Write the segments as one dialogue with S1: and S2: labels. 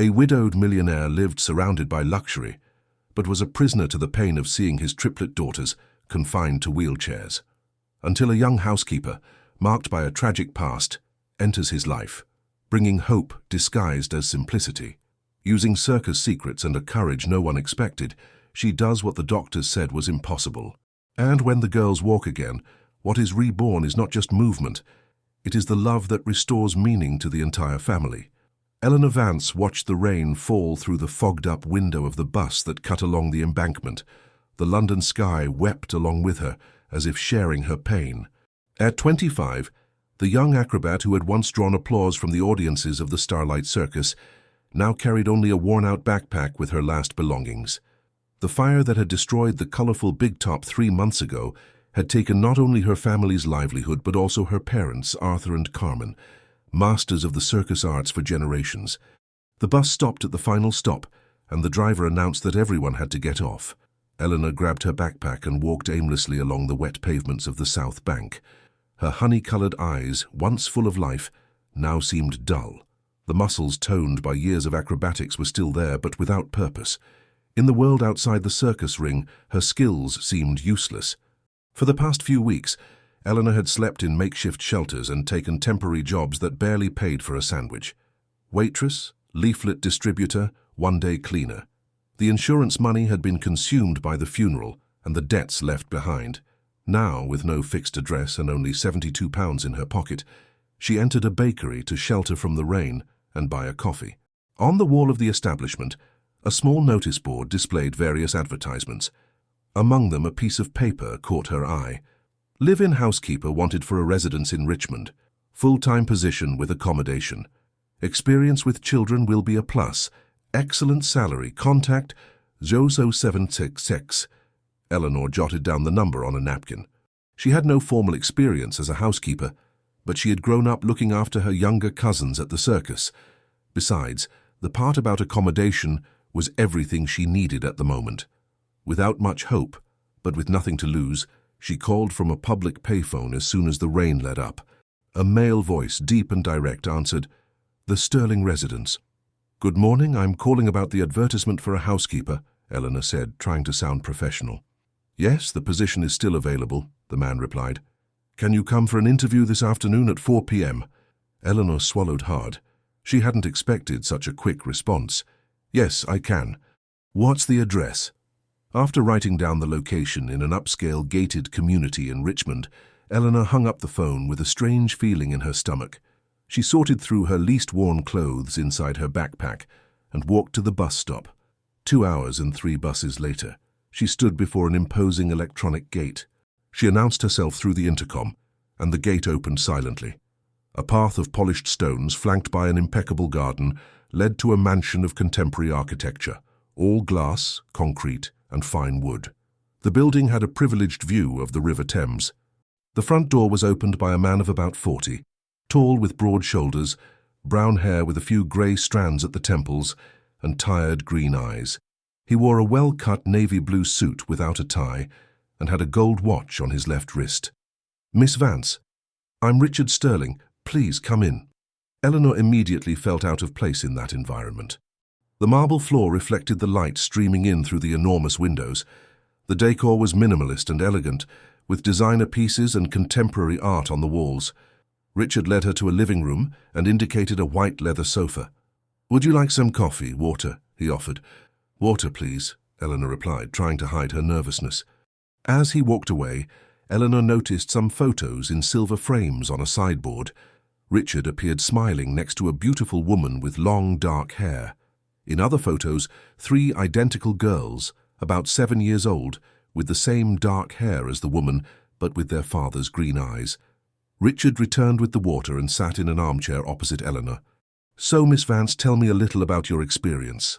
S1: A widowed millionaire lived surrounded by luxury, but was a prisoner to the pain of seeing his triplet daughters confined to wheelchairs. Until a young housekeeper, marked by a tragic past, enters his life, bringing hope disguised as simplicity. Using circus secrets and a courage no one expected, she does what the doctors said was impossible. And when the girls walk again, what is reborn is not just movement, it is the love that restores meaning to the entire family. Eleanor Vance watched the rain fall through the fogged-up window of the bus that cut along the embankment. The London sky wept along with her, as if sharing her pain. At 25, the young acrobat who had once drawn applause from the audiences of the Starlight Circus now carried only a worn-out backpack with her last belongings. The fire that had destroyed the colorful Big Top 3 months ago had taken not only her family's livelihood but also her parents, Arthur and Carmen, masters of the circus arts for generations. The bus stopped at the final stop, and the driver announced that everyone had to get off. Eleanor grabbed her backpack and walked aimlessly along the wet pavements of the South Bank. Her honey-colored eyes, once full of life, now seemed dull. The muscles toned by years of acrobatics were still there, but without purpose. In the world outside the circus ring, her skills seemed useless. For the past few weeks, Eleanor had slept in makeshift shelters and taken temporary jobs that barely paid for a sandwich. Waitress, leaflet distributor, one-day cleaner. The insurance money had been consumed by the funeral and the debts left behind. Now, with no fixed address and only £72 in her pocket, she entered a bakery to shelter from the rain and buy a coffee. On the wall of the establishment, a small notice board displayed various advertisements. Among them, a piece of paper caught her eye. Live-in housekeeper wanted for a residence in Richmond. Full-time position with accommodation. Experience with children will be a plus. Excellent salary. Contact 00766. Eleanor jotted down the number on a napkin. She had no formal experience as a housekeeper, but she had grown up looking after her younger cousins at the circus. Besides, the part about accommodation was everything she needed at the moment. Without much hope, but with nothing to lose, she called from a public payphone as soon as the rain let up. A male voice, deep and direct, answered, "The Sterling residence." "Good morning, I'm calling about the advertisement for a housekeeper," Eleanor said, trying to sound professional. "Yes, the position is still available," the man replied. "Can you come for an interview this afternoon at 4 p.m? Eleanor swallowed hard. She hadn't expected such a quick response. "Yes, I can. What's the address?" After writing down the location in an upscale gated community in Richmond, Eleanor hung up the phone with a strange feeling in her stomach. She sorted through her least worn clothes inside her backpack and walked to the bus stop. 2 hours and 3 buses later, she stood before an imposing electronic gate. She announced herself through the intercom, and the gate opened silently. A path of polished stones, flanked by an impeccable garden, led to a mansion of contemporary architecture, all glass, concrete, and fine wood. The building had a privileged view of the River Thames. The front door was opened by a man of about 40, tall with broad shoulders, brown hair with a few grey strands at the temples, and tired green eyes. He wore a well-cut navy blue suit without a tie and had a gold watch on his left wrist. "Miss Vance, I'm Richard Sterling. Please come in." Eleanor immediately felt out of place in that environment. The marble floor reflected the light streaming in through the enormous windows. The decor was minimalist and elegant, with designer pieces and contemporary art on the walls. Richard led her to a living room and indicated a white leather sofa. "Would you like some coffee, water?" he offered. "Water, please," Eleanor replied, trying to hide her nervousness. As he walked away, Eleanor noticed some photos in silver frames on a sideboard. Richard appeared smiling next to a beautiful woman with long, dark hair. In other photos, 3 identical girls, about 7 years old, with the same dark hair as the woman, but with their father's green eyes. Richard returned with the water and sat in an armchair opposite Eleanor. "So, Miss Vance, tell me a little about your experience."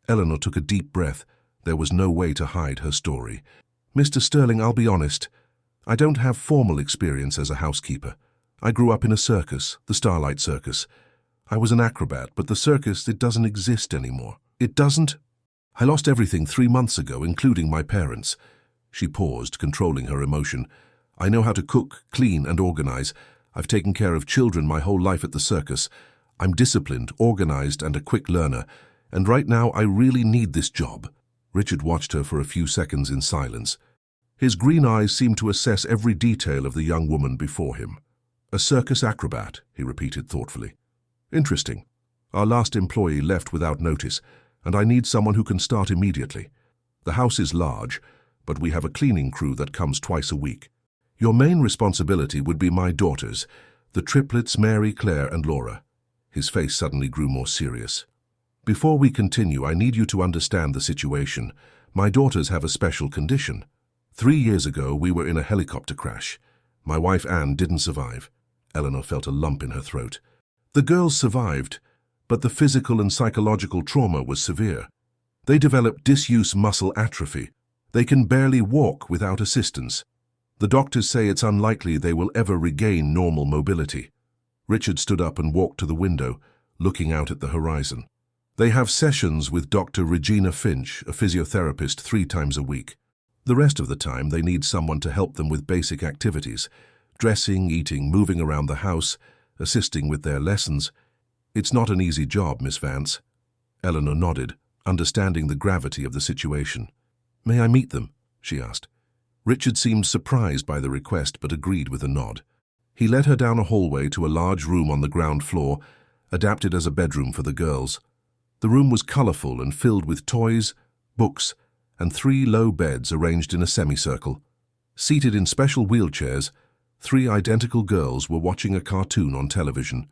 S1: Eleanor took a deep breath. There was no way to hide her story. "Mr. Sterling, I'll be honest. I don't have formal experience as a housekeeper. I grew up in a circus, the Starlight Circus. I was an acrobat, but the circus, it doesn't exist anymore. It doesn't? I lost everything 3 months ago, including my parents." She paused, controlling her emotion. "I know how to cook, clean, and organize. I've taken care of children my whole life at the circus. I'm disciplined, organized, and a quick learner, and right now I really need this job." Richard watched her for a few seconds in silence. His green eyes seemed to assess every detail of the young woman before him. "A circus acrobat," he repeated thoughtfully. "Interesting. Our last employee left without notice, and I need someone who can start immediately. The house is large, but we have a cleaning crew that comes twice a week. Your main responsibility would be my daughters, the triplets Mary, Claire, and Laura." His face suddenly grew more serious. "Before we continue, I need you to understand the situation. My daughters have a special condition. 3 years ago, we were in a helicopter crash. My wife Anne didn't survive." Eleanor felt a lump in her throat. "The girls survived, but the physical and psychological trauma was severe. They developed disuse muscle atrophy. They can barely walk without assistance. The doctors say it's unlikely they will ever regain normal mobility." Richard stood up and walked to the window, looking out at the horizon. "They have sessions with Dr. Regina Finch, a physiotherapist, 3 times a week. The rest of the time, they need someone to help them with basic activities: dressing, eating, moving around the house, assisting with their lessons. It's not an easy job, Miss Vance." Eleanor nodded, understanding the gravity of the situation. "May I meet them?" she asked. Richard seemed surprised by the request but agreed with a nod. He led her down a hallway to a large room on the ground floor, adapted as a bedroom for the girls. The room was colorful and filled with toys, books, and 3 low beds arranged in a semicircle. Seated in special wheelchairs, 3 identical girls were watching a cartoon on television.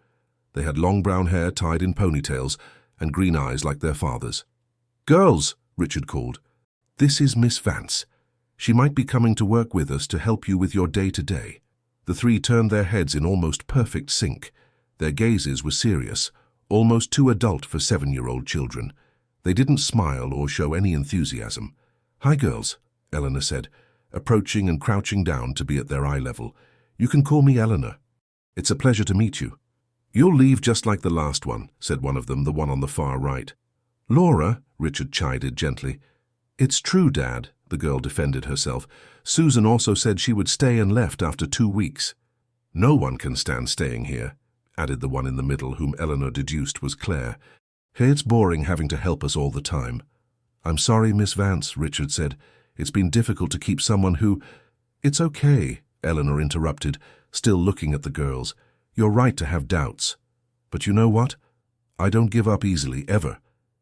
S1: They had long brown hair tied in ponytails and green eyes like their father's. "Girls," Richard called, "this is Miss Vance. She might be coming to work with us to help you with your day-to-day." The 3 turned their heads in almost perfect sync. Their gazes were serious, almost too adult for 7-year-old children. They didn't smile or show any enthusiasm. "Hi, girls," Eleanor said, approaching and crouching down to be at their eye level. "You can call me Eleanor. It's a pleasure to meet you." "You'll leave just like the last one," said one of them, the one on the far right. "Laura," Richard chided gently. "It's true, Dad," the girl defended herself. "Susan also said she would stay and left after 2 weeks." "No one can stand staying here," added the one in the middle, whom Eleanor deduced was Claire. "Hey, it's boring having to help us all the time." "I'm sorry, Miss Vance," Richard said. "It's been difficult to keep someone who—" "It's okay," Eleanor interrupted, still looking at the girls. "You're right to have doubts. But you know what? I don't give up easily, ever.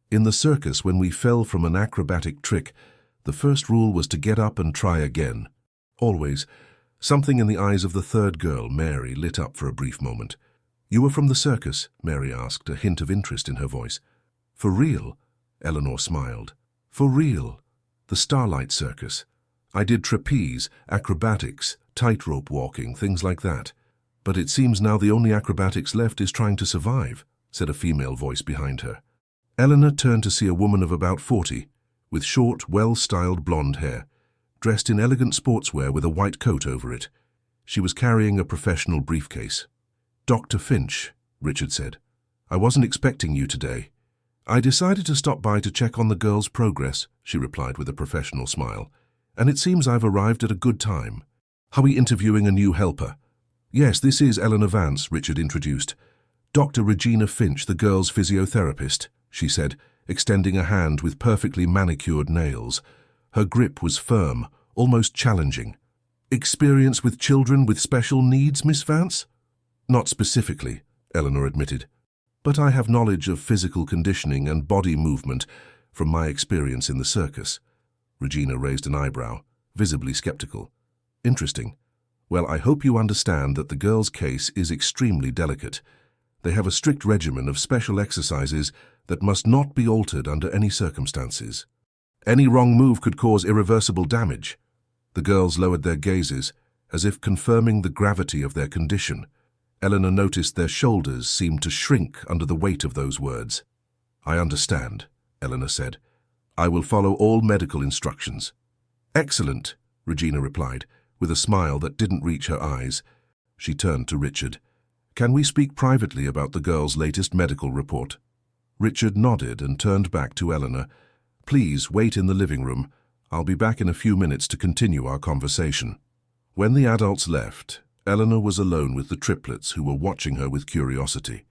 S1: In the circus, when we fell from an acrobatic trick, the first rule was to get up and try again. Always." Something in the eyes of the third girl, Mary, lit up for a brief moment. "You were from the circus?" Mary asked, a hint of interest in her voice. "For real?" Eleanor smiled. "For real. The Starlight Circus. I did trapeze, acrobatics, tightrope walking, things like that. But it seems now the only acrobatics left is trying to survive," said a female voice behind her. Eleanor turned to see a woman of about 40, with short, well-styled blonde hair, dressed in elegant sportswear with a white coat over it. She was carrying a professional briefcase. "Dr. Finch," Richard said. "I wasn't expecting you today." "I decided to stop by to check on the girls' progress," she replied with a professional smile. "And it seems I've arrived at a good time. Are we interviewing a new helper?" "Yes, this is Eleanor Vance," Richard introduced. "Dr. Regina Finch, the girls' physiotherapist," she said, extending a hand with perfectly manicured nails. Her grip was firm, almost challenging. "Experience with children with special needs, Miss Vance?" "Not specifically," Eleanor admitted. "But I have knowledge of physical conditioning and body movement from my experience in the circus." Regina raised an eyebrow, visibly skeptical. "Interesting. Well, I hope you understand that the girls' case is extremely delicate. They have a strict regimen of special exercises that must not be altered under any circumstances. Any wrong move could cause irreversible damage." The girls lowered their gazes, as if confirming the gravity of their condition. Eleanor noticed their shoulders seemed to shrink under the weight of those words. "I understand," Eleanor said. "I will follow all medical instructions." "Excellent," Regina replied, with a smile that didn't reach her eyes. She turned to Richard. "Can we speak privately about the girl's latest medical report?" Richard nodded and turned back to Eleanor. "Please wait in the living room. I'll be back in a few minutes to continue our conversation." When the adults left, Eleanor was alone with the triplets, who were watching her with curiosity.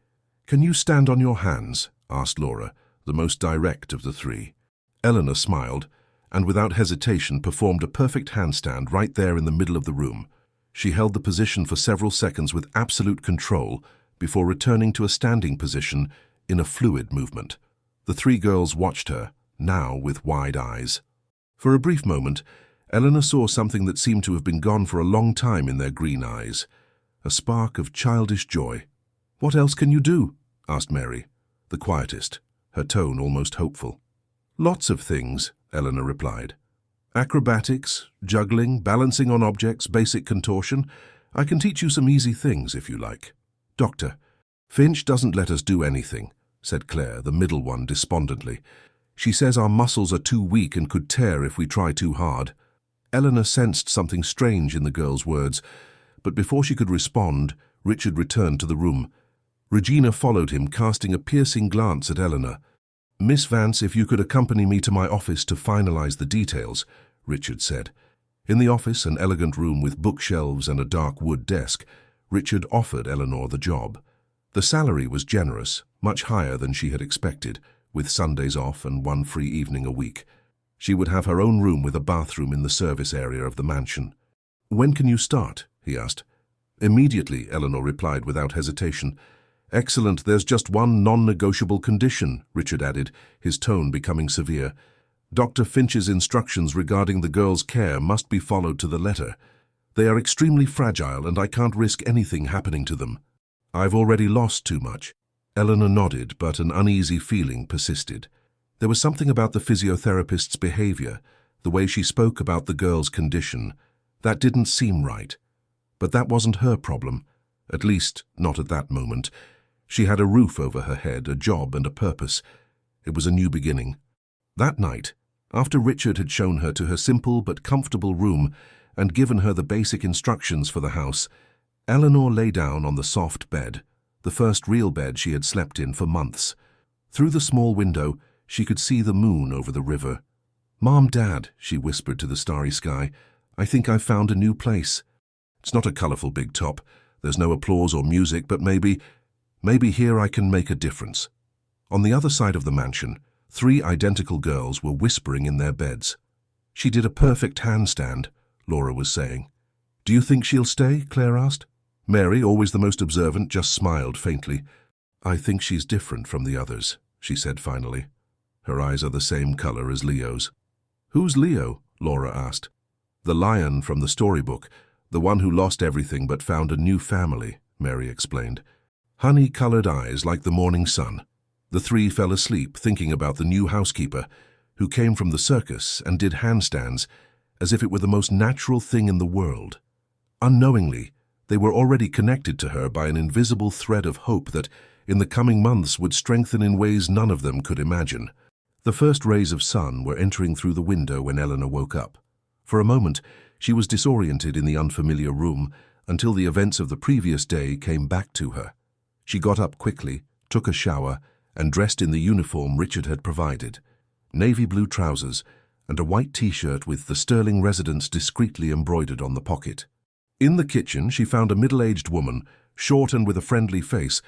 S1: "Can you stand on your hands?" asked Laura, the most direct of the three. Eleanor smiled, and without hesitation performed a perfect handstand right there in the middle of the room. She held the position for several seconds with absolute control before returning to a standing position in a fluid movement. The three girls watched her, now with wide eyes. For a brief moment, Eleanor saw something that seemed to have been gone for a long time in their green eyes, a spark of childish joy. "What else can you do?" asked Mary, the quietest, her tone almost hopeful. "Lots of things," Eleanor replied. "Acrobatics, juggling, balancing on objects, basic contortion. I can teach you some easy things if you like." "Doctor, Finch doesn't let us do anything," said Claire, the middle one, despondently. "She says our muscles are too weak and could tear if we try too hard." Eleanor sensed something strange in the girl's words, but before she could respond, Richard returned to the room. Regina followed him, casting a piercing glance at Eleanor. "Miss Vance, if you could accompany me to my office to finalize the details," Richard said. In the office, an elegant room with bookshelves and a dark wood desk, Richard offered Eleanor the job. The salary was generous, much higher than she had expected, with Sundays off and one free evening a week. She would have her own room with a bathroom in the service area of the mansion. "When can you start?" he asked. "Immediately," Eleanor replied without hesitation. "Excellent, there's just one non-negotiable condition," Richard added, his tone becoming severe. "Dr. Finch's instructions regarding the girls' care must be followed to the letter. They are extremely fragile and I can't risk anything happening to them. I've already lost too much." Eleanor nodded, but an uneasy feeling persisted. There was something about the physiotherapist's behavior, the way she spoke about the girl's condition, that didn't seem right. But that wasn't her problem, at least not at that moment. She had a roof over her head, a job and a purpose. It was a new beginning. That night, after Richard had shown her to her simple but comfortable room and given her the basic instructions for the house, Eleanor lay down on the soft bed, the first real bed she had slept in for months. Through the small window, she could see the moon over the river. "Mom, Dad," she whispered to the starry sky, "I think I've found a new place. It's not a colorful big top. There's no applause or music, but maybe here I can make a difference." On the other side of the mansion, three identical girls were whispering in their beds. "She did a perfect handstand," Laura was saying. "Do you think she'll stay?" Claire asked. Mary, always the most observant, just smiled faintly. "I think she's different from the others," she said finally. "Her eyes are the same color as Leo's." "Who's Leo?" Laura asked. "The lion from the storybook, the one who lost everything but found a new family," Mary explained. "Honey-colored eyes like the morning sun." The three fell asleep thinking about the new housekeeper, who came from the circus and did handstands as if it were the most natural thing in the world. Unknowingly, they were already connected to her by an invisible thread of hope that, in the coming months, would strengthen in ways none of them could imagine. The first rays of sun were entering through the window when Eleanor woke up. For a moment, she was disoriented in the unfamiliar room until the events of the previous day came back to her. She got up quickly, took a shower, and dressed in the uniform Richard had provided. Navy blue trousers and a white t-shirt with the Sterling residence discreetly embroidered on the pocket. In the kitchen, she found a middle-aged woman, short and with a friendly face,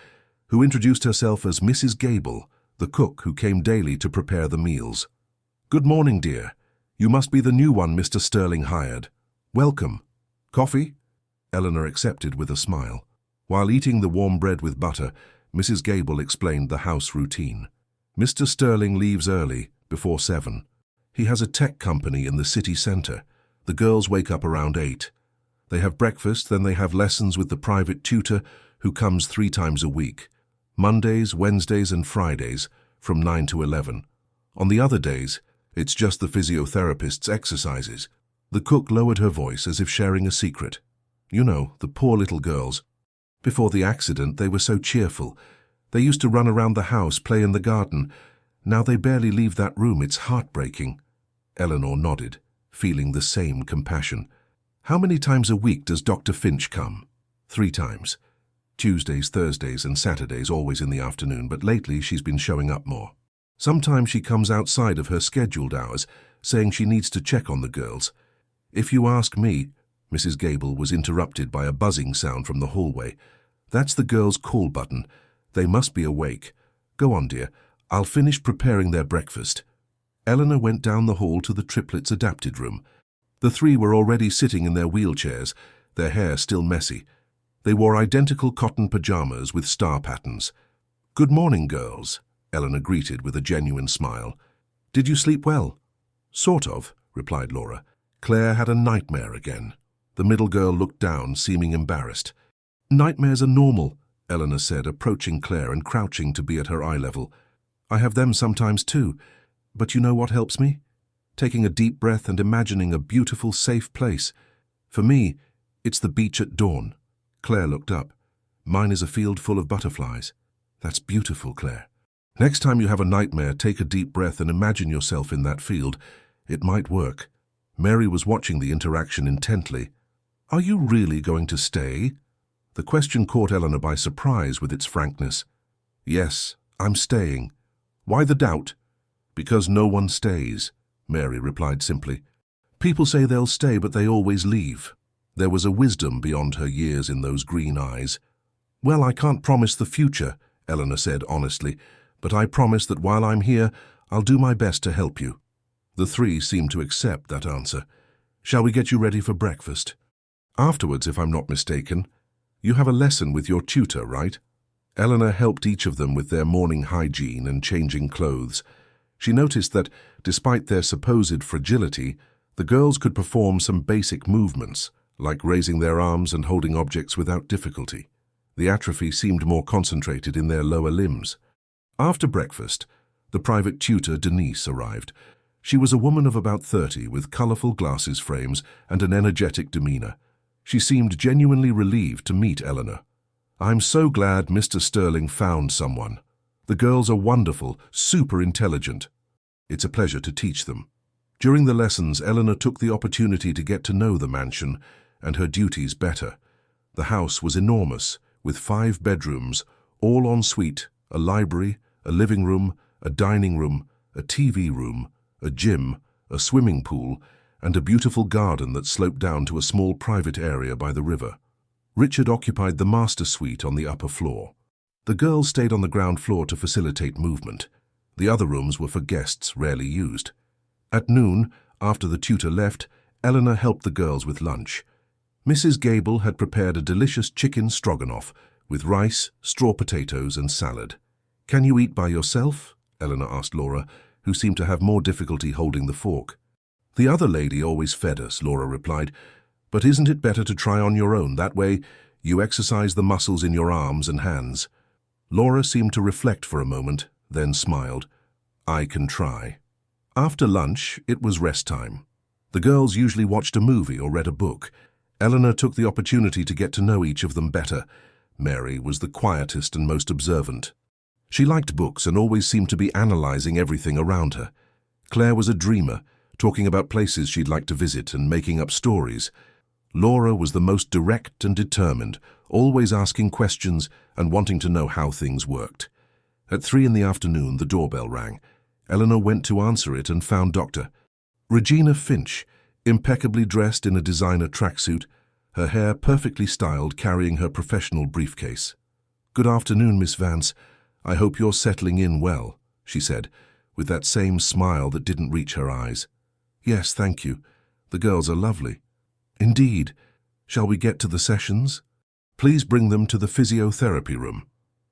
S1: who introduced herself as Mrs. Gable, the cook who came daily to prepare the meals. "Good morning, dear. You must be the new one Mr. Sterling hired. Welcome. Coffee?" Eleanor accepted with a smile. While eating the warm bread with butter, Mrs. Gable explained the house routine. "Mr. Sterling leaves early, before 7. He has a tech company in the city center. The girls wake up around 8. They have breakfast, then they have lessons with the private tutor who comes 3 times a week. Mondays, Wednesdays and Fridays from 9 to 11. On the other days, it's just the physiotherapist's exercises." The cook lowered her voice as if sharing a secret. "You know, the poor little girls. Before the accident, they were so cheerful. They used to run around the house, play in the garden. Now they barely leave that room. It's heartbreaking." Eleanor nodded, feeling the same compassion. "How many times a week does Dr. Finch come?" 3 times. Tuesdays, Thursdays and Saturdays, always in the afternoon, but lately she's been showing up more. Sometimes she comes outside of her scheduled hours, saying she needs to check on the girls. If you ask me," Mrs. Gable was interrupted by a buzzing sound from the hallway. "That's the girls' call button. They must be awake. Go on, dear. I'll finish preparing their breakfast. Eleanor went down the hall to the Triplets' adapted room. The three were already sitting in their wheelchairs, their hair still messy. They wore identical cotton pajamas with star patterns. "Good morning, girls," Eleanor greeted with a genuine smile. "Did you sleep well?" "Sort of," replied Laura. "Claire had a nightmare again." The middle girl looked down, seeming embarrassed. "Nightmares are normal," Eleanor said, approaching Claire and crouching to be at her eye level. "I have them sometimes too, but you know what helps me? Taking a deep breath and imagining a beautiful, safe place. For me, it's the beach at dawn." Claire looked up. "Mine is a field full of butterflies." "That's beautiful, Claire. Next time you have a nightmare, take a deep breath and imagine yourself in that field. It might work." Mary was watching the interaction intently. "Are you really going to stay?" The question caught Eleanor by surprise with its frankness. "Yes, I'm staying." "Why the doubt?" "Because no one stays," Mary replied simply. "People say they'll stay, but they always leave." There was a wisdom beyond her years in those green eyes. "Well, I can't promise the future," Eleanor said honestly, "but I promise that while I'm here, I'll do my best to help you." The three seemed to accept that answer. "Shall we get you ready for breakfast?" "Afterwards, if I'm not mistaken. You have a lesson with your tutor, right?" Eleanor helped each of them with their morning hygiene and changing clothes. She noticed that, despite their supposed fragility, the girls could perform some basic movements, like raising their arms and holding objects without difficulty. The atrophy seemed more concentrated in their lower limbs. After breakfast, the private tutor, Denise, arrived. She was a woman of about 30 with colourful glasses frames and an energetic demeanour. She seemed genuinely relieved to meet Eleanor. "I'm so glad Mr. Sterling found someone. The girls are wonderful, super intelligent. It's a pleasure to teach them." During the lessons, Eleanor took the opportunity to get to know the mansion and her duties better. The house was enormous, with 5 bedrooms, all en suite, a library, a living room, a dining room, a TV room, a gym, a swimming pool, and a beautiful garden that sloped down to a small private area by the river. Richard occupied the master suite on the upper floor. The girls stayed on the ground floor to facilitate movement. The other rooms were for guests rarely used. At noon, after the tutor left, Eleanor helped the girls with lunch. Mrs. Gable had prepared a delicious chicken stroganoff with rice, straw potatoes, and salad. "Can you eat by yourself?" Eleanor asked Laura, who seemed to have more difficulty holding the fork. "The other lady always fed us," Laura replied. "But isn't it better to try on your own? That way, you exercise the muscles in your arms and hands." Laura seemed to reflect for a moment, then smiled. "I can try." After lunch, it was rest time. The girls usually watched a movie or read a book. Eleanor took the opportunity to get to know each of them better. Mary was the quietest and most observant. She liked books and always seemed to be analyzing everything around her. Claire was a dreamer, talking about places she'd like to visit and making up stories. Laura was the most direct and determined, always asking questions and wanting to know how things worked. At 3 in the afternoon, the doorbell rang. Eleanor went to answer it and found Dr. Regina Finch, impeccably dressed in a designer tracksuit, her hair perfectly styled, carrying her professional briefcase. "Good afternoon, Miss Vance. I hope you're settling in well," she said, with that same smile that didn't reach her eyes. "Yes, thank you. The girls are lovely." "Indeed. Shall we get to the sessions?" "Please bring them to the physiotherapy room."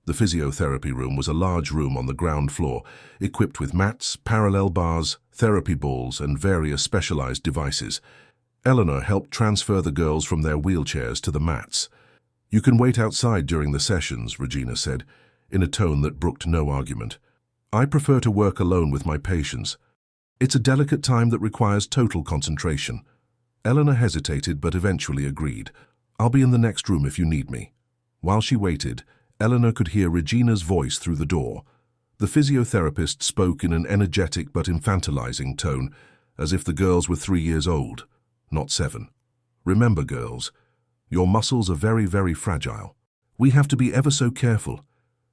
S1: The physiotherapy room was a large room on the ground floor, equipped with mats, parallel bars, therapy balls, and various specialized devices. Eleanor helped transfer the girls from their wheelchairs to the mats. "You can wait outside during the sessions," Regina said, in a tone that brooked no argument. "I prefer to work alone with my patients. It's a delicate time that requires total concentration." Eleanor hesitated but eventually agreed. "I'll be in the next room if you need me." While she waited, Eleanor could hear Regina's voice through the door. The physiotherapist spoke in an energetic but infantilizing tone, as if the girls were 3 years old, not 7. "Remember, girls, your muscles are very, very fragile. We have to be ever so careful.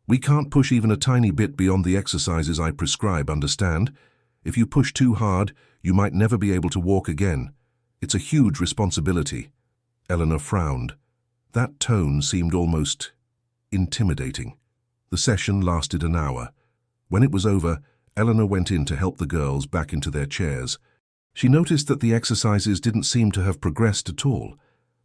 S1: We can't push even a tiny bit beyond the exercises I prescribe, understand? If you push too hard, you might never be able to walk again. It's a huge responsibility." Eleanor frowned. That tone seemed almost intimidating. The session lasted an hour. When it was over, Eleanor went in to help the girls back into their chairs. She noticed that the exercises didn't seem to have progressed at all.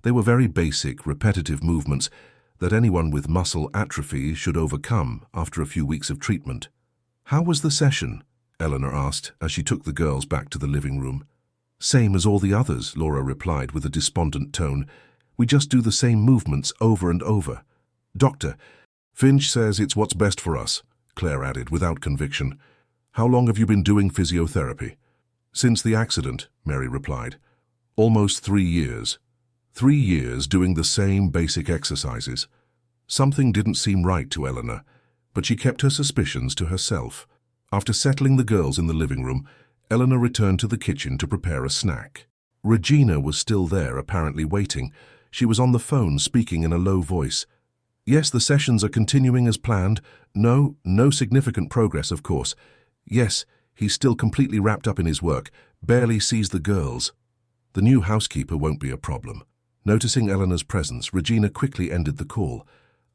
S1: They were very basic, repetitive movements that anyone with muscle atrophy should overcome after a few weeks of treatment. "How was the session?" Eleanor asked as she took the girls back to the living room. "Same as all the others," Laura replied with a despondent tone. "We just do the same movements over and over." "Doctor, Finch says it's what's best for us," Claire added without conviction. "How long have you been doing physiotherapy?" "Since the accident," Mary replied. "Almost 3 years. 3 years doing the same basic exercises." Something didn't seem right to Eleanor, but she kept her suspicions to herself. After settling the girls in the living room, Eleanor returned to the kitchen to prepare a snack. Regina was still there, apparently waiting. She was on the phone, speaking in a low voice. "Yes, the sessions are continuing as planned. No significant progress, of course. Yes, he's still completely wrapped up in his work, barely sees the girls. The new housekeeper won't be a problem." Noticing Eleanor's presence, Regina quickly ended the call.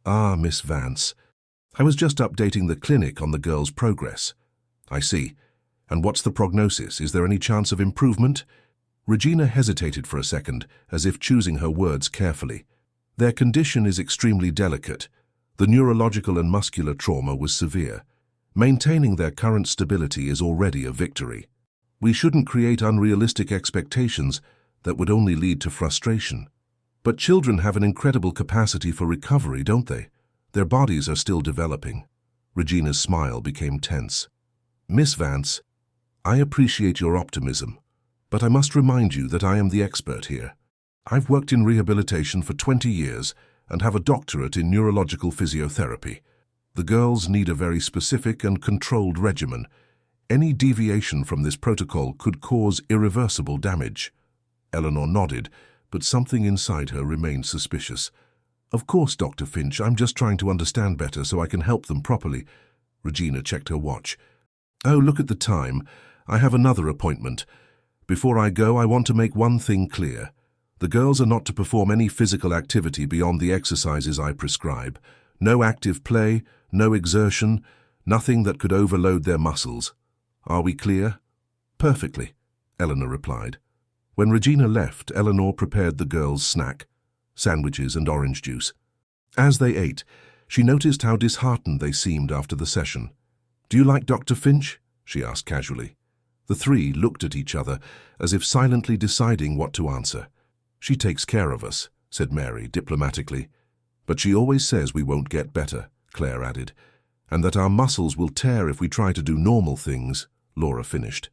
S1: "Ah, Miss Vance. I was just updating the clinic on the girls' progress." "I see. And what's the prognosis? Is there any chance of improvement?" Regina hesitated for a second, as if choosing her words carefully. "Their condition is extremely delicate. The neurological and muscular trauma was severe. Maintaining their current stability is already a victory. We shouldn't create unrealistic expectations that would only lead to frustration. But children have an incredible capacity for recovery, don't they? Their bodies are still developing." Regina's smile became tense. "Miss Vance, I appreciate your optimism, but I must remind you that I am the expert here. I've worked in rehabilitation for 20 years and have a doctorate in neurological physiotherapy. The girls need a very specific and controlled regimen. Any deviation from this protocol could cause irreversible damage." Eleanor nodded, but something inside her remained suspicious. "Of course, Dr. Finch, I'm just trying to understand better so I can help them properly." Regina checked her watch. "Oh, look at the time. I have another appointment. Before I go, I want to make one thing clear. The girls are not to perform any physical activity beyond the exercises I prescribe. No active play, no exertion, nothing that could overload their muscles. Are we clear?" "Perfectly," Eleanor replied. When Regina left, Eleanor prepared the girls' snack, sandwiches and orange juice. As they ate, she noticed how disheartened they seemed after the session. "Do you like Dr. Finch?" she asked casually. The three looked at each other, as if silently deciding what to answer. "She takes care of us," said Mary diplomatically. "But she always says we won't get better," Claire added. "And that our muscles will tear if we try to do normal things," Laura finished.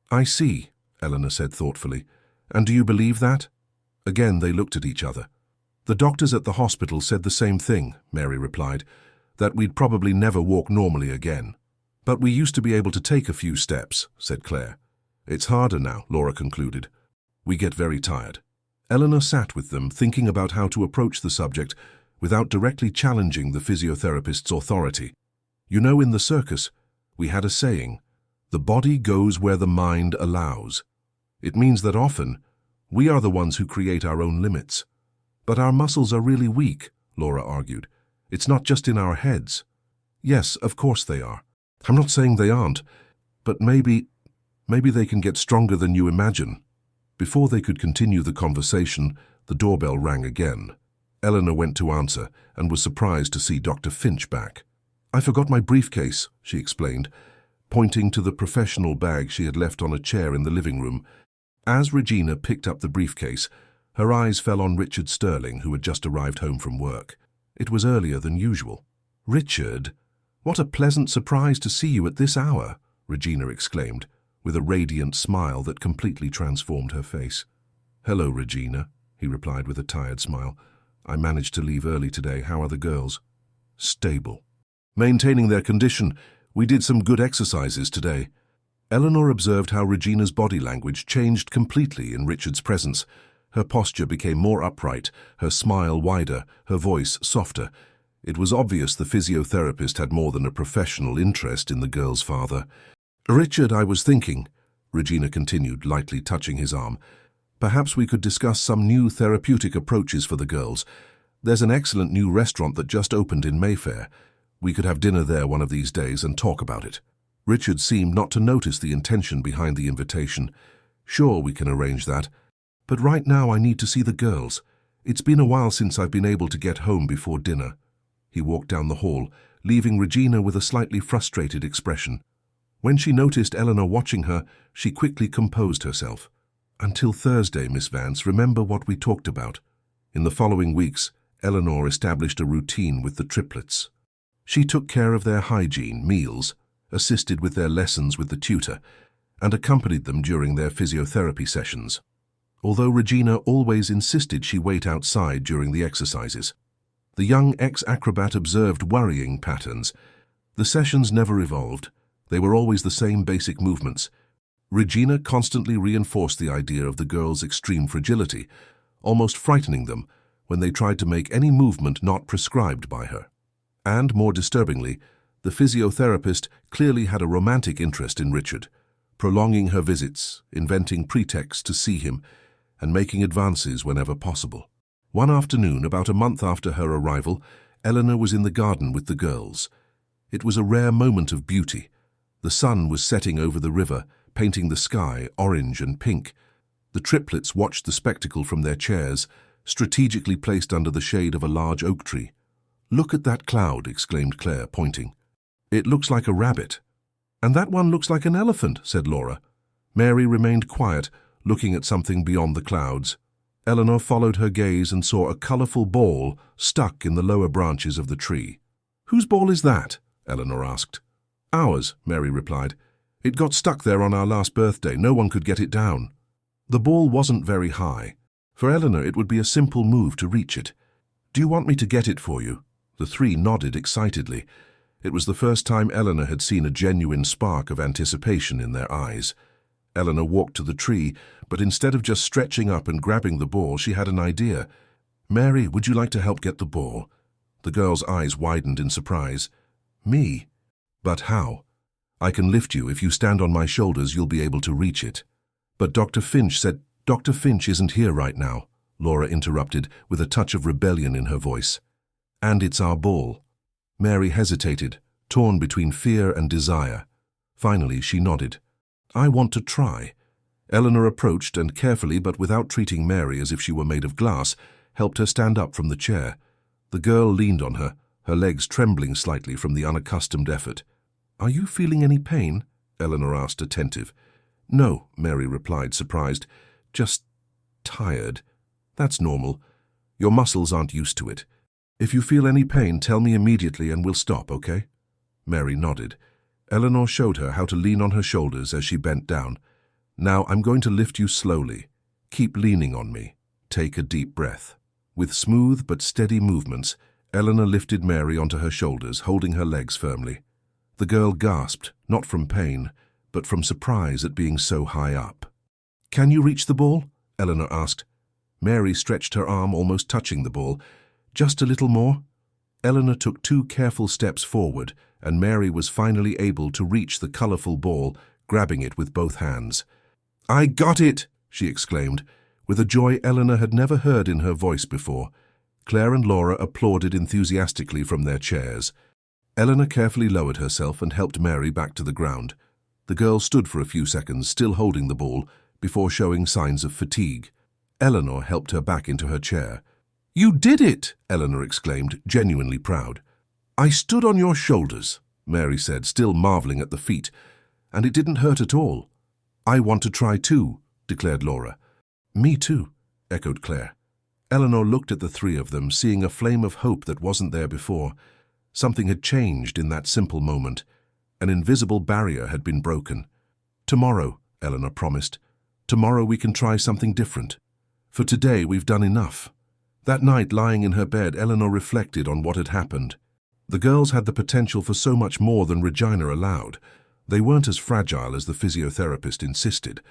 S1: "I see," Eleanor said thoughtfully. "And do you believe that?" Again they looked at each other. "The doctors at the hospital said the same thing," Mary replied, "that we'd probably never walk normally again." "But we used to be able to take a few steps," said Claire. "It's harder now," Laura concluded. "We get very tired." Eleanor sat with them, thinking about how to approach the subject without directly challenging the physiotherapist's authority. "You know, in the circus, we had a saying, 'The body goes where the mind allows.' It means that often, we are the ones who create our own limits. But our muscles are really weak," Laura argued. "It's not just in our heads." "Yes, of course they are. I'm not saying they aren't, but maybe they can get stronger than you imagine." Before they could continue the conversation, the doorbell rang again. Eleanor went to answer and was surprised to see Dr. Finch back. "I forgot my briefcase," she explained, pointing to the professional bag she had left on a chair in the living room. As Regina picked up the briefcase, her eyes fell on Richard Sterling, who had just arrived home from work. It was earlier than usual. "Richard, what a pleasant surprise to see you at this hour," Regina exclaimed, with a radiant smile that completely transformed her face. "Hello, Regina," he replied with a tired smile. "I managed to leave early today. How are the girls?" "Stable. Maintaining their condition. We did some good exercises today." Eleanor observed how Regina's body language changed completely in Richard's presence. Her posture became more upright, her smile wider, her voice softer. It was obvious the physiotherapist had more than a professional interest in the girl's father. "Richard, I was thinking," Regina continued, lightly touching his arm, "perhaps we could discuss some new therapeutic approaches for the girls. There's an excellent new restaurant that just opened in Mayfair. We could have dinner there one of these days and talk about it. Richard seemed not to notice the intention behind the invitation. Sure, we can arrange that. But right now I need to see the girls. It's been a while since I've been able to get home before dinner. He walked down the hall, leaving Regina with a slightly frustrated expression. When she noticed Eleanor watching her, she quickly composed herself. Until Thursday, Miss Vance, remember what we talked about. In the following weeks, Eleanor established a routine with the triplets. She took care of their hygiene, meals, assisted with their lessons with the tutor, and accompanied them during their physiotherapy sessions. Although Regina always insisted she wait outside during the exercises. The young ex-acrobat observed worrying patterns. The sessions never evolved. They were always the same basic movements. Regina constantly reinforced the idea of the girls' extreme fragility, almost frightening them when they tried to make any movement not prescribed by her. And, more disturbingly, the physiotherapist clearly had a romantic interest in Richard, prolonging her visits, inventing pretexts to see him, and making advances whenever possible. One afternoon, about a month after her arrival, Eleanor was in the garden with the girls. It was a rare moment of beauty. The sun was setting over the river, painting the sky orange and pink. The triplets watched the spectacle from their chairs, strategically placed under the shade of a large oak tree. "Look at that cloud," exclaimed Claire, pointing. "It looks like a rabbit." "And that one looks like an elephant," said Laura. Mary remained quiet, looking at something beyond the clouds. Eleanor followed her gaze and saw a colourful ball stuck in the lower branches of the tree. "Whose ball is that?" Eleanor asked. "Ours," Mary replied. "It got stuck there on our last birthday. No one could get it down." The ball wasn't very high. For Eleanor, it would be a simple move to reach it. "Do you want me to get it for you?" The three nodded excitedly. It was the first time Eleanor had seen a genuine spark of anticipation in their eyes. Eleanor walked to the tree, but instead of just stretching up and grabbing the ball, she had an idea. "Mary, would you like to help get the ball?" The girl's eyes widened in surprise. "Me? But how? I can lift you. If you stand on my shoulders, you'll be able to reach it." "But Dr. Finch said—" "Dr. Finch isn't here right now," Laura interrupted, with a touch of rebellion in her voice. "And it's our ball." Mary hesitated, torn between fear and desire. Finally, she nodded. "I want to try." Eleanor approached and carefully, but without treating Mary as if she were made of glass, helped her stand up from the chair. The girl leaned on her, her legs trembling slightly from the unaccustomed effort. "Are you feeling any pain?" Eleanor asked, attentive. "No," Mary replied, surprised. "Just tired. That's normal. Your muscles aren't used to it. If you feel any pain, tell me immediately and we'll stop, okay?" Mary nodded. Eleanor showed her how to lean on her shoulders as she bent down. "Now I'm going to lift you slowly. Keep leaning on me. Take a deep breath." With smooth but steady movements, Eleanor lifted Mary onto her shoulders, holding her legs firmly. The girl gasped, not from pain, but from surprise at being so high up. "Can you reach the ball?" Eleanor asked. Mary stretched her arm, almost touching the ball. "Just a little more?" Eleanor took 2 careful steps forward, and Mary was finally able to reach the colourful ball, grabbing it with both hands. "I got it!" she exclaimed, with a joy Eleanor had never heard in her voice before. Claire and Laura applauded enthusiastically from their chairs. Eleanor carefully lowered herself and helped Mary back to the ground. The girl stood for a few seconds, still holding the ball, before showing signs of fatigue. Eleanor helped her back into her chair. "You did it!" Eleanor exclaimed, genuinely proud. "I stood on your shoulders," Mary said, still marveling at the feat, "and it didn't hurt at all." "I want to try too," declared Laura. "Me too," echoed Claire. Eleanor looked at the three of them, seeing a flame of hope that wasn't there before. Something had changed in that simple moment. An invisible barrier had been broken. "Tomorrow," Eleanor promised. "Tomorrow we can try something different. For today we've done enough." That night, lying in her bed, Eleanor reflected on what had happened. The girls had the potential for so much more than Regina allowed. They weren't as fragile as the physiotherapist insisted.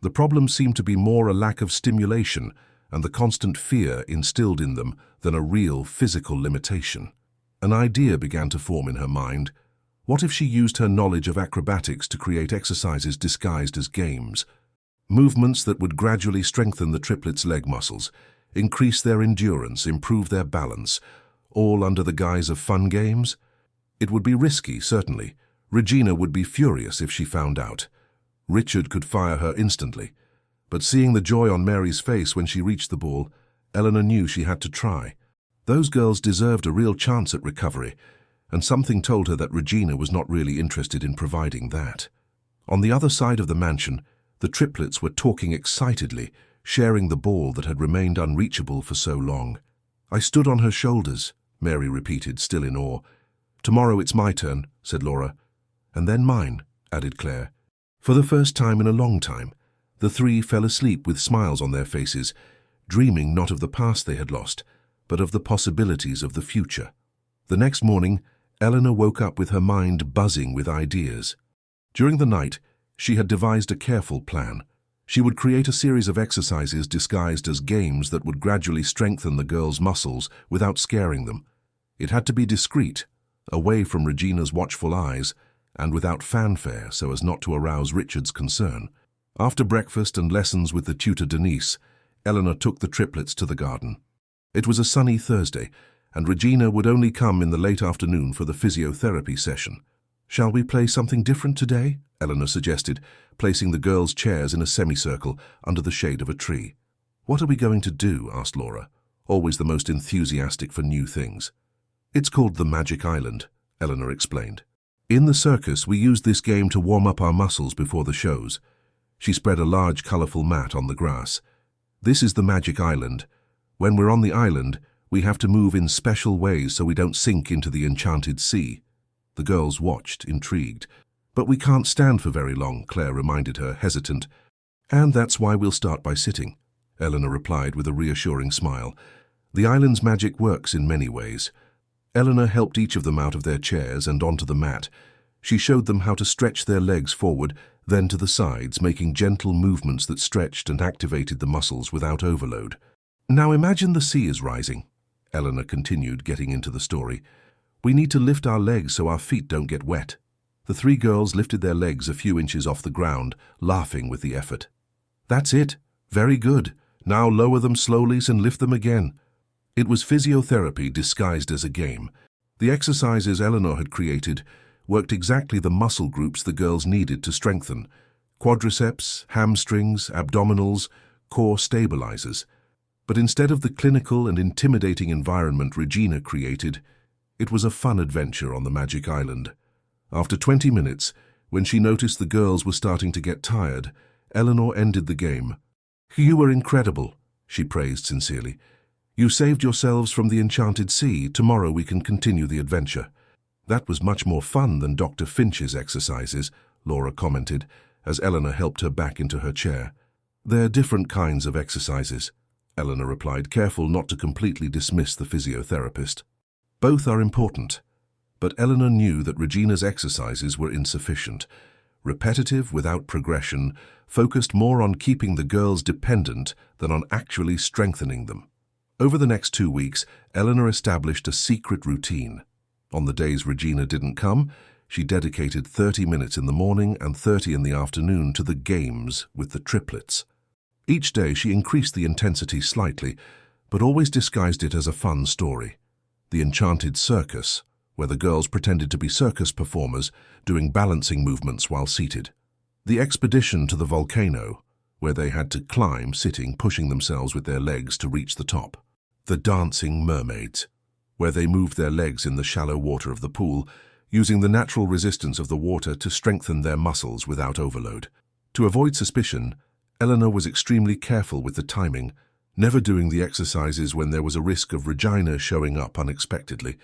S1: The problem seemed to be more a lack of stimulation and the constant fear instilled in them than a real physical limitation. An idea began to form in her mind. What if she used her knowledge of acrobatics to create exercises disguised as games? Movements that would gradually strengthen the triplets' leg muscles, increase their endurance, improve their balance, all under the guise of fun games? It would be risky, certainly. Regina would be furious if she found out. Richard could fire her instantly. But seeing the joy on Mary's face when she reached the ball, Eleanor knew she had to try. Those girls deserved a real chance at recovery, and something told her that Regina was not really interested in providing that. On the other side of the mansion, the triplets were talking excitedly, sharing the ball that had remained unreachable for so long. "I stood on her shoulders," Mary repeated, still in awe. "Tomorrow it's my turn," said Laura. "And then mine," added Claire. For the first time in a long time, the three fell asleep with smiles on their faces, dreaming not of the past they had lost, but of the possibilities of the future. The next morning, Eleanor woke up with her mind buzzing with ideas. During the night, she had devised a careful plan. She would create a series of exercises disguised as games that would gradually strengthen the girls' muscles without scaring them. It had to be discreet, away from Regina's watchful eyes, and without fanfare so as not to arouse Richard's concern. After breakfast and lessons with the tutor Denise, Eleanor took the triplets to the garden. It was a sunny Thursday, and Regina would only come in the late afternoon for the physiotherapy session. "Shall we play something different today?" Eleanor suggested, placing the girls' chairs in a semicircle under the shade of a tree. "What are we going to do?" asked Laura, always the most enthusiastic for new things. "It's called the Magic Island," Eleanor explained. "In the circus, we used this game to warm up our muscles before the shows." She spread a large, colourful mat on the grass. "This is the Magic Island. When we're on the island, we have to move in special ways so we don't sink into the enchanted sea." The girls watched, intrigued. "But we can't stand for very long," Claire reminded her, hesitant. "And that's why we'll start by sitting," Eleanor replied with a reassuring smile. "The island's magic works in many ways." Eleanor helped each of them out of their chairs and onto the mat. She showed them how to stretch their legs forward, then to the sides, making gentle movements that stretched and activated the muscles without overload. "Now imagine the sea is rising," Eleanor continued, getting into the story. "We need to lift our legs so our feet don't get wet." The three girls lifted their legs a few inches off the ground, laughing with the effort. "That's it. Very good. Now lower them slowly and lift them again." It was physiotherapy disguised as a game. The exercises Eleanor had created worked exactly the muscle groups the girls needed to strengthen: quadriceps, hamstrings, abdominals, core stabilizers. But instead of the clinical and intimidating environment Regina created, it was a fun adventure on the Magic Island. After 20 minutes, when she noticed the girls were starting to get tired, Eleanor ended the game. "You were incredible," she praised sincerely. "You saved yourselves from the enchanted sea. Tomorrow we can continue the adventure." "That was much more fun than Dr. Finch's exercises," Laura commented, as Eleanor helped her back into her chair. "They're different kinds of exercises," Eleanor replied, careful not to completely dismiss the physiotherapist. "Both are important." But Eleanor knew that Regina's exercises were insufficient. Repetitive, without progression, focused more on keeping the girls dependent than on actually strengthening them. Over the next 2 weeks, Eleanor established a secret routine. On the days Regina didn't come, she dedicated 30 minutes in the morning and 30 in the afternoon to the games with the triplets. Each day she increased the intensity slightly, but always disguised it as a fun story. The Enchanted Circus, where the girls pretended to be circus performers doing balancing movements while seated. The Expedition to the Volcano, where they had to climb sitting, pushing themselves with their legs to reach the top. The Dancing Mermaids, where they moved their legs in the shallow water of the pool, using the natural resistance of the water to strengthen their muscles without overload. To avoid suspicion, Eleanor was extremely careful with the timing, never doing the exercises when there was a risk of Regina showing up unexpectedly.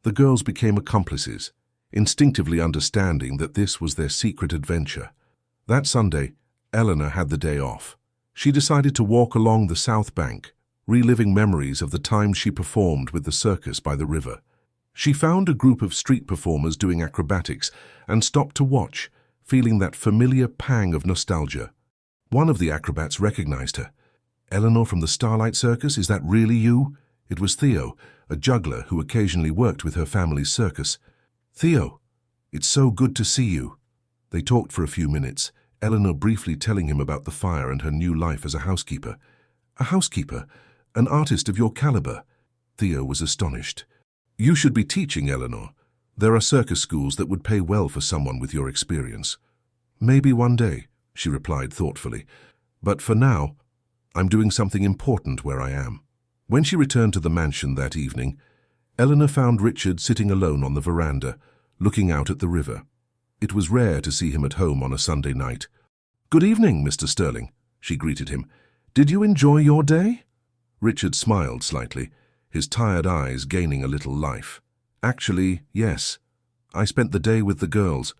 S1: The girls became accomplices, instinctively understanding that this was their secret adventure. That Sunday, Eleanor had the day off. She decided to walk along the south bank, reliving memories of the time she performed with the circus by the river. She found a group of street performers doing acrobatics and stopped to watch, feeling that familiar pang of nostalgia. One of the acrobats recognized her. "Eleanor from the Starlight Circus, is that really you?" It was Theo, a juggler who occasionally worked with her family's circus. "Theo, it's so good to see you." They talked for a few minutes, Eleanor briefly telling him about the fire and her new life as a housekeeper. "A housekeeper? An artist of your caliber?" Theo was astonished. "You should be teaching, Eleanor. There are circus schools that would pay well for someone with your experience. Maybe one day, she replied thoughtfully. But for now, I'm doing something important where I am. When she returned to the mansion that evening, Eleanor found Richard sitting alone on the veranda, looking out at the river. It was rare to see him at home on a Sunday night. "Good evening, Mr. Sterling," she greeted him. "Did you enjoy your day?" Richard smiled slightly, his tired eyes gaining a little life. "Actually, yes. I spent the day with the girls.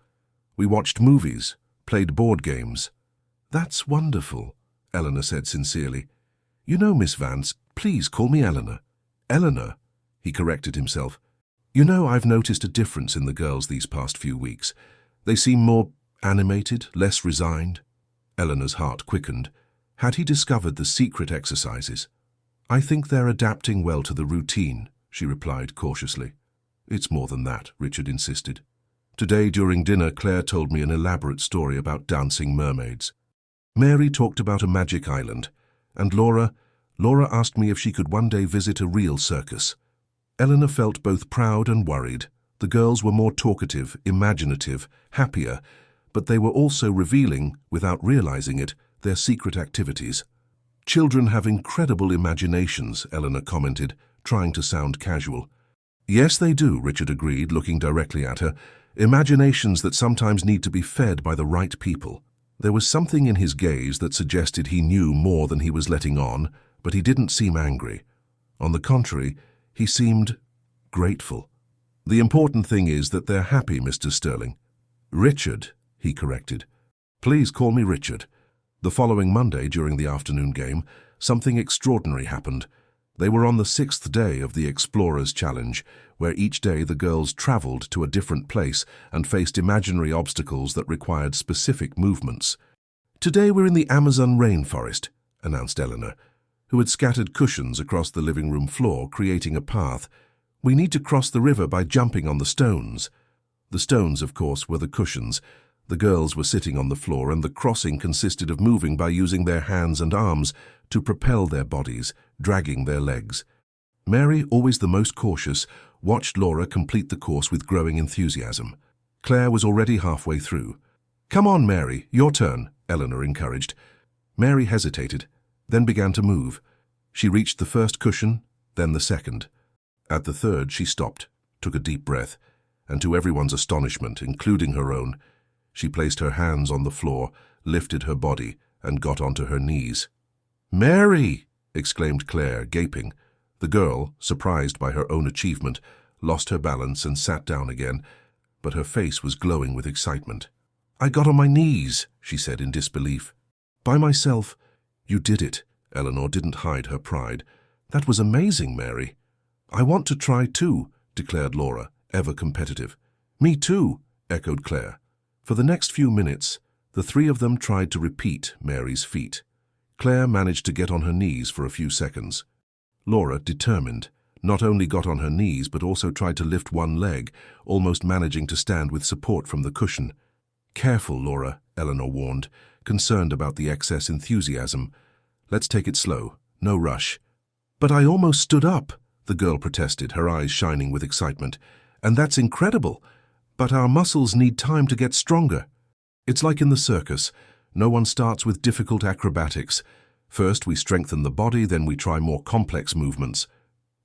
S1: We watched movies, played board games." "That's wonderful," Eleanor said sincerely. "You know, Miss Vance, please call me Eleanor." "Eleanor," he corrected himself. "You know, I've noticed a difference in the girls these past few weeks. They seem more animated, less resigned." Eleanor's heart quickened. Had he discovered the secret exercises? "I think they're adapting well to the routine," she replied cautiously. "It's more than that," Richard insisted. "Today during dinner, Claire told me an elaborate story about dancing mermaids. Mary talked about a magic island, and Laura asked me if she could one day visit a real circus." Eleanor felt both proud and worried. The girls were more talkative, imaginative, happier, but they were also revealing, without realizing it, their secret activities. "Children have incredible imaginations," Eleanor commented, trying to sound casual. "Yes, they do," Richard agreed, looking directly at her. "Imaginations that sometimes need to be fed by the right people." There was something in his gaze that suggested he knew more than he was letting on, but he didn't seem angry. On the contrary, he seemed grateful. "The important thing is that they're happy, Mr. Sterling." "Richard," he corrected. "Please call me Richard." The following Monday, during the afternoon game, something extraordinary happened. They were on the 6th day of the Explorers Challenge, where each day the girls traveled to a different place and faced imaginary obstacles that required specific movements. "Today we're in the Amazon rainforest," announced Eleanor, who had scattered cushions across the living room floor, creating a path. "We need to cross the river by jumping on the stones." The stones, of course, were the cushions. The girls were sitting on the floor, and the crossing consisted of moving by using their hands and arms to propel their bodies, dragging their legs. Mary, always the most cautious, watched Laura complete the course with growing enthusiasm. Claire was already halfway through. "Come on, Mary, your turn," Eleanor encouraged. Mary hesitated, then began to move. She reached the first cushion, then the second. At the third, she stopped, took a deep breath, and to everyone's astonishment, including her own, she placed her hands on the floor, lifted her body, and got onto her knees. "Mary!" exclaimed Claire, gaping. The girl, surprised by her own achievement, lost her balance and sat down again, but her face was glowing with excitement. "I got on my knees," she said in disbelief. "By myself." "You did it." Eleanor didn't hide her pride. "That was amazing, Mary." "I want to try too," declared Laura, ever competitive. "Me too," echoed Claire. For the next few minutes, the three of them tried to repeat Mary's feat. Claire managed to get on her knees for a few seconds. Laura, determined, not only got on her knees but also tried to lift one leg, almost managing to stand with support from the cushion. "Careful, Laura," Eleanor warned, concerned about the excess enthusiasm. "Let's take it slow, no rush." "But I almost stood up," the girl protested, her eyes shining with excitement. "And that's incredible. But our muscles need time to get stronger." "It's like in the circus. No one starts with difficult acrobatics. First we strengthen the body, then we try more complex movements."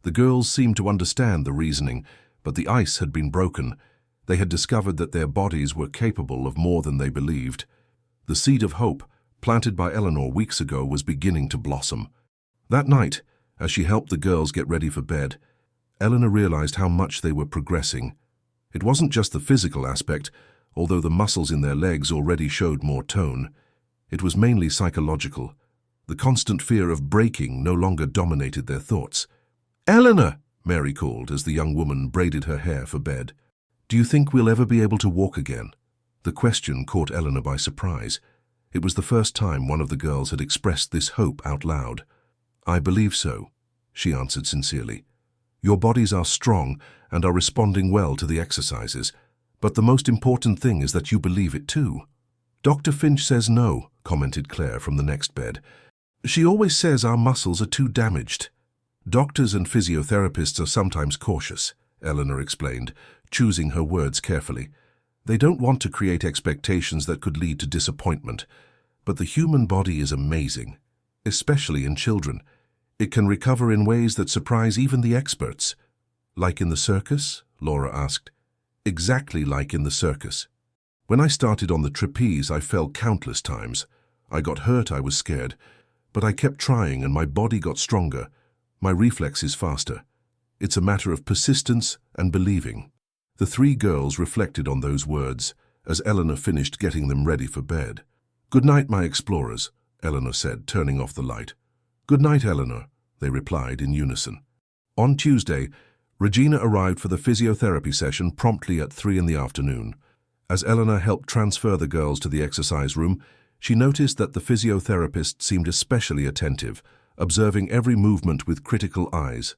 S1: The girls seemed to understand the reasoning, but the ice had been broken. They had discovered that their bodies were capable of more than they believed. The seed of hope, planted by Eleanor weeks ago, was beginning to blossom. That night, as she helped the girls get ready for bed, Eleanor realized how much they were progressing. It wasn't just the physical aspect, although the muscles in their legs already showed more tone. It was mainly psychological. The constant fear of breaking no longer dominated their thoughts. "Eleanor!" Mary called as the young woman braided her hair for bed. "Do you think we'll ever be able to walk again?" The question caught Eleanor by surprise. It was the first time one of the girls had expressed this hope out loud. "I believe so," she answered sincerely. "Your bodies are strong and are responding well to the exercises, but the most important thing is that you believe it too." "Dr. Finch says no," commented Claire from the next bed. "She always says our muscles are too damaged." "Doctors and physiotherapists are sometimes cautious," Eleanor explained, choosing her words carefully. They don't want to create expectations that could lead to disappointment. But the human body is amazing, especially in children. It can recover in ways that surprise even the experts. Like in the circus? Laura asked. Exactly like in the circus. When I started on the trapeze, I fell countless times. I got hurt, I was scared. But I kept trying and my body got stronger. My reflexes faster. It's a matter of persistence and believing. The three girls reflected on those words as Eleanor finished getting them ready for bed. "Good night, my explorers," Eleanor said, turning off the light. "Good night, Eleanor," they replied in unison. On Tuesday, Regina arrived for the physiotherapy session promptly at 3 in the afternoon. As Eleanor helped transfer the girls to the exercise room, she noticed that the physiotherapist seemed especially attentive, observing every movement with critical eyes.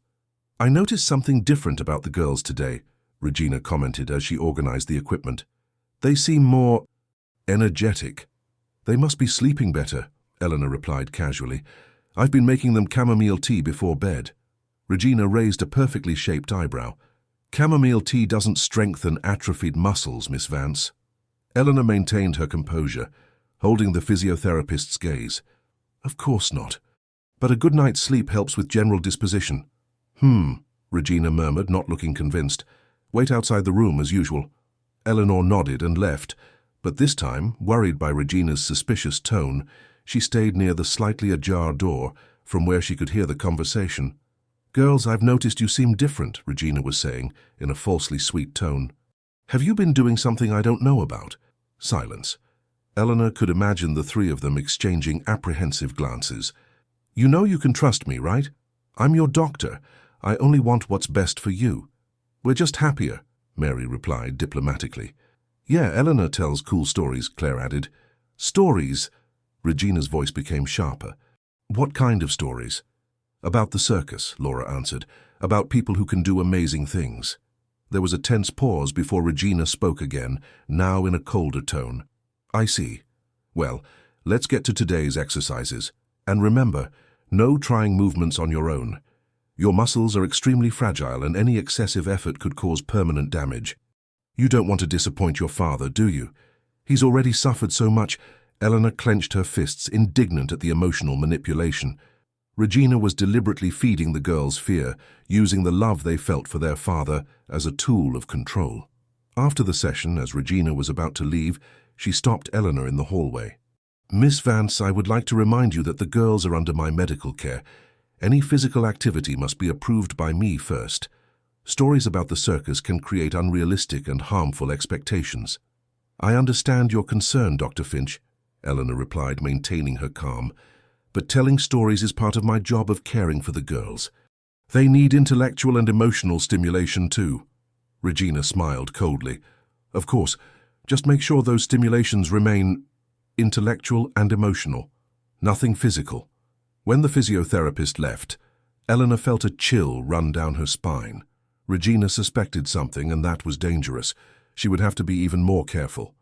S1: "I noticed something different about the girls today," Regina commented as she organized the equipment. "They seem more energetic." "They must be sleeping better," Eleanor replied casually. "I've been making them chamomile tea before bed." Regina raised a perfectly shaped eyebrow. "Chamomile tea doesn't strengthen atrophied muscles, Miss Vance." Eleanor maintained her composure, holding the physiotherapist's gaze. "Of course not. But a good night's sleep helps with general disposition." Regina murmured, not looking convinced. "Wait outside the room as usual." Eleanor nodded and left, but this time, worried by Regina's suspicious tone, she stayed near the slightly ajar door from where she could hear the conversation. "Girls, I've noticed you seem different," Regina was saying, in a falsely sweet tone. "Have you been doing something I don't know about?" Silence. Eleanor could imagine the three of them exchanging apprehensive glances. "You know you can trust me, right? I'm your doctor. I only want what's best for you." "We're just happier," Mary replied diplomatically. "Yeah, Eleanor tells cool stories," Claire added. "Stories?" Regina's voice became sharper. "What kind of stories?" "About the circus," Laura answered. "About people who can do amazing things." There was a tense pause before Regina spoke again, now in a colder tone. "I see. Well, let's get to today's exercises. And remember, no trying movements on your own. Your muscles are extremely fragile and any excessive effort could cause permanent damage. You don't want to disappoint your father, do you? He's already suffered so much." Eleanor clenched her fists, indignant at the emotional manipulation. Regina was deliberately feeding the girls fear, using the love they felt for their father as a tool of control. After the session, as Regina was about to leave, she stopped Eleanor in the hallway. "Miss Vance, I would like to remind you that the girls are under my medical care. Any physical activity must be approved by me first. Stories about the circus can create unrealistic and harmful expectations." "I understand your concern, Dr. Finch," Eleanor replied, maintaining her calm. "But telling stories is part of my job of caring for the girls. They need intellectual and emotional stimulation too." Regina smiled coldly. "Of course, just make sure those stimulations remain intellectual and emotional, nothing physical." When the physiotherapist left, Eleanor felt a chill run down her spine. Regina suspected something, and that was dangerous. She would have to be even more careful.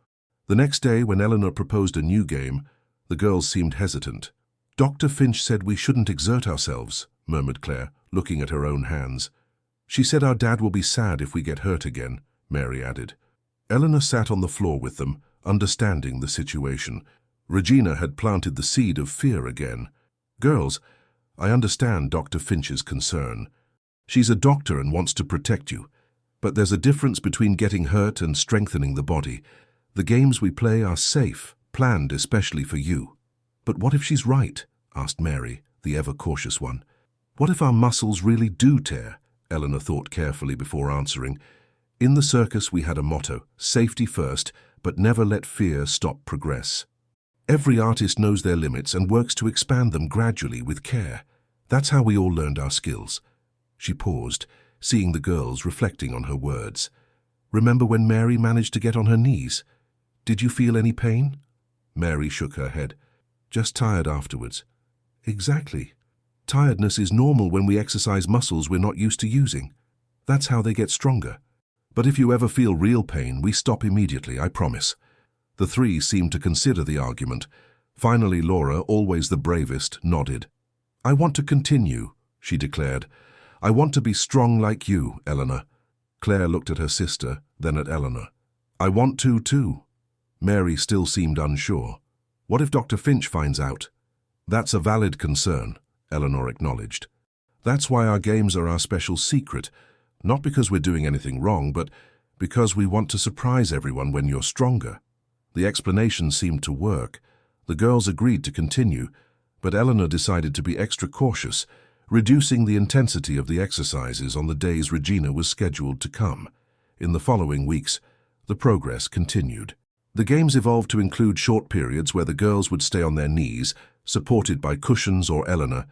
S1: The next day, when Eleanor proposed a new game, the girls seemed hesitant. "Dr. Finch said we shouldn't exert ourselves," murmured Claire, looking at her own hands. "She said our dad will be sad if we get hurt again," Mary added. Eleanor sat on the floor with them, understanding the situation. Regina had planted the seed of fear again. "Girls, I understand Dr. Finch's concern. She's a doctor and wants to protect you. But there's a difference between getting hurt and strengthening the body. The games we play are safe, planned especially for you." "But what if she's right?" asked Mary, the ever-cautious one. "What if our muscles really do tear?" Eleanor thought carefully before answering. "In the circus we had a motto, safety first, but never let fear stop progress. Every artist knows their limits and works to expand them gradually with care. That's how we all learned our skills." She paused, seeing the girls reflecting on her words. "Remember when Mary managed to get on her knees? Did you feel any pain?" Mary shook her head. "Just tired afterwards." "Exactly. Tiredness is normal when we exercise muscles we're not used to using. That's how they get stronger. But if you ever feel real pain, we stop immediately, I promise." The three seemed to consider the argument. Finally, Laura, always the bravest, nodded. "I want to continue," she declared. "I want to be strong like you, Eleanor." Claire looked at her sister, then at Eleanor. I want to, too. Mary still seemed unsure. What if Dr. Finch finds out? That's a valid concern, Eleanor acknowledged. That's why our games are our special secret, not because we're doing anything wrong, but because we want to surprise everyone when you're stronger. The explanation seemed to work. The girls agreed to continue, but Eleanor decided to be extra cautious, reducing the intensity of the exercises on the days Regina was scheduled to come. In the following weeks, the progress continued. The games evolved to include short periods where the girls would stay on their knees, supported by cushions or Eleanor.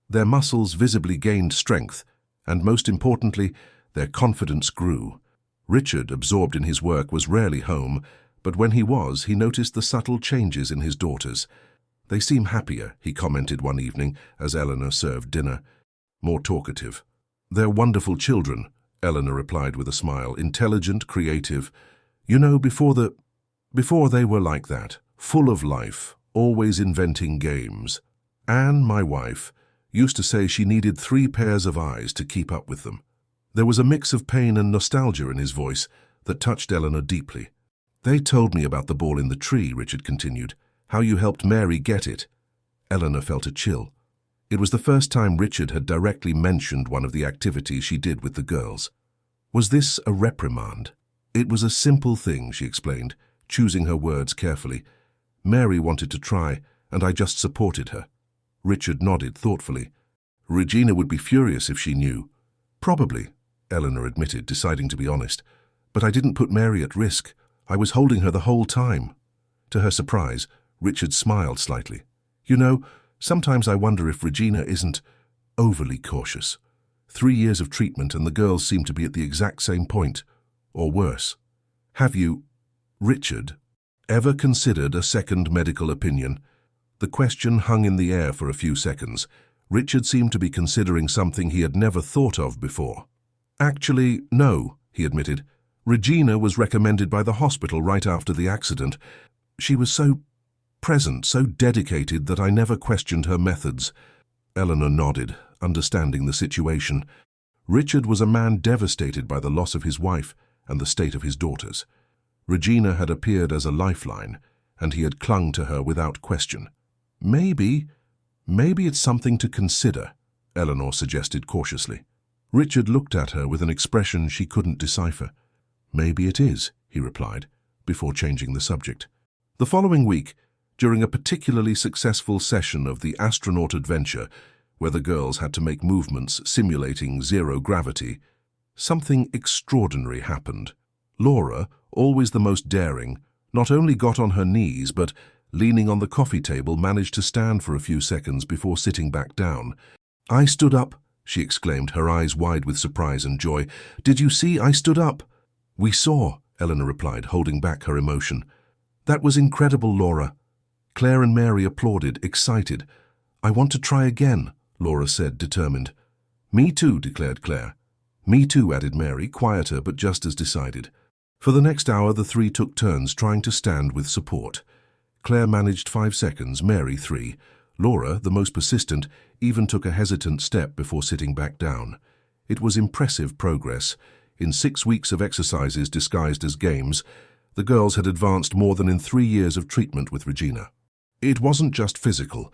S1: Their muscles visibly gained strength, and most importantly, their confidence grew. Richard, absorbed in his work, was rarely home, but when he was, he noticed the subtle changes in his daughters. They seem happier, he commented one evening as Eleanor served dinner. More talkative. They're wonderful children, Eleanor replied with a smile. Intelligent, creative. You know, before they were like that, full of life, always inventing games. Anne, my wife, used to say she needed 3 pairs of eyes to keep up with them. There was a mix of pain and nostalgia in his voice that touched Eleanor deeply. They told me about the ball in the tree, Richard continued, how you helped Mary get it. Eleanor felt a chill. It was the first time Richard had directly mentioned one of the activities she did with the girls. Was this a reprimand? It was a simple thing, she explained, choosing her words carefully. Mary wanted to try, and I just supported her. Richard nodded thoughtfully. Regina would be furious if she knew. Probably, Eleanor admitted, deciding to be honest. But I didn't put Mary at risk. I was holding her the whole time. To her surprise, Richard smiled slightly. You know, sometimes I wonder if Regina isn't overly cautious. 3 years of treatment and the girls seem to be at the exact same point, or worse. Have you, Richard, ever considered a second medical opinion? The question hung in the air for a few seconds. Richard seemed to be considering something he had never thought of before. Actually, no, he admitted. Regina was recommended by the hospital right after the accident. She was so present, so dedicated that I never questioned her methods. Eleanor nodded, understanding the situation. Richard was a man devastated by the loss of his wife and the state of his daughters. Regina had appeared as a lifeline, and he had clung to her without question. Maybe it's something to consider, Eleanor suggested cautiously. Richard looked at her with an expression she couldn't decipher. Maybe it is, he replied, before changing the subject. The following week, during a particularly successful session of the astronaut adventure, where the girls had to make movements simulating zero gravity, something extraordinary happened. Laura, always the most daring, not only got on her knees, but, leaning on the coffee table, managed to stand for a few seconds before sitting back down. I stood up, she exclaimed, her eyes wide with surprise and joy. Did you see? I stood up. We saw, Eleanor replied, holding back her emotion. That was incredible, Laura. Claire and Mary applauded, excited. I want to try again, Laura said, determined. Me too, declared Claire. Me too, added Mary, quieter but just as decided. For the next hour, the 3 took turns trying to stand with support. Claire managed 5 seconds, Mary 3. Laura, the most persistent, even took a hesitant step before sitting back down. It was impressive progress. In 6 weeks of exercises disguised as games, the girls had advanced more than in 3 years of treatment with Regina. It wasn't just physical.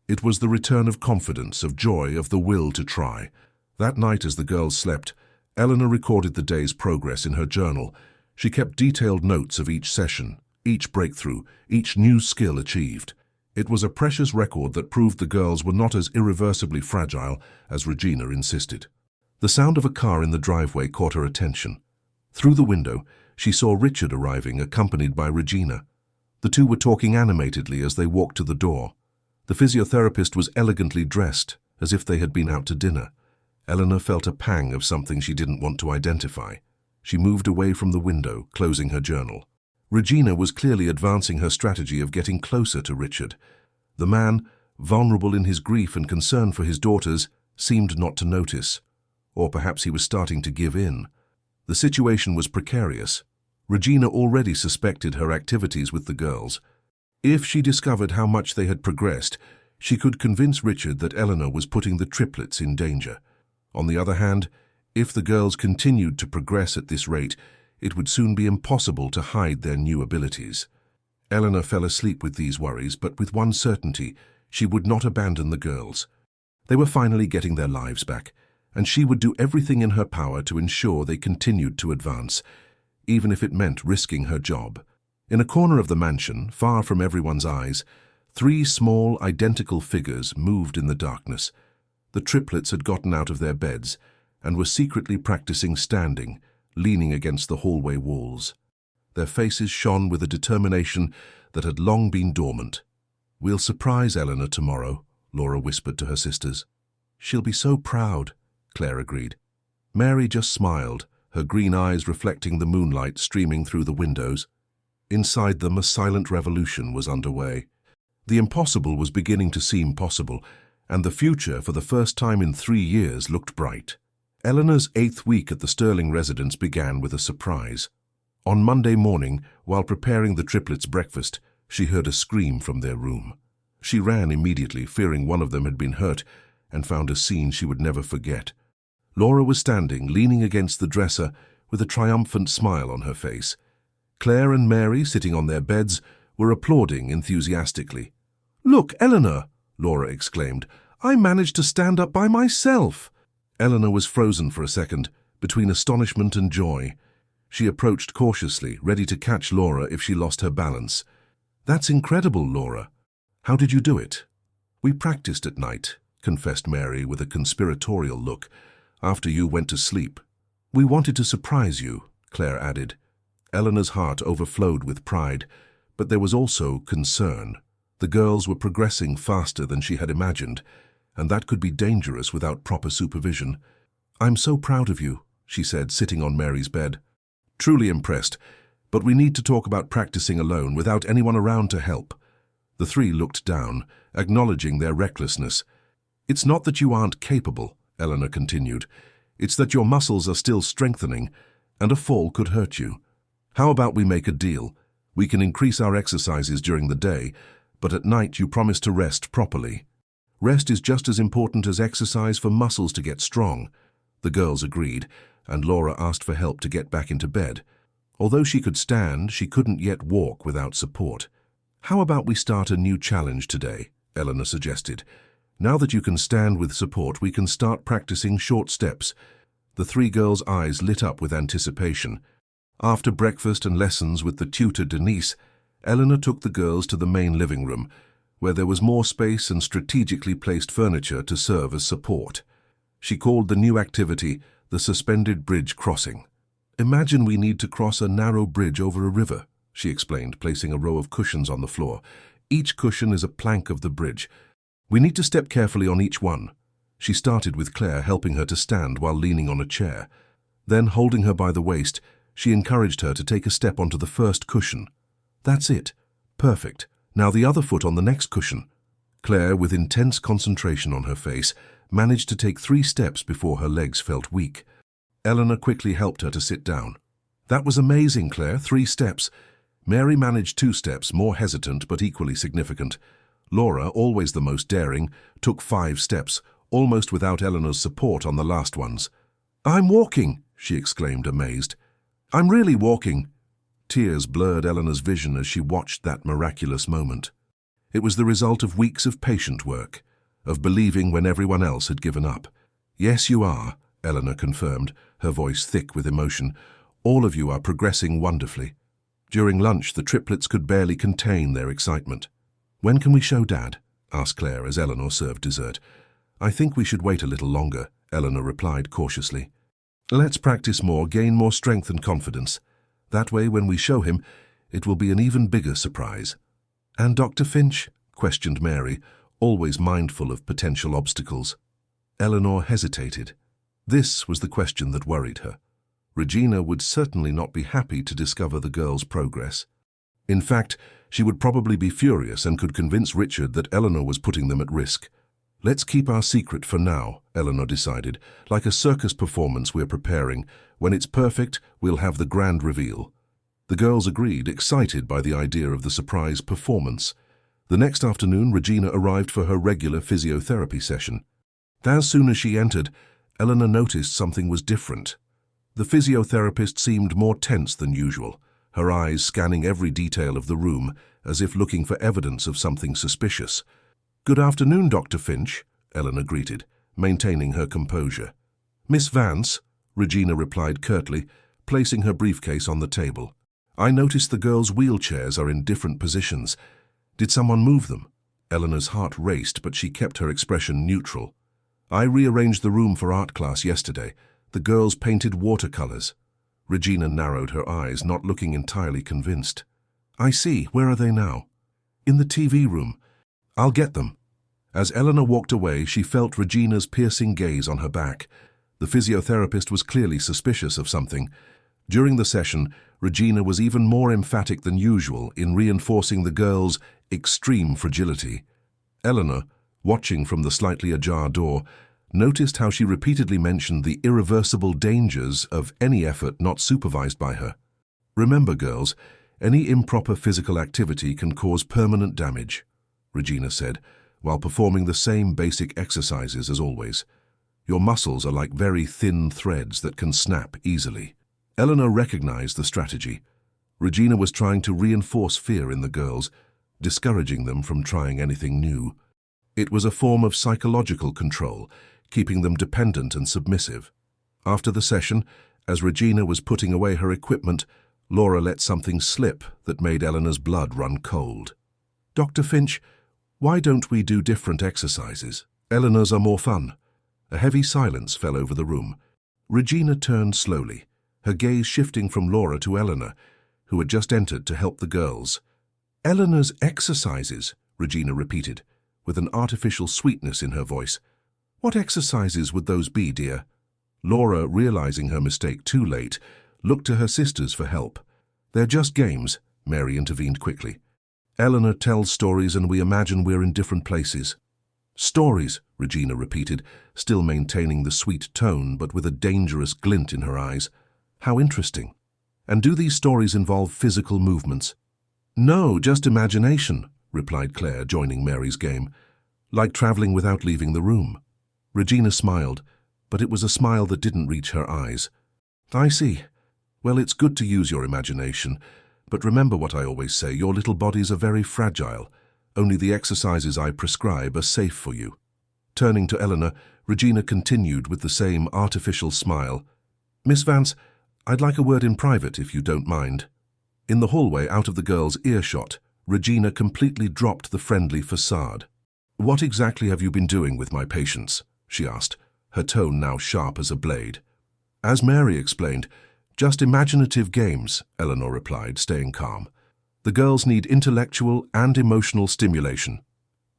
S1: It was the return of confidence, of joy, of the will to try. That night as the girls slept, Eleanor recorded the day's progress in her journal. She kept detailed notes of each session, each breakthrough, each new skill achieved. It was a precious record that proved the girls were not as irreversibly fragile as Regina insisted. The sound of a car in the driveway caught her attention. Through the window, she saw Richard arriving, accompanied by Regina. The two were talking animatedly as they walked to the door. The physiotherapist was elegantly dressed, as if they had been out to dinner. Eleanor felt a pang of something she didn't want to identify. She moved away from the window, closing her journal. Regina was clearly advancing her strategy of getting closer to Richard. The man, vulnerable in his grief and concern for his daughters, seemed not to notice. Or perhaps he was starting to give in. The situation was precarious. Regina already suspected her activities with the girls. If she discovered how much they had progressed, she could convince Richard that Eleanor was putting the triplets in danger. On the other hand, If the girls continued to progress at this rate, it would soon be impossible to hide their new abilities. Eleanor fell asleep with these worries, but with one certainty: she would not abandon the girls. They were finally getting their lives back, and she would do everything in her power to ensure they continued to advance, even if it meant risking her job. In a corner of the mansion, far from everyone's eyes, 3 small, identical figures moved in the darkness. The triplets had gotten out of their beds and were secretly practicing standing, leaning against the hallway walls. Their faces shone with a determination that had long been dormant. "We'll surprise Eleanor tomorrow," Laura whispered to her sisters. "She'll be so proud," Claire agreed. Mary just smiled, her green eyes reflecting the moonlight streaming through the windows. Inside them, a silent revolution was underway. The impossible was beginning to seem possible, and the future, for the first time in 3 years, looked bright. Eleanor's 8th week at the Sterling residence began with a surprise. On Monday morning, while preparing the triplets' breakfast, she heard a scream from their room. She ran immediately, fearing one of them had been hurt, and found a scene she would never forget. Laura was standing, leaning against the dresser, with a triumphant smile on her face. Claire and Mary, sitting on their beds, were applauding enthusiastically. "Look, Eleanor!" Laura exclaimed. "I managed to stand up by myself!" Eleanor was frozen for a second, between astonishment and joy. She approached cautiously, ready to catch Laura if she lost her balance. "That's incredible, Laura. How did you do it?" "We practiced at night," confessed Mary with a conspiratorial look, "after you went to sleep." "We wanted to surprise you," Claire added. Eleanor's heart overflowed with pride, but there was also concern. The girls were progressing faster than she had imagined, and that could be dangerous without proper supervision. "I'm so proud of you," she said, sitting on Mary's bed. "Truly impressed, but we need to talk about practicing alone without anyone around to help." The 3 looked down, acknowledging their recklessness. "It's not that you aren't capable," Eleanor continued. "It's that your muscles are still strengthening, and a fall could hurt you. How about we make a deal? We can increase our exercises during the day, but at night you promise to rest properly. Rest is just as important as exercise for muscles to get strong." The girls agreed, and Laura asked for help to get back into bed. Although she could stand, she couldn't yet walk without support. "How about we start a new challenge today?" Eleanor suggested. "Now that you can stand with support, we can start practicing short steps." The 3 girls' eyes lit up with anticipation. After breakfast and lessons with the tutor Denise, Eleanor took the girls to the main living room, where there was more space and strategically placed furniture to serve as support. She called the new activity the suspended bridge crossing. "Imagine we need to cross a narrow bridge over a river," she explained, placing a row of cushions on the floor. "Each cushion is a plank of the bridge. We need to step carefully on each one." She started with Claire, helping her to stand while leaning on a chair. Then, holding her by the waist, she encouraged her to take a step onto the first cushion. "That's it. Perfect. Now the other foot on the next cushion." Claire, with intense concentration on her face, managed to take 3 steps before her legs felt weak. Eleanor quickly helped her to sit down. "That was amazing, Claire. 3 steps. Mary managed 2 steps, more hesitant but equally significant. Laura, always the most daring, took 5 steps, almost without Eleanor's support on the last ones. "I'm walking," she exclaimed, amazed. "I'm really walking." Tears blurred Eleanor's vision as she watched that miraculous moment. It was the result of weeks of patient work, of believing when everyone else had given up. "Yes, you are," Eleanor confirmed, her voice thick with emotion. "All of you are progressing wonderfully." During lunch, the triplets could barely contain their excitement. "When can we show Dad?" asked Claire as Eleanor served dessert. "I think we should wait a little longer," Eleanor replied cautiously. "Let's practice more, gain more strength and confidence. That way, when we show him, it will be an even bigger surprise." "And Dr. Finch?" questioned Mary, always mindful of potential obstacles. Eleanor hesitated. This was the question that worried her. Regina would certainly not be happy to discover the girls' progress. In fact, she would probably be furious and could convince Richard that Eleanor was putting them at risk. "Let's keep our secret for now," Eleanor decided. "Like a circus performance we're preparing. When it's perfect, we'll have the grand reveal." The girls agreed, excited by the idea of the surprise performance. The next afternoon, Regina arrived for her regular physiotherapy session. As soon as she entered, Eleanor noticed something was different. The physiotherapist seemed more tense than usual, her eyes scanning every detail of the room as if looking for evidence of something suspicious. "Good afternoon, Dr. Finch," Eleanor greeted, maintaining her composure. "Miss Vance," Regina replied curtly, placing her briefcase on the table. "I noticed the girls' wheelchairs are in different positions. Did someone move them?" Eleanor's heart raced, but she kept her expression neutral. "I rearranged the room for art class yesterday. The girls painted watercolors." Regina narrowed her eyes, not looking entirely convinced. "I see. Where are they now?" "In the TV room." "I'll get them." As Eleanor walked away, she felt Regina's piercing gaze on her back. The physiotherapist was clearly suspicious of something. During the session, Regina was even more emphatic than usual in reinforcing the girls' extreme fragility. Eleanor, watching from the slightly ajar door, noticed how she repeatedly mentioned the irreversible dangers of any effort not supervised by her. "Remember, girls, any improper physical activity can cause permanent damage," Regina said, while performing the same basic exercises as always. "Your muscles are like very thin threads that can snap easily." Eleanor recognized the strategy. Regina was trying to reinforce fear in the girls, discouraging them from trying anything new. It was a form of psychological control, keeping them dependent and submissive. After the session, as Regina was putting away her equipment, Laura let something slip that made Eleanor's blood run cold. "Dr. Finch, why don't we do different exercises? Eleanor's are more fun." A heavy silence fell over the room. Regina turned slowly, her gaze shifting from Laura to Eleanor, who had just entered to help the girls. "Eleanor's exercises," Regina repeated, with an artificial sweetness in her voice. "What exercises would those be, dear?" Laura, realizing her mistake too late, looked to her sisters for help. "They're just games," Mary intervened quickly. "Eleanor tells stories and we imagine we're in different places." "Stories," Regina repeated, still maintaining the sweet tone but with a dangerous glint in her eyes. "How interesting. And do these stories involve physical movements?" "No, just imagination," replied Claire, joining Mary's game. "Like traveling without leaving the room." Regina smiled, but it was a smile that didn't reach her eyes. "I see. Well, it's good to use your imagination, but remember what I always say, your little bodies are very fragile. Only the exercises I prescribe are safe for you." Turning to Eleanor, Regina continued with the same artificial smile. "Miss Vance, I'd like a word in private, if you don't mind." In the hallway, out of the girls' earshot, Regina completely dropped the friendly facade. "What exactly have you been doing with my patients?" she asked, her tone now sharp as a blade. "As Mary explained, just imaginative games," Eleanor replied, staying calm. "The girls need intellectual and emotional stimulation."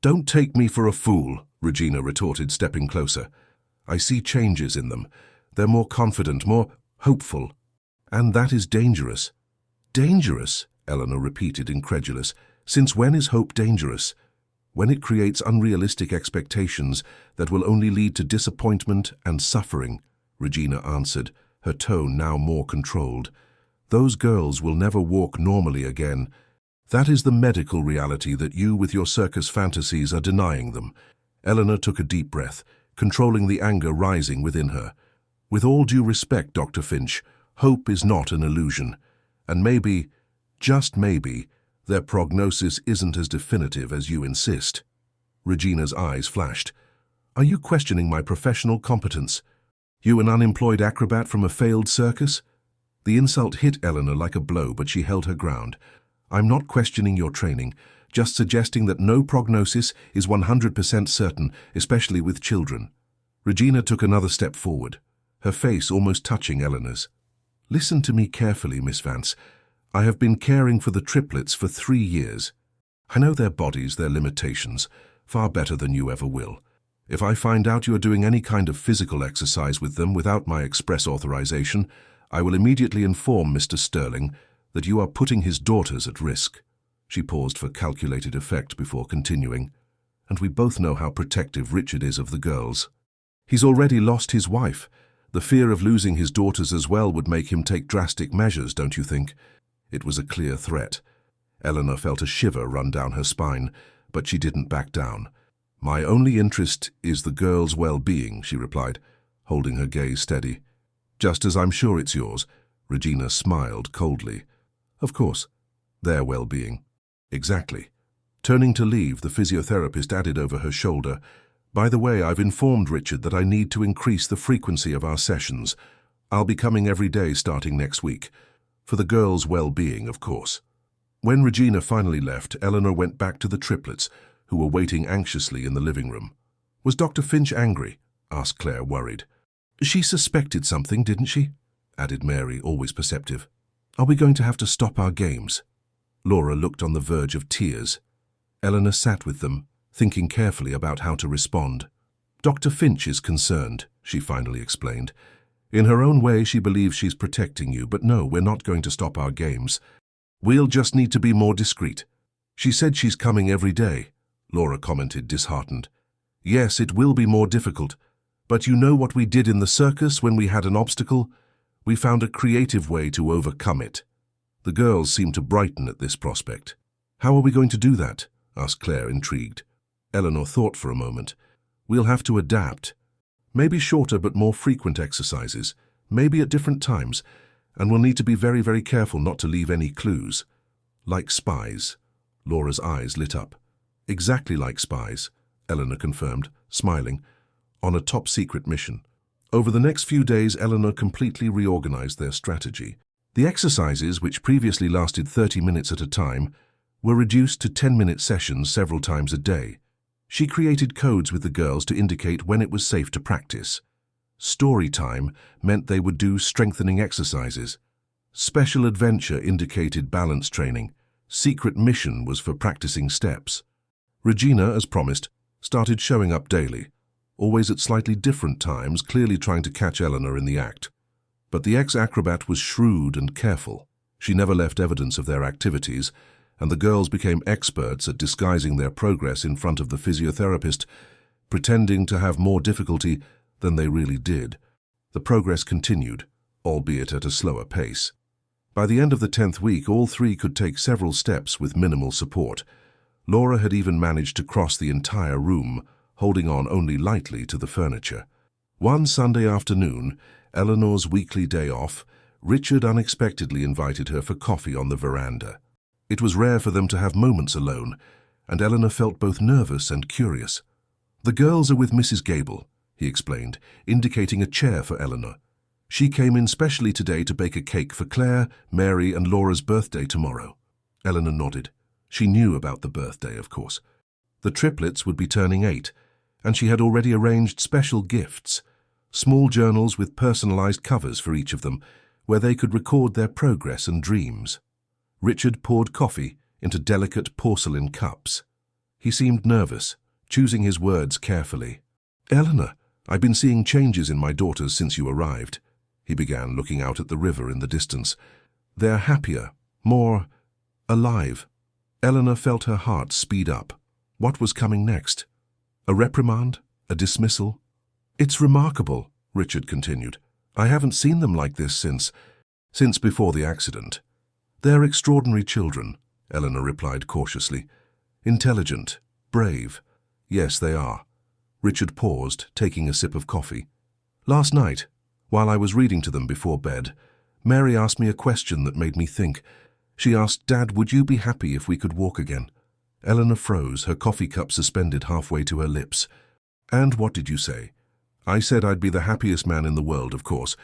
S1: "Don't take me for a fool," Regina retorted, stepping closer. "I see changes in them. They're more confident, more hopeful. And that is dangerous." "Dangerous?" Eleanor repeated, incredulous. "Since when is hope dangerous?" "When it creates unrealistic expectations that will only lead to disappointment and suffering," Regina answered, her tone now more controlled. "Those girls will never walk normally again. That is the medical reality that you, with your circus fantasies, are denying them." Eleanor took a deep breath, controlling the anger rising within her. "With all due respect, Dr. Finch, hope is not an illusion. And maybe, just maybe, their prognosis isn't as definitive as you insist." Regina's eyes flashed. "Are you questioning my professional competence? You, an unemployed acrobat from a failed circus?" The insult hit Eleanor like a blow, but she held her ground. "I'm not questioning your training, just suggesting that no prognosis is 100% certain, especially with children." Regina took another step forward, her face almost touching Eleanor's. "Listen to me carefully, Miss Vance. I have been caring for the triplets for 3 years. I know their bodies, their limitations, far better than you ever will. If I find out you are doing any kind of physical exercise with them without my express authorization, I will immediately inform Mr. Sterling that you are putting his daughters at risk." She paused for calculated effect before continuing. "And we both know how protective Richard is of the girls. He's already lost his wife. The fear of losing his daughters as well would make him take drastic measures, don't you think?" It was a clear threat. Eleanor felt a shiver run down her spine, but she didn't back down. "My only interest is the girls' well-being," she replied, holding her gaze steady. Just as I'm sure it's yours, Regina smiled coldly. Of course, their well-being. Exactly. Turning to leave, the physiotherapist added over her shoulder, By the way, I've informed Richard that I need to increase the frequency of our sessions. I'll be coming every day starting next week. For the girls' well-being, of course. When Regina finally left, Eleanor went back to the triplets, who were waiting anxiously in the living room. Was Dr. Finch angry? Asked Claire, worried. She suspected something, didn't she? Added Mary, always perceptive. Are we going to have to stop our games? Laura looked on the verge of tears. Eleanor sat with them, thinking carefully about how to respond. Dr. Finch is concerned, she finally explained. In her own way, she believes she's protecting you, but no, we're not going to stop our games. We'll just need to be more discreet. She said she's coming every day, Laura commented, disheartened. Yes, it will be more difficult, but you know what we did in the circus when we had an obstacle? We found a creative way to overcome it. The girls seemed to brighten at this prospect. How are we going to do that? Asked Claire, intrigued. Eleanor thought for a moment. We'll have to adapt. Maybe shorter but more frequent exercises, maybe at different times, and we'll need to be very, very careful not to leave any clues. Like spies. Laura's eyes lit up. Exactly like spies, Eleanor confirmed, smiling, on a top-secret mission. Over the next few days, Eleanor completely reorganized their strategy. The exercises, which previously lasted 30 minutes at a time, were reduced to 10-minute sessions several times a day. She created codes with the girls to indicate when it was safe to practice. Story time meant they would do strengthening exercises. Special adventure indicated balance training. Secret mission was for practicing steps. Regina, as promised, started showing up daily, always at slightly different times, clearly trying to catch Eleanor in the act. But the ex-acrobat was shrewd and careful. She never left evidence of their activities, and the girls became experts at disguising their progress in front of the physiotherapist, pretending to have more difficulty than they really did. The progress continued, albeit at a slower pace. By the end of the 10th week, all three could take several steps with minimal support. Laura had even managed to cross the entire room, holding on only lightly to the furniture. One Sunday afternoon, Eleanor's weekly day off, Richard unexpectedly invited her for coffee on the veranda. It was rare for them to have moments alone, and Eleanor felt both nervous and curious. The girls are with Mrs. Gable, he explained, indicating a chair for Eleanor. She came in specially today to bake a cake for Claire, Mary, and Laura's birthday tomorrow. Eleanor nodded. She knew about the birthday, of course. The triplets would be turning 8, and she had already arranged special gifts, small journals with personalized covers for each of them, where they could record their progress and dreams. Richard poured coffee into delicate porcelain cups. He seemed nervous, choosing his words carefully. Eleanor, I've been seeing changes in my daughters since you arrived, he began, looking out at the river in the distance. They're happier, more alive. Eleanor felt her heart speed up. What was coming next? A reprimand? A dismissal? It's remarkable, Richard continued. I haven't seen them like this since before the accident. They're extraordinary children, Eleanor replied cautiously. Intelligent, brave. Yes, they are. Richard paused, taking a sip of coffee. Last night, while I was reading to them before bed, Mary asked me a question that made me think. She asked, Dad, would you be happy if we could walk again? Eleanor froze, her coffee cup suspended halfway to her lips. And what did you say? I said I'd be the happiest man in the world, of course,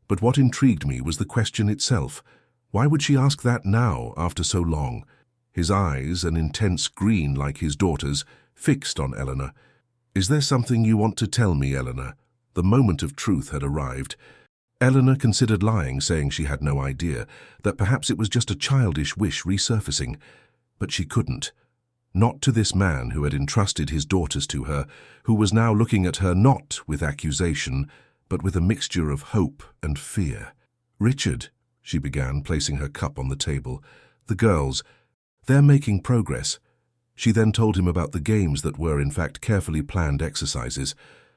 S1: but what intrigued me was the question itself. Why would she ask that now, after so long? His eyes, an intense green like his daughter's, fixed on Eleanor. Is there something you want to tell me, Eleanor? The moment of truth had arrived. Eleanor considered lying, saying she had no idea, that perhaps it was just a childish wish resurfacing. But she couldn't. Not to this man who had entrusted his daughters to her, who was now looking at her not with accusation, but with a mixture of hope and fear. Richard, she began, placing her cup on the table. The girls, they're making progress. She then told him about the games that were in fact carefully planned exercises,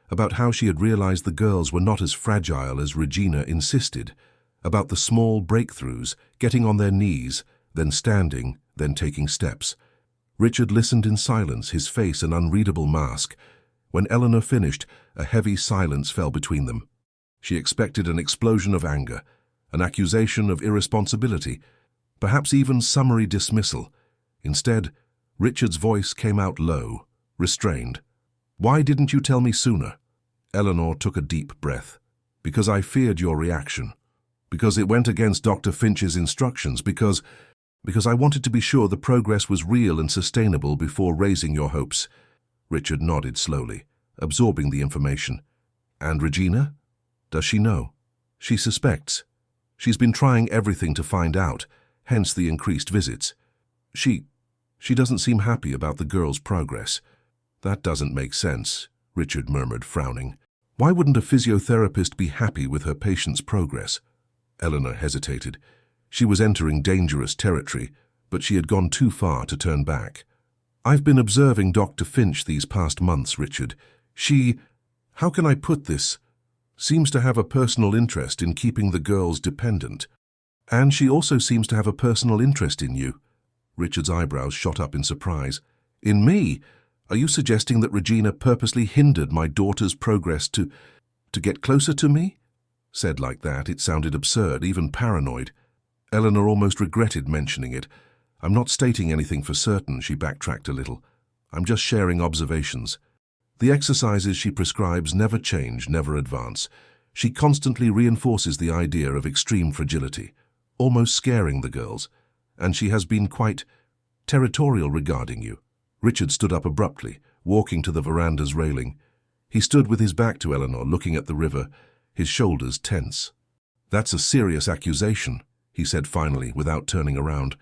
S1: about how she had realized the girls were not as fragile as Regina insisted, about the small breakthroughs, getting on their knees, then standing, then taking steps. Richard listened in silence, his face an unreadable mask. When Eleanor finished, a heavy silence fell between them. She expected an explosion of anger, an accusation of irresponsibility, perhaps even summary dismissal. Instead, Richard's voice came out low, restrained. "Why didn't you tell me sooner?" Eleanor took a deep breath. "Because I feared your reaction. Because it went against Dr. Finch's instructions. Because I wanted to be sure the progress was real and sustainable before raising your hopes." Richard nodded slowly, absorbing the information. "And Regina? Does she know?" "She suspects. She's been trying everything to find out, hence the increased visits. She doesn't seem happy about the girl's progress." "That doesn't make sense," Richard murmured, frowning. "Why wouldn't a physiotherapist be happy with her patient's progress?" Eleanor hesitated. She was entering dangerous territory, but she had gone too far to turn back. "I've been observing Dr. Finch these past months, Richard. How can I put this? Seems to have a personal interest in keeping the girls dependent. And she also seems to have a personal interest in you." Richard's eyebrows shot up in surprise. "In me? Are you suggesting that Regina purposely hindered my daughter's progress to get closer to me?" Said like that, it sounded absurd, even paranoid. Eleanor almost regretted mentioning it. "I'm not stating anything for certain," she backtracked a little. "I'm just sharing observations. The exercises she prescribes never change, never advance. She constantly reinforces the idea of extreme fragility, almost scaring the girls. And she has been quite territorial regarding you." Richard stood up abruptly, walking to the veranda's railing. He stood with his back to Eleanor, looking at the river, his shoulders tense. "That's a serious accusation," he said finally, without turning around.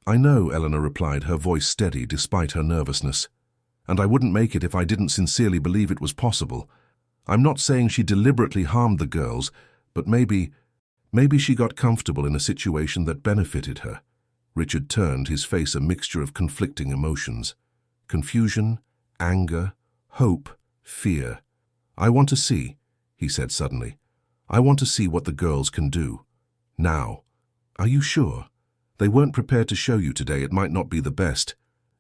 S1: "I know," Eleanor replied, her voice steady despite her nervousness. "And I wouldn't make it if I didn't sincerely believe it was possible. I'm not saying she deliberately harmed the girls, but maybe she got comfortable in a situation that benefited her." Richard turned, his face a mixture of conflicting emotions. Confusion, anger, hope, fear. "I want to see," he said suddenly. "I want to see what the girls can do. Now." "Are you sure? They weren't prepared to show you today. It might not be the best."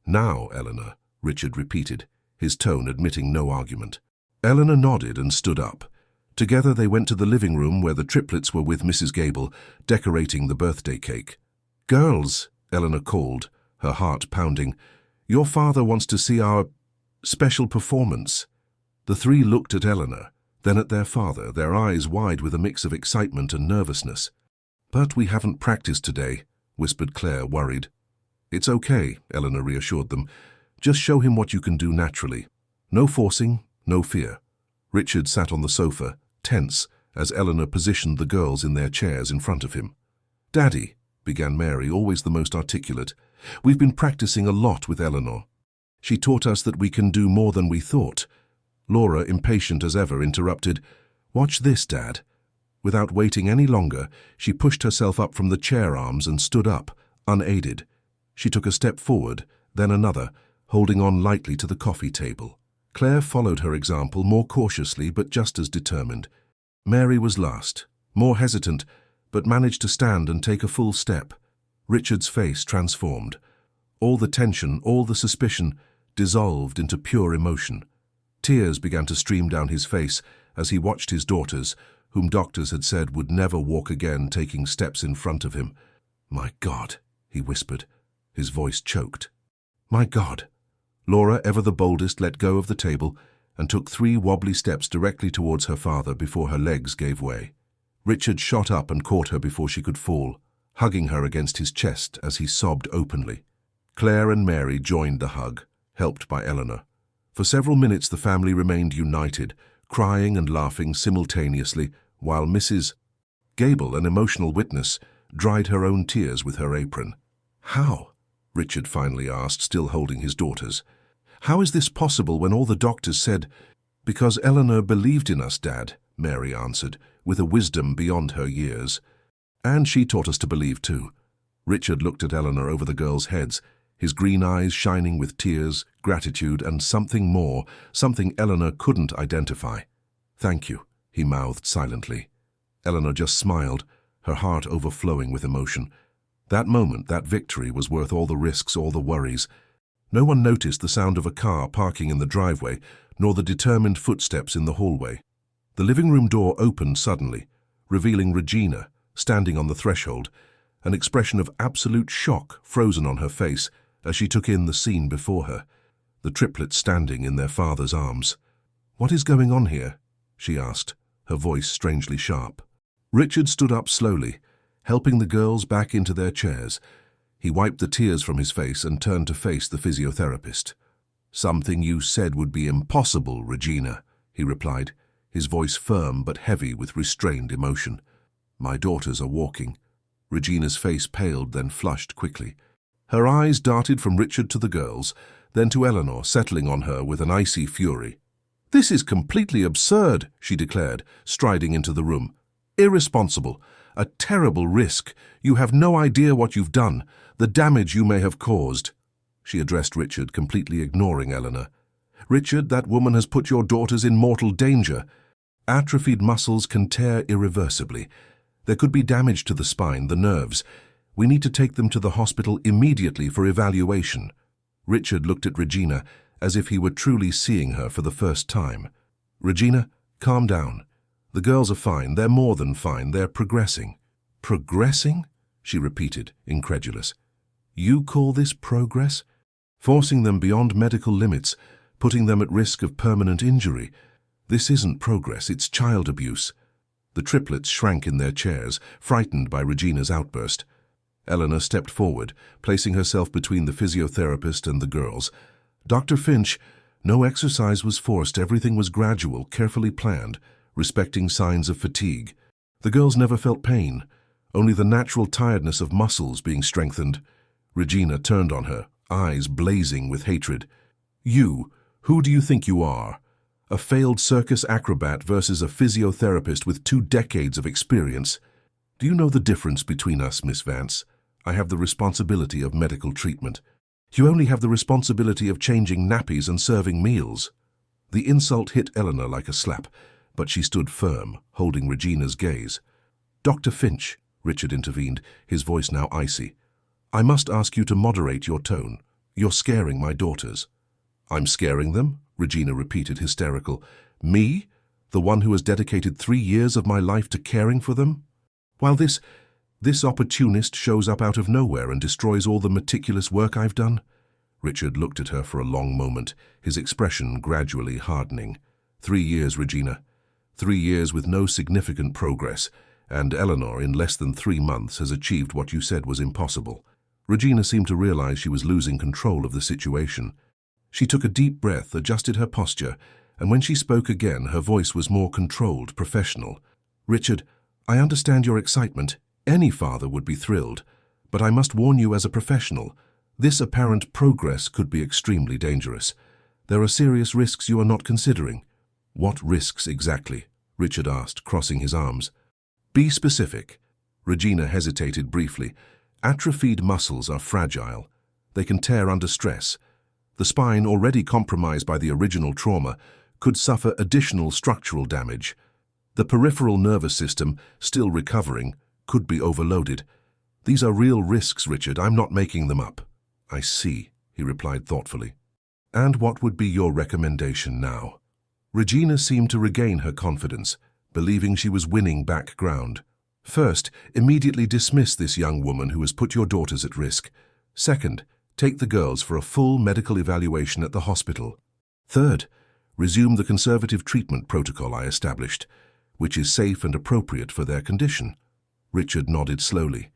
S1: "Now, Eleanor," Richard repeated, his tone admitting no argument. Eleanor nodded and stood up. Together they went to the living room where the triplets were with Mrs. Gable, decorating the birthday cake. "Girls," Eleanor called, her heart pounding, "your father wants to see our special performance." The three looked at Eleanor, then at their father, their eyes wide with a mix of excitement and nervousness. "But we haven't practiced today," whispered Claire, worried. "It's okay," Eleanor reassured them. "Just show him what you can do naturally. No forcing, no fear." Richard sat on the sofa, tense, as Eleanor positioned the girls in their chairs in front of him. "Daddy," began Mary, always the most articulate, "we've been practicing a lot with Eleanor. She taught us that we can do more than we thought." Laura, impatient as ever, interrupted, "Watch this, Dad." Without waiting any longer, she pushed herself up from the chair arms and stood up, unaided. She took a step forward, then another, holding on lightly to the coffee table. Claire followed her example, more cautiously but just as determined. Mary was last, more hesitant, but managed to stand and take a full step. Richard's face transformed. All the tension, all the suspicion, dissolved into pure emotion. Tears began to stream down his face as he watched his daughters, whom doctors had said would never walk again, taking steps in front of him. "My God," he whispered, his voice choked. "My God." Laura, ever the boldest, let go of the table and took 3 wobbly steps directly towards her father before her legs gave way. Richard shot up and caught her before she could fall, hugging her against his chest as he sobbed openly. Claire and Mary joined the hug, helped by Eleanor. For several minutes the family remained united, crying and laughing simultaneously, while Mrs. Gable, an emotional witness, dried her own tears with her apron. "How?" Richard finally asked, still holding his daughters. "How is this possible when all the doctors said—" "Because Eleanor believed in us, Dad," Mary answered, with a wisdom beyond her years. "And she taught us to believe too." Richard looked at Eleanor over the girls' heads, his green eyes shining with tears, gratitude, and something more, something Eleanor couldn't identify. "Thank you," he mouthed silently. Eleanor just smiled, her heart overflowing with emotion. That moment, that victory, was worth all the risks, all the worries. No one noticed the sound of a car parking in the driveway, nor the determined footsteps in the hallway. The living room door opened suddenly, revealing Regina, standing on the threshold, an expression of absolute shock frozen on her face as she took in the scene before her, the triplets standing in their father's arms. "What is going on here?" she asked, her voice strangely sharp. Richard stood up slowly, helping the girls back into their chairs. He wiped the tears from his face and turned to face the physiotherapist. "Something you said would be impossible, Regina," he replied, his voice firm but heavy with restrained emotion. "My daughters are walking." Regina's face paled, then flushed quickly. Her eyes darted from Richard to the girls, then to Eleanor, settling on her with an icy fury. "This is completely absurd," she declared, striding into the room. "Irresponsible. A terrible risk. You have no idea what you've done, the damage you may have caused." She addressed Richard, completely ignoring Eleanor. "Richard, that woman has put your daughters in mortal danger. Atrophied muscles can tear irreversibly. There could be damage to the spine, the nerves. We need to take them to the hospital immediately for evaluation." Richard looked at Regina as if he were truly seeing her for the first time. "Regina, calm down. The girls are fine. They're more than fine. They're progressing." "Progressing?" she repeated, incredulous. "You call this progress? Forcing them beyond medical limits, putting them at risk of permanent injury. This isn't progress, it's child abuse." The triplets shrank in their chairs, frightened by Regina's outburst. Eleanor stepped forward, placing herself between the physiotherapist and the girls. "Dr. Finch, no exercise was forced. Everything was gradual, carefully planned, respecting signs of fatigue. The girls never felt pain, only the natural tiredness of muscles being strengthened." Regina turned on her, eyes blazing with hatred. Who do you think you are? A failed circus acrobat versus a physiotherapist with 2 decades of experience. Do you know the difference between us, Miss Vance? I have the responsibility of medical treatment. You only have the responsibility of changing nappies and serving meals. The insult hit Eleanor like a slap, but she stood firm, holding Regina's gaze. "Dr. Finch," Richard intervened, his voice now icy, "I must ask you to moderate your tone. You're scaring my daughters." "I'm scaring them?" Regina repeated, hysterical. "Me? The one who has dedicated 3 years of my life to caring for them? While this opportunist shows up out of nowhere and destroys all the meticulous work I've done?" Richard looked at her for a long moment, his expression gradually hardening. 3 years, Regina. 3 years with no significant progress, and Eleanor, in less than 3 months, has achieved what you said was impossible. Regina seemed to realize she was losing control of the situation. She took a deep breath, adjusted her posture, and when she spoke again, her voice was more controlled, professional. "Richard, I understand your excitement. Any father would be thrilled. But I must warn you as a professional, this apparent progress could be extremely dangerous. There are serious risks you are not considering." "What risks exactly?" Richard asked, crossing his arms. "Be specific." Regina hesitated briefly. "Atrophied muscles are fragile. They can tear under stress. The spine, already compromised by the original trauma, could suffer additional structural damage. The peripheral nervous system, still recovering, could be overloaded. These are real risks, Richard. I'm not making them up." "I see," he replied thoughtfully. "And what would be your recommendation now?" Regina seemed to regain her confidence, believing she was winning back ground. "First, immediately dismiss this young woman who has put your daughters at risk. Second, take the girls for a full medical evaluation at the hospital. Third, resume the conservative treatment protocol I established, which is safe and appropriate for their condition." Richard nodded slowly.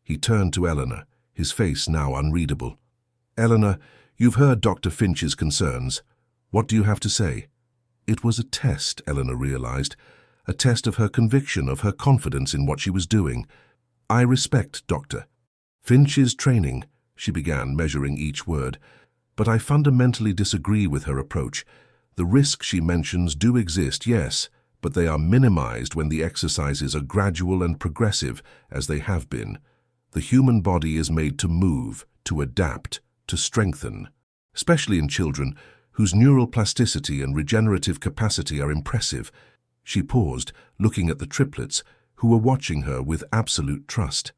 S1: He turned to Eleanor, his face now unreadable. "Eleanor, you've heard Dr. Finch's concerns. What do you have to say?" It was a test, Eleanor realized, a test of her conviction, of her confidence in what she was doing. "I respect Dr. Finch's training," she began, measuring each word, "but I fundamentally disagree with her approach. The risks she mentions do exist, yes, but they are minimized when the exercises are gradual and progressive, as they have been. The human body is made to move, to adapt, to strengthen, especially in children whose neural plasticity and regenerative capacity are impressive." She paused, looking at the triplets, who were watching her with absolute trust.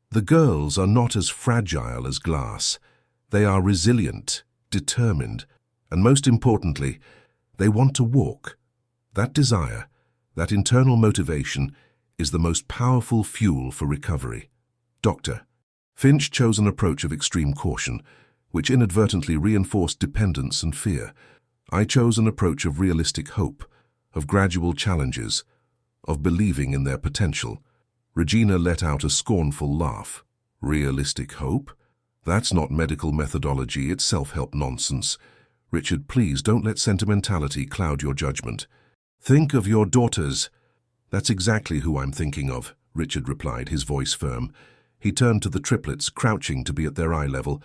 S1: "The girls are not as fragile as glass. They are resilient, determined, and most importantly, they want to walk. That desire, That internal motivation is the most powerful fuel for recovery. Doctor. Finch chose an approach of extreme caution, which inadvertently reinforced dependence and fear. I chose an approach of realistic hope, of gradual challenges, of believing in their potential. Regina let out a scornful laugh. Realistic hope? That's not medical methodology, it's self-help nonsense. Richard, please don't let sentimentality cloud your judgment. Think of your daughters. That's exactly who I'm thinking of, Richard replied, his voice firm. He turned to the triplets, crouching to be at their eye level.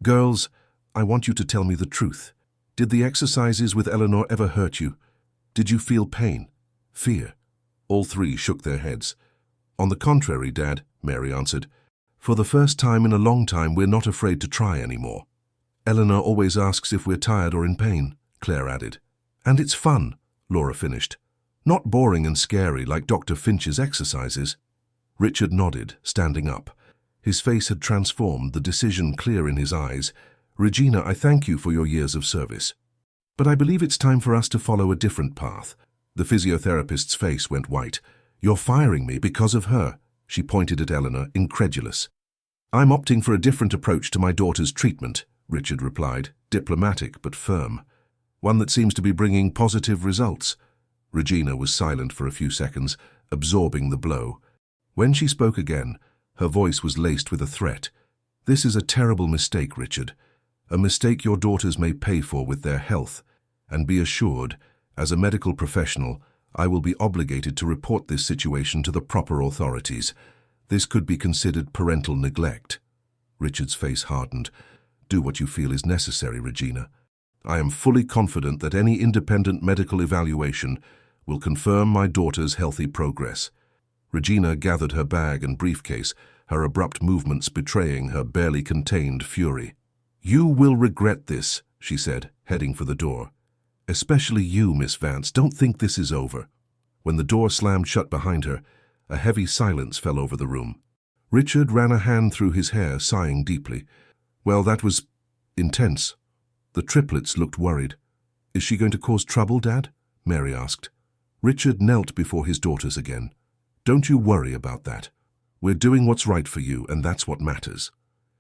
S1: Girls, I want you to tell me the truth. Did the exercises with Eleanor ever hurt you? Did you feel pain? Fear? All three shook their heads. On the contrary, Dad, Mary answered. For the first time in a long time, we're not afraid to try anymore. Eleanor always asks if we're tired or in pain, Claire added. And it's fun, Laura finished. Not boring and scary like Dr. Finch's exercises. Richard nodded, standing up. His face had transformed, the decision clear in his eyes. Regina, I thank you for your years of service. But I believe it's time for us to follow a different path. The physiotherapist's face went white. You're firing me because of her, she pointed at Eleanor, incredulous. I'm opting for a different approach to my daughter's treatment, Richard replied, diplomatic but firm. One that seems to be bringing positive results. Regina was silent for a few seconds, absorbing the blow. When she spoke again, her voice was laced with a threat. This is a terrible mistake, Richard. A mistake your daughters may pay for with their health. And be assured, as a medical professional, I will be obligated to report this situation to the proper authorities. This could be considered parental neglect. Richard's face hardened. Do what you feel is necessary, Regina. I am fully confident that any independent medical evaluation will confirm my daughter's healthy progress. Regina gathered her bag and briefcase, her abrupt movements betraying her barely contained fury. You will regret this, she said, heading for the door. Especially you, Miss Vance. Don't think this is over. When the door slammed shut behind her, a heavy silence fell over the room. Richard ran a hand through his hair, sighing deeply. Well, that was intense. The triplets looked worried. Is she going to cause trouble, Dad? Mary asked. Richard knelt before his daughters again. Don't you worry about that. We're doing what's right for you, and that's what matters.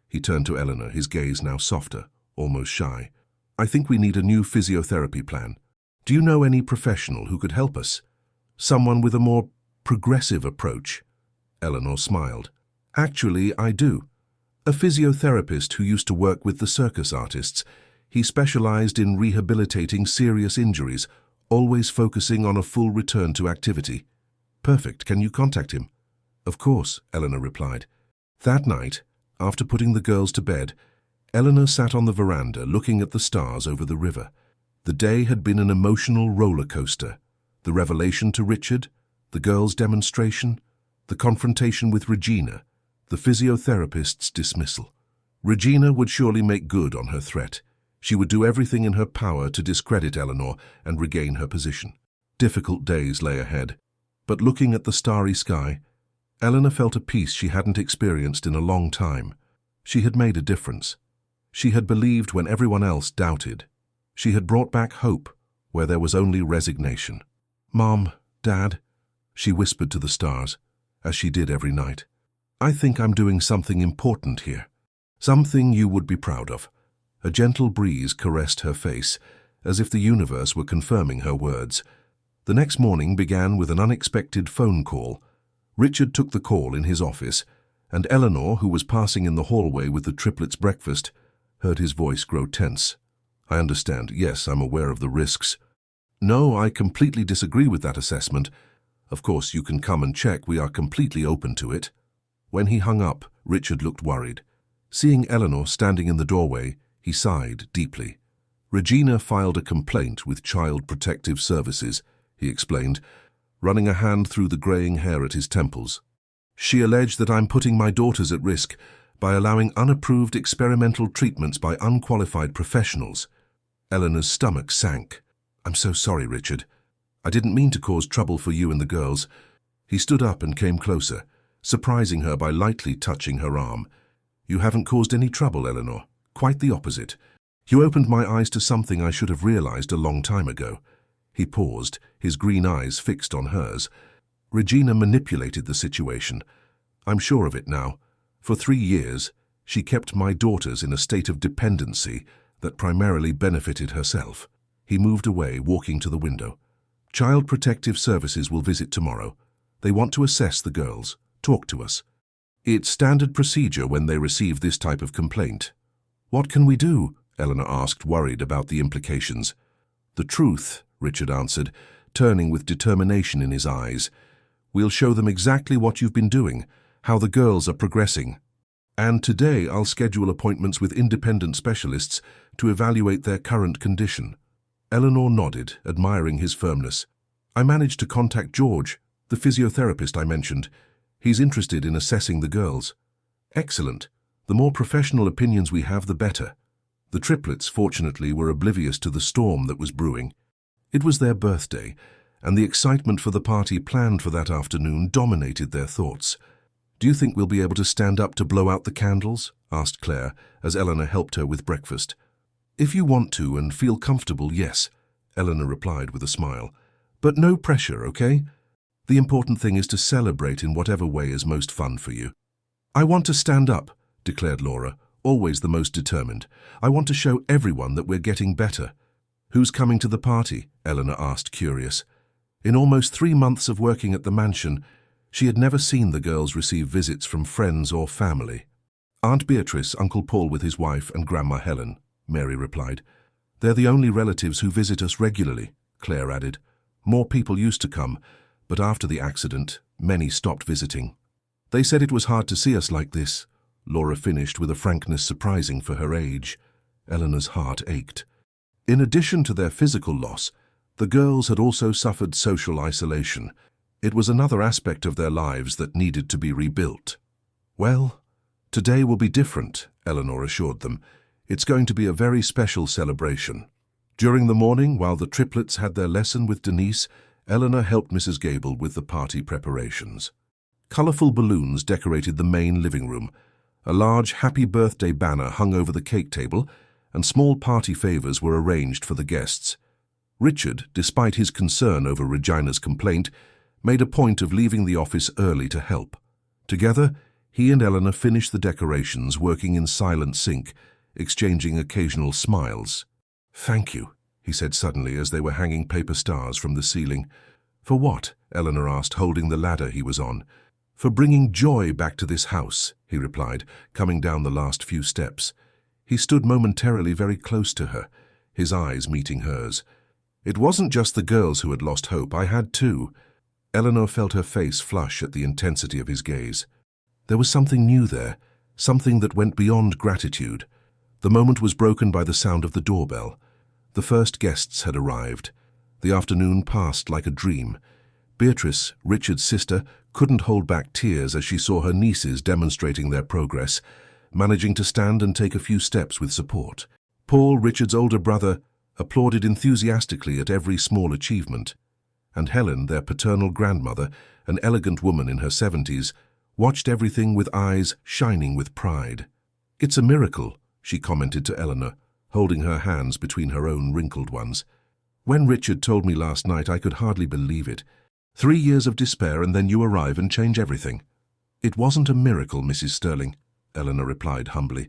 S1: He turned to Eleanor, his gaze now softer, almost shy. I think we need a new physiotherapy plan. Do you know any professional who could help us? Someone with a more progressive approach? Eleanor smiled. Actually, I do. A physiotherapist who used to work with the circus artists. He specialized in rehabilitating serious injuries, always focusing on a full return to activity. Perfect. Can you contact him? Of course, Eleanor replied. That night, after putting the girls to bed, Eleanor sat on the veranda looking at the stars over the river. The day had been an emotional roller coaster. The revelation to Richard, the girls' demonstration, the confrontation with Regina, the physiotherapist's dismissal. Regina would surely make good on her threat. She would do everything in her power to discredit Eleanor and regain her position. Difficult days lay ahead, but looking at the starry sky, Eleanor felt a peace she hadn't experienced in a long time. She had made a difference. She had believed when everyone else doubted. She had brought back hope where there was only resignation. Mom, Dad, she whispered to the stars, as she did every night. I think I'm doing something important here. Something you would be proud of. A gentle breeze caressed her face, as if the universe were confirming her words. The next morning began with an unexpected phone call. Richard took the call in his office, and Eleanor, who was passing in the hallway with the triplets' breakfast, heard his voice grow tense. I understand. Yes, I'm aware of the risks. No, I completely disagree with that assessment. Of course, you can come and check. We are completely open to it. When he hung up, Richard looked worried. Seeing Eleanor standing in the doorway, he sighed deeply. Regina filed a complaint with Child Protective Services, he explained, running a hand through the graying hair at his temples. She alleged that I'm putting my daughters at risk by allowing unapproved experimental treatments by unqualified professionals. Eleanor's stomach sank. I'm so sorry, Richard. I didn't mean to cause trouble for you and the girls. He stood up and came closer, surprising her by lightly touching her arm. You haven't caused any trouble, Eleanor. Quite the opposite. You opened my eyes to something I should have realized a long time ago. He paused, his green eyes fixed on hers. Regina manipulated the situation. I'm sure of it now. For 3 years, she kept my daughters in a state of dependency that primarily benefited herself. He moved away, walking to the window. Child Protective Services will visit tomorrow. They want to assess the girls, talk to us. It's standard procedure when they receive this type of complaint. What can we do? Eleanor asked, worried about the implications. The truth, Richard answered, turning with determination in his eyes. We'll show them exactly what you've been doing, how the girls are progressing. And today I'll schedule appointments with independent specialists to evaluate their current condition. Eleanor nodded, admiring his firmness. I managed to contact George, the physiotherapist I mentioned. He's interested in assessing the girls. Excellent. The more professional opinions we have, the better. The triplets, fortunately, were oblivious to the storm that was brewing. It was their birthday, and the excitement for the party planned for that afternoon dominated their thoughts. Do you think we'll be able to stand up to blow out the candles? Asked Claire, as Eleanor helped her with breakfast. If you want to and feel comfortable, yes, Eleanor replied with a smile. But no pressure, okay? The important thing is to celebrate in whatever way is most fun for you. I want to stand up, declared Laura, always the most determined. I want to show everyone that we're getting better. Who's coming to the party? Eleanor asked, curious. In almost 3 months of working at the mansion, she had never seen the girls receive visits from friends or family. Aunt Beatrice, Uncle Paul with his wife, and Grandma Helen, Mary replied. They're the only relatives who visit us regularly, Claire added. More people used to come, but after the accident, many stopped visiting. They said it was hard to see us like this, Laura finished with a frankness surprising for her age. Eleanor's heart ached. In addition to their physical loss, the girls had also suffered social isolation. It was another aspect of their lives that needed to be rebuilt. Well, today will be different, Eleanor assured them. It's going to be a very special celebration. During the morning, while the triplets had their lesson with Denise, Eleanor helped Mrs. Gable with the party preparations. Colourful balloons decorated the main living room. A large happy birthday banner hung over the cake table, and small party favours were arranged for the guests. Richard, despite his concern over Regina's complaint, made a point of leaving the office early to help. Together, he and Eleanor finished the decorations, working in silent sync, exchanging occasional smiles. Thank you, he said suddenly as they were hanging paper stars from the ceiling. For what? Eleanor asked, holding the ladder he was on. For bringing joy back to this house, he replied, coming down the last few steps. He stood momentarily very close to her, his eyes meeting hers. It wasn't just the girls who had lost hope, I had too. Eleanor felt her face flush at the intensity of his gaze. There was something new there, something that went beyond gratitude. The moment was broken by the sound of the doorbell. The first guests had arrived. The afternoon passed like a dream. Beatrice, Richard's sister, couldn't hold back tears as she saw her nieces demonstrating their progress, managing to stand and take a few steps with support. Paul, Richard's older brother, applauded enthusiastically at every small achievement. And Helen, their paternal grandmother, an elegant woman in her 70s, watched everything with eyes shining with pride. It's a miracle, she commented to Eleanor, holding her hands between her own wrinkled ones. When Richard told me last night, I could hardly believe it. 3 years of despair and then you arrive and change everything. It wasn't a miracle, Mrs. Sterling, Eleanor replied humbly.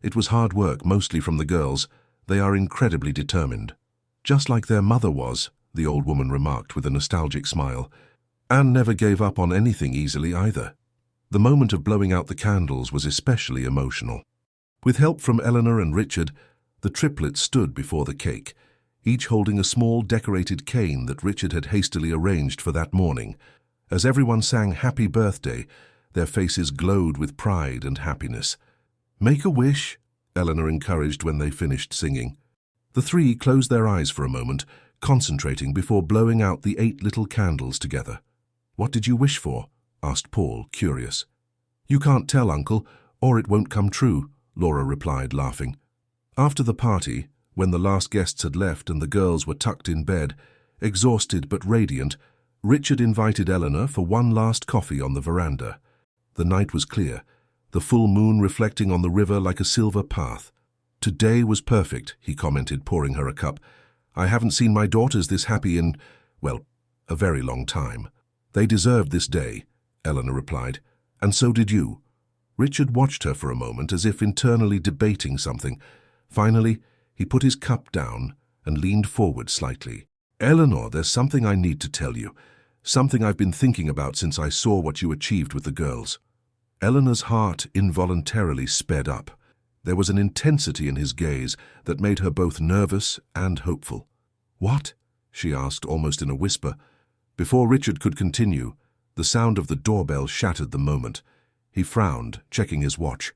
S1: It was hard work, mostly from the girls. They are incredibly determined. Just like their mother was, the old woman remarked with a nostalgic smile. Anne never gave up on anything easily either. The moment of blowing out the candles was especially emotional. With help from Eleanor and Richard, the triplets stood before the cake, each holding a small decorated cane that Richard had hastily arranged for that morning. As everyone sang Happy Birthday, their faces glowed with pride and happiness. Make a wish, Eleanor encouraged when they finished singing. The three closed their eyes for a moment, concentrating before blowing out the 8 little candles together. What did you wish for? Asked Paul, curious. You can't tell, Uncle, or it won't come true, Laura replied, laughing. After the party, when the last guests had left and the girls were tucked in bed, exhausted but radiant, Richard invited Eleanor for one last coffee on the veranda. The night was clear, the full moon reflecting on the river like a silver path. Today was perfect, he commented, pouring her a cup. I haven't seen my daughters this happy in, well, a very long time. They deserved this day, Eleanor replied, and so did you. Richard watched her for a moment as if internally debating something. Finally, he put his cup down and leaned forward slightly. Eleanor, there's something I need to tell you. Something I've been thinking about since I saw what you achieved with the girls. Eleanor's heart involuntarily sped up. There was an intensity in his gaze that made her both nervous and hopeful. What? She asked, almost in a whisper. Before Richard could continue, the sound of the doorbell shattered the moment. He frowned, checking his watch.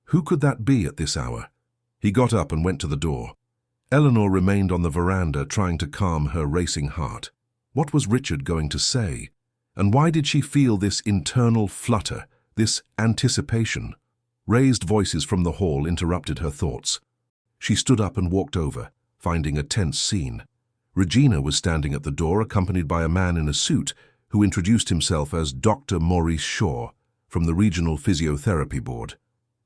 S1: Who could that be at this hour? He got up and went to the door. Eleanor remained on the veranda, trying to calm her racing heart. What was Richard going to say? And why did she feel this internal flutter, this anticipation? Raised voices from the hall interrupted her thoughts. She stood up and walked over, finding a tense scene. Regina was standing at the door, accompanied by a man in a suit who introduced himself as Dr. Maurice Shaw from the Regional Physiotherapy Board.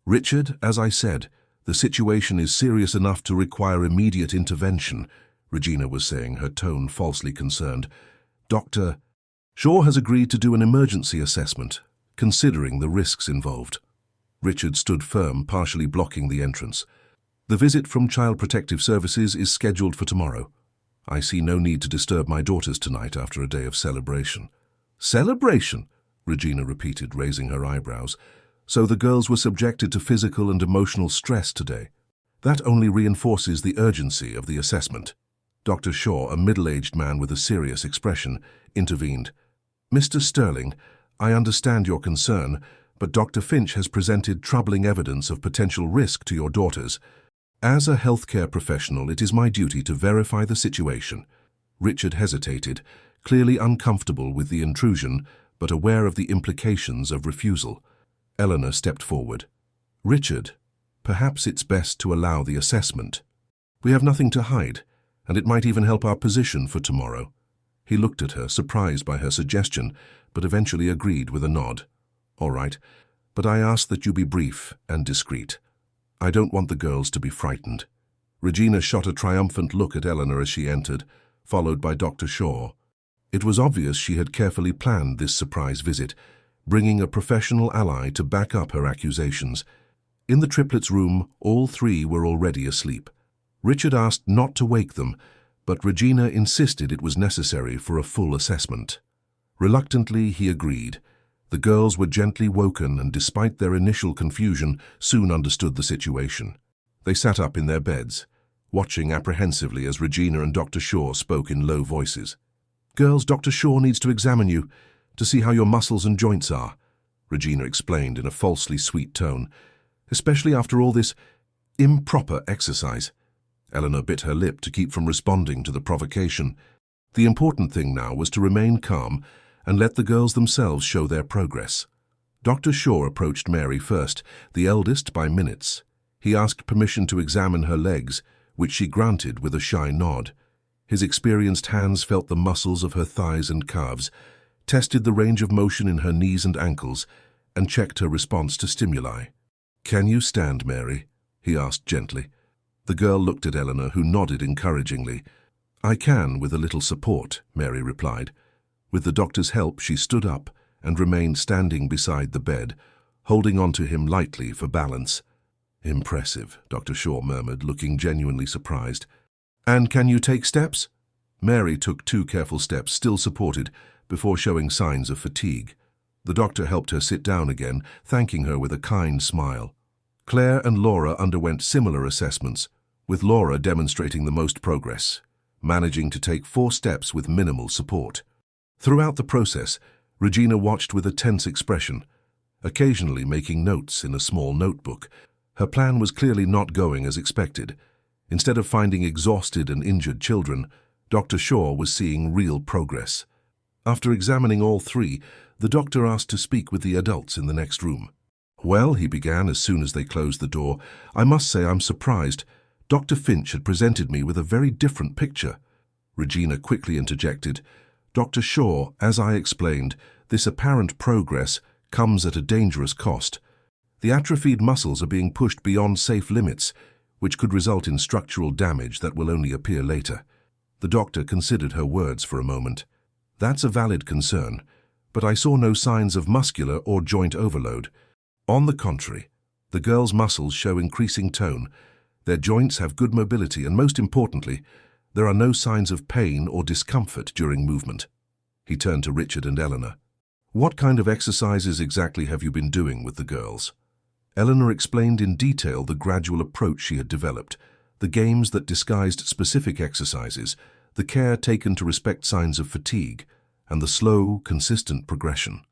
S1: Richard, as I said, the situation is serious enough to require immediate intervention, Regina was saying, her tone falsely concerned. Dr. Shaw has agreed to do an emergency assessment, considering the risks involved. Richard stood firm, partially blocking the entrance. The visit from Child Protective Services is scheduled for tomorrow. I see no need to disturb my daughters tonight after a day of celebration. Celebration? Regina repeated, raising her eyebrows. So the girls were subjected to physical and emotional stress today. That only reinforces the urgency of the assessment. Dr. Shaw, a middle-aged man with a serious expression, intervened. Mr. Sterling, I understand your concern, but Dr. Finch has presented troubling evidence of potential risk to your daughters. As a healthcare professional, it is my duty to verify the situation. Richard hesitated, clearly uncomfortable with the intrusion, but aware of the implications of refusal. Eleanor stepped forward. Richard, perhaps it's best to allow the assessment. We have nothing to hide, and it might even help our position for tomorrow. He looked at her, surprised by her suggestion, but eventually agreed with a nod. All right, but I ask that you be brief and discreet. I don't want the girls to be frightened. Regina shot a triumphant look at Eleanor as she entered, followed by Dr. Shaw. It was obvious she had carefully planned this surprise visit, bringing a professional ally to back up her accusations. In the triplets' room, all three were already asleep. Richard asked not to wake them, but Regina insisted it was necessary for a full assessment. Reluctantly, he agreed. The girls were gently woken and, despite their initial confusion, soon understood the situation. They sat up in their beds, watching apprehensively as Regina and Dr. Shaw spoke in low voices. Girls, Dr. Shaw needs to examine you, to see how your muscles and joints are, Regina explained in a falsely sweet tone, especially after all this improper exercise. Eleanor bit her lip to keep from responding to the provocation. The important thing now was to remain calm and let the girls themselves show their progress. Dr. Shaw approached Mary first, the eldest by minutes. He asked permission to examine her legs, which she granted with a shy nod. His experienced hands felt the muscles of her thighs and calves, tested the range of motion in her knees and ankles, and checked her response to stimuli. Can you stand, Mary? He asked gently. The girl looked at Eleanor, who nodded encouragingly. I can, with a little support, Mary replied. With the doctor's help, she stood up and remained standing beside the bed, holding on to him lightly for balance. Impressive, Dr. Shaw murmured, looking genuinely surprised. And can you take steps? Mary took 2 careful steps, still supported, before showing signs of fatigue. The doctor helped her sit down again, thanking her with a kind smile. Claire and Laura underwent similar assessments, with Laura demonstrating the most progress, managing to take 4 steps with minimal support. Throughout the process, Regina watched with a tense expression, occasionally making notes in a small notebook. Her plan was clearly not going as expected. Instead of finding exhausted and injured children, Dr. Shaw was seeing real progress. After examining all 3, the doctor asked to speak with the adults in the next room. Well, he began as soon as they closed the door, I must say I'm surprised. Dr. Finch had presented me with a very different picture. Regina quickly interjected. Dr. Shaw, as I explained, this apparent progress comes at a dangerous cost. The atrophied muscles are being pushed beyond safe limits, which could result in structural damage that will only appear later. The doctor considered her words for a moment. That's a valid concern, but I saw no signs of muscular or joint overload. On the contrary, the girl's muscles show increasing tone. Their joints have good mobility, and most importantly, there are no signs of pain or discomfort during movement. He turned to Richard and Eleanor. What kind of exercises exactly have you been doing with the girls? Eleanor explained in detail the gradual approach she had developed, the games that disguised specific exercises, the care taken to respect signs of fatigue, and the slow, consistent progression.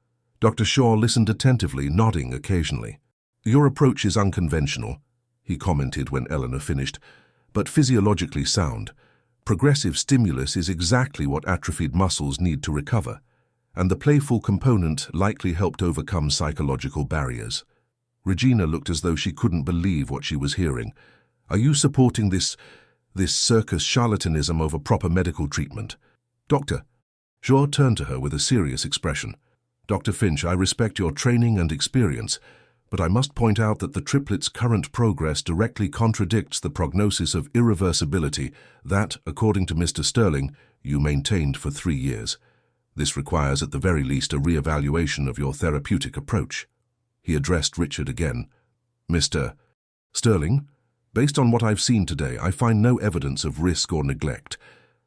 S1: Dr. Shaw listened attentively, nodding occasionally. Your approach is unconventional, he commented when Eleanor finished, but physiologically sound. Progressive stimulus is exactly what atrophied muscles need to recover, and the playful component likely helped overcome psychological barriers. Regina looked as though she couldn't believe what she was hearing. Are you supporting this circus charlatanism over proper medical treatment? Doctor. Shaw turned to her with a serious expression. Dr. Finch, I respect your training and experience, but I must point out that the triplets' current progress directly contradicts the prognosis of irreversibility that, according to Mr. Sterling, you maintained for 3 years. This requires at the very least a re-evaluation of your therapeutic approach. He addressed Richard again. Mr. Sterling, based on what I've seen today, I find no evidence of risk or neglect.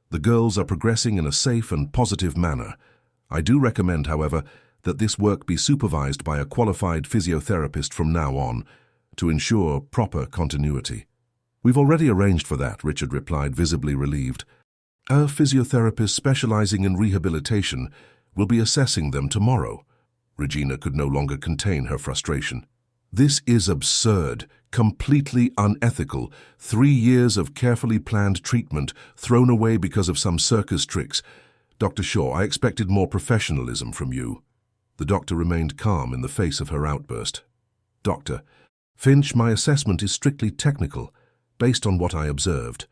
S1: The girls are progressing in a safe and positive manner. I do recommend, however, that this work be supervised by a qualified physiotherapist from now on to ensure proper continuity. We've already arranged for that, Richard replied, visibly relieved. A physiotherapist specializing in rehabilitation will be assessing them tomorrow. Regina could no longer contain her frustration. This is absurd, completely unethical. 3 years of carefully planned treatment thrown away because of some circus tricks. Dr. Shaw, I expected more professionalism from you. The doctor remained calm in the face of her outburst. Dr. Finch, my assessment is strictly technical, based on what I observed.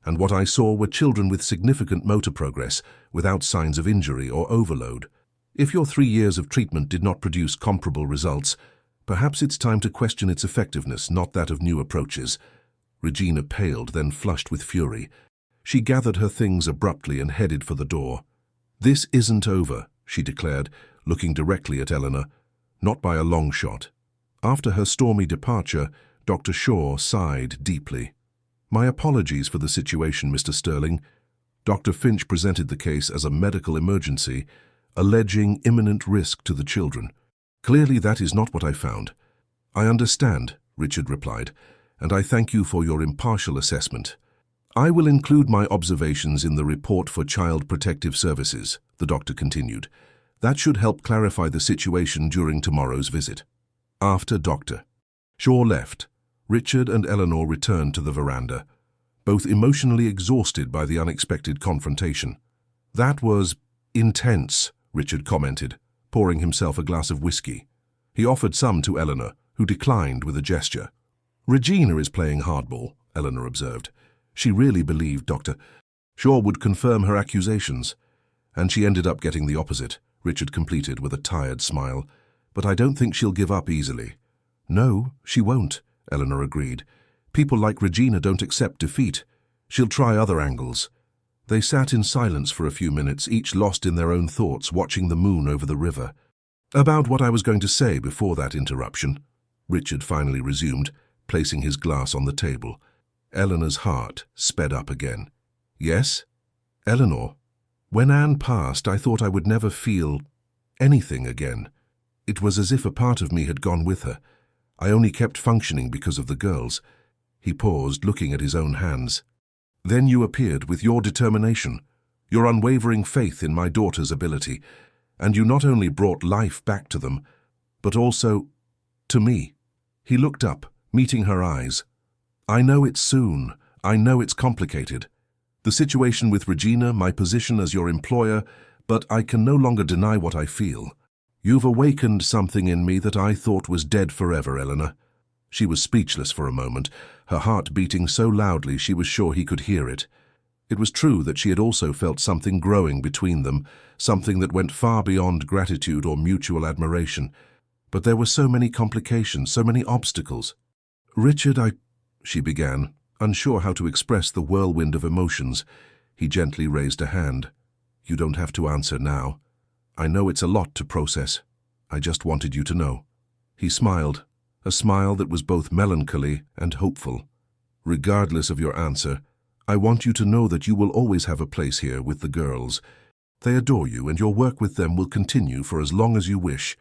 S1: And what I saw were children with significant motor progress, without signs of injury or overload. If your 3 years of treatment did not produce comparable results, perhaps it's time to question its effectiveness, not that of new approaches. Regina paled, then flushed with fury. She gathered her things abruptly and headed for the door. This isn't over, she declared, looking directly at Eleanor. Not by a long shot. After her stormy departure, Dr. Shaw sighed deeply. My apologies for the situation, Mr. Sterling. Dr. Finch presented the case as a medical emergency, alleging imminent risk to the children. Clearly that is not what I found. I understand, Richard replied, and I thank you for your impartial assessment. I will include my observations in the report for Child Protective Services, the doctor continued. That should help clarify the situation during tomorrow's visit. After Dr. Shaw left, Richard and Eleanor returned to the veranda, both emotionally exhausted by the unexpected confrontation. That was intense, Richard commented, pouring himself a glass of whiskey. He offered some to Eleanor, who declined with a gesture. Regina is playing hardball, Eleanor observed. She really believed Dr. Shaw would confirm her accusations, and she ended up getting the opposite, Richard completed with a tired smile. But I don't think she'll give up easily. No, she won't, Eleanor agreed. People like Regina don't accept defeat. She'll try other angles. They sat in silence for a few minutes, each lost in their own thoughts, watching the moon over the river. About what I was going to say before that interruption, Richard finally resumed, placing his glass on the table. Eleanor's heart sped up again. Yes? Eleanor, when Anne passed, I thought I would never feel anything again. It was as if a part of me had gone with her. I only kept functioning because of the girls. He paused, looking at his own hands. Then you appeared with your determination, your unwavering faith in my daughter's ability, and you not only brought life back to them, but also to me. He looked up, meeting her eyes. I know it's soon. I know it's complicated. The situation with Regina, my position as your employer, but I can no longer deny what I feel. You've awakened something in me that I thought was dead forever, Eleanor. She was speechless for a moment, her heart beating so loudly she was sure he could hear it. It was true that she had also felt something growing between them, something that went far beyond gratitude or mutual admiration. But there were so many complications, so many obstacles. Richard, she began, unsure how to express the whirlwind of emotions. He gently raised a hand. You don't have to answer now. I know it's a lot to process. I just wanted you to know. He smiled, a smile that was both melancholy and hopeful. Regardless of your answer, I want you to know that you will always have a place here with the girls. They adore you, and your work with them will continue for as long as you wish.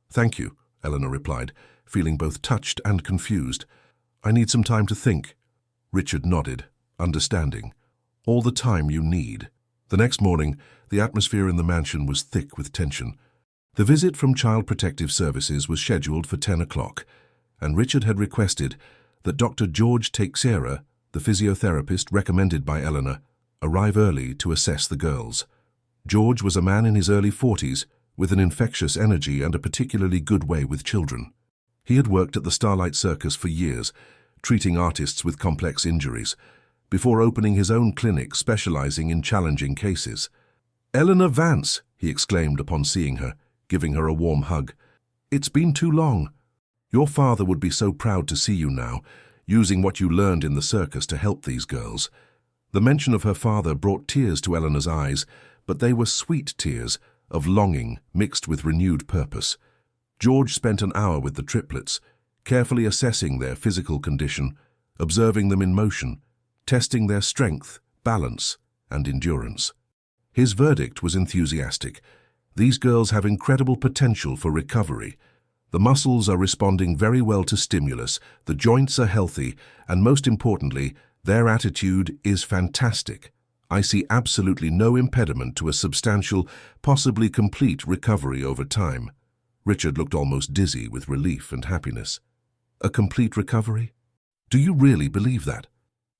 S1: Thank you, Eleanor replied, feeling both touched and confused. I need some time to think. Richard nodded, understanding. All the time you need. The next morning, the atmosphere in the mansion was thick with tension. The visit from Child Protective Services was scheduled for 10 o'clock, and Richard had requested that Dr. George Teixeira, the physiotherapist recommended by Eleanor, arrive early to assess the girls. George was a man in his early 40s, with an infectious energy and a particularly good way with children. He had worked at the Starlight Circus for years, treating artists with complex injuries, before opening his own clinic specializing in challenging cases. "Eleanor Vance," he exclaimed upon seeing her, giving her a warm hug. "It's been too long. Your father would be so proud to see you now, using what you learned in the circus to help these girls." The mention of her father brought tears to Eleanor's eyes, but they were sweet tears of longing mixed with renewed purpose. George spent an hour with the triplets, carefully assessing their physical condition, observing them in motion, testing their strength, balance, and endurance. His verdict was enthusiastic. These girls have incredible potential for recovery. The muscles are responding very well to stimulus, the joints are healthy, and most importantly, their attitude is fantastic. I see absolutely no impediment to a substantial, possibly complete recovery over time. Richard looked almost dizzy with relief and happiness. A complete recovery? Do you really believe that?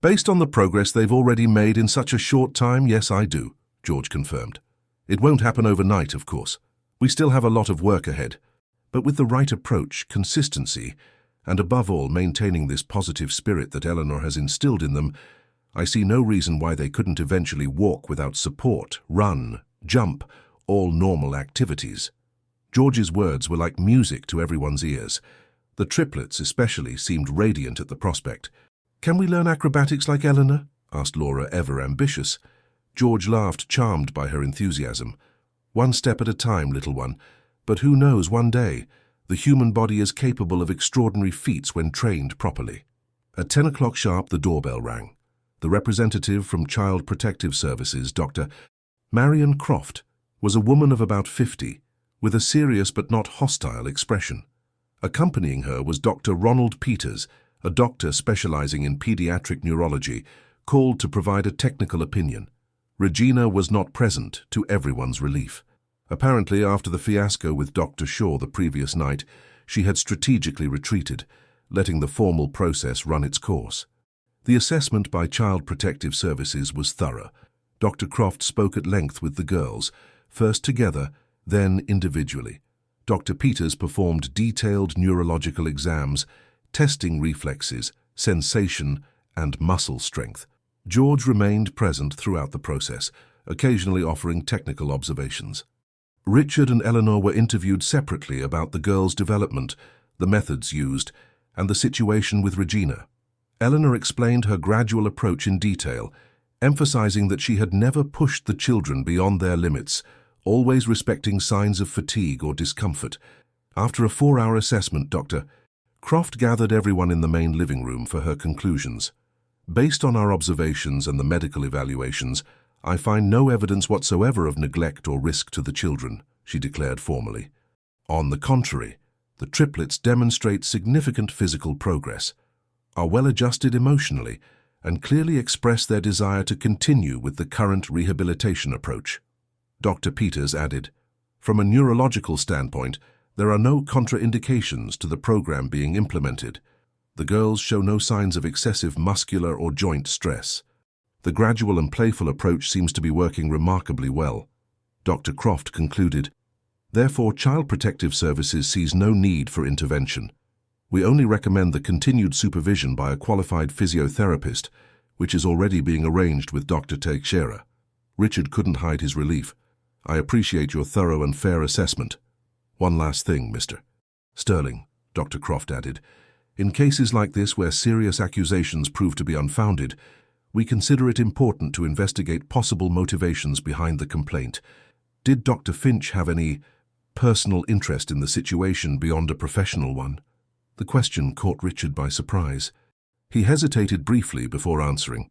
S1: Based on the progress they've already made in such a short time, yes, I do, George confirmed. It won't happen overnight, of course. We still have a lot of work ahead. But with the right approach, consistency, and above all maintaining this positive spirit that Eleanor has instilled in them, I see no reason why they couldn't eventually walk without support, run, jump, all normal activities. George's words were like music to everyone's ears. The triplets especially seemed radiant at the prospect. "Can we learn acrobatics like Eleanor?" asked Laura, ever ambitious. George laughed, charmed by her enthusiasm. "One step at a time, little one. But who knows, one day, the human body is capable of extraordinary feats when trained properly." At 10 o'clock sharp, the doorbell rang. The representative from Child Protective Services, Dr. Marion Croft, was a woman of about 50, with a serious but not hostile expression. Accompanying her was Dr. Ronald Peters, a doctor specializing in pediatric neurology, called to provide a technical opinion. Regina was not present, to everyone's relief. Apparently, after the fiasco with Dr. Shaw the previous night, she had strategically retreated, letting the formal process run its course. The assessment by Child Protective Services was thorough. Dr. Croft spoke at length with the girls, first together, then individually. Dr. Peters performed detailed neurological exams, testing reflexes, sensation, and muscle strength. George remained present throughout the process, occasionally offering technical observations. Richard and Eleanor were interviewed separately about the girls' development, the methods used, and the situation with Regina. Eleanor explained her gradual approach in detail, emphasizing that she had never pushed the children beyond their limits, always respecting signs of fatigue or discomfort. After a 4-hour assessment, Dr. Croft gathered everyone in the main living room for her conclusions. "Based on our observations and the medical evaluations, I find no evidence whatsoever of neglect or risk to the children," she declared formally. "On the contrary, the triplets demonstrate significant physical progress, are well-adjusted emotionally, and clearly express their desire to continue with the current rehabilitation approach." Dr. Peters added, "From a neurological standpoint, there are no contraindications to the program being implemented. The girls show no signs of excessive muscular or joint stress. The gradual and playful approach seems to be working remarkably well." Dr. Croft concluded, "Therefore, Child Protective Services sees no need for intervention. We only recommend the continued supervision by a qualified physiotherapist, which is already being arranged with Dr. Teixeira." Richard couldn't hide his relief. "I appreciate your thorough and fair assessment. One last thing, Mr. Sterling," Dr. Croft added. "In cases like this where serious accusations prove to be unfounded, We consider it important to investigate possible motivations behind the complaint. Did Dr. Finch have any personal interest in the situation beyond a professional one? The question caught Richard by surprise. He hesitated briefly before answering.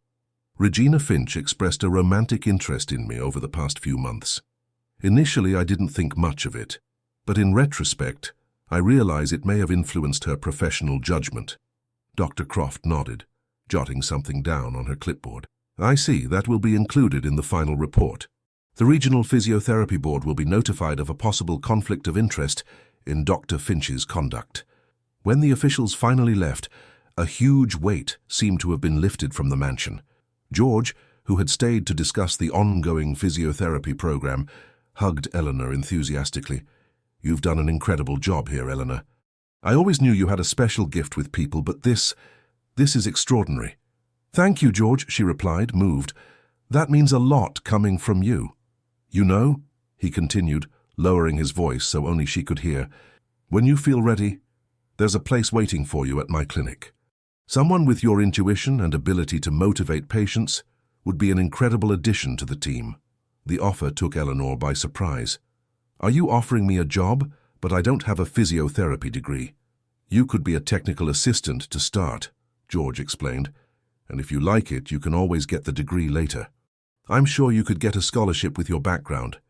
S1: Regina Finch expressed a romantic interest in me over the past few months. Initially, I didn't think much of it, but in retrospect, I realize it may have influenced her professional judgment. Dr. Croft nodded, jotting something down on her clipboard. I see, that will be included in the final report. The Regional Physiotherapy Board will be notified of a possible conflict of interest in Dr. Finch's conduct. When the officials finally left, a huge weight seemed to have been lifted from the mansion. George, who had stayed to discuss the ongoing physiotherapy program, hugged Eleanor enthusiastically. You've done an incredible job here, Eleanor. I always knew you had a special gift with people, but this is extraordinary. Thank you, George, she replied, moved. That means a lot coming from you. You know, he continued, lowering his voice so only she could hear, when you feel ready, there's a place waiting for you at my clinic. Someone with your intuition and ability to motivate patients would be an incredible addition to the team. The offer took Eleanor by surprise. Are you offering me a job, but I don't have a physiotherapy degree? You could be a technical assistant to start, George explained, and if you like it, you can always get the degree later. I'm sure you could get a scholarship with your background.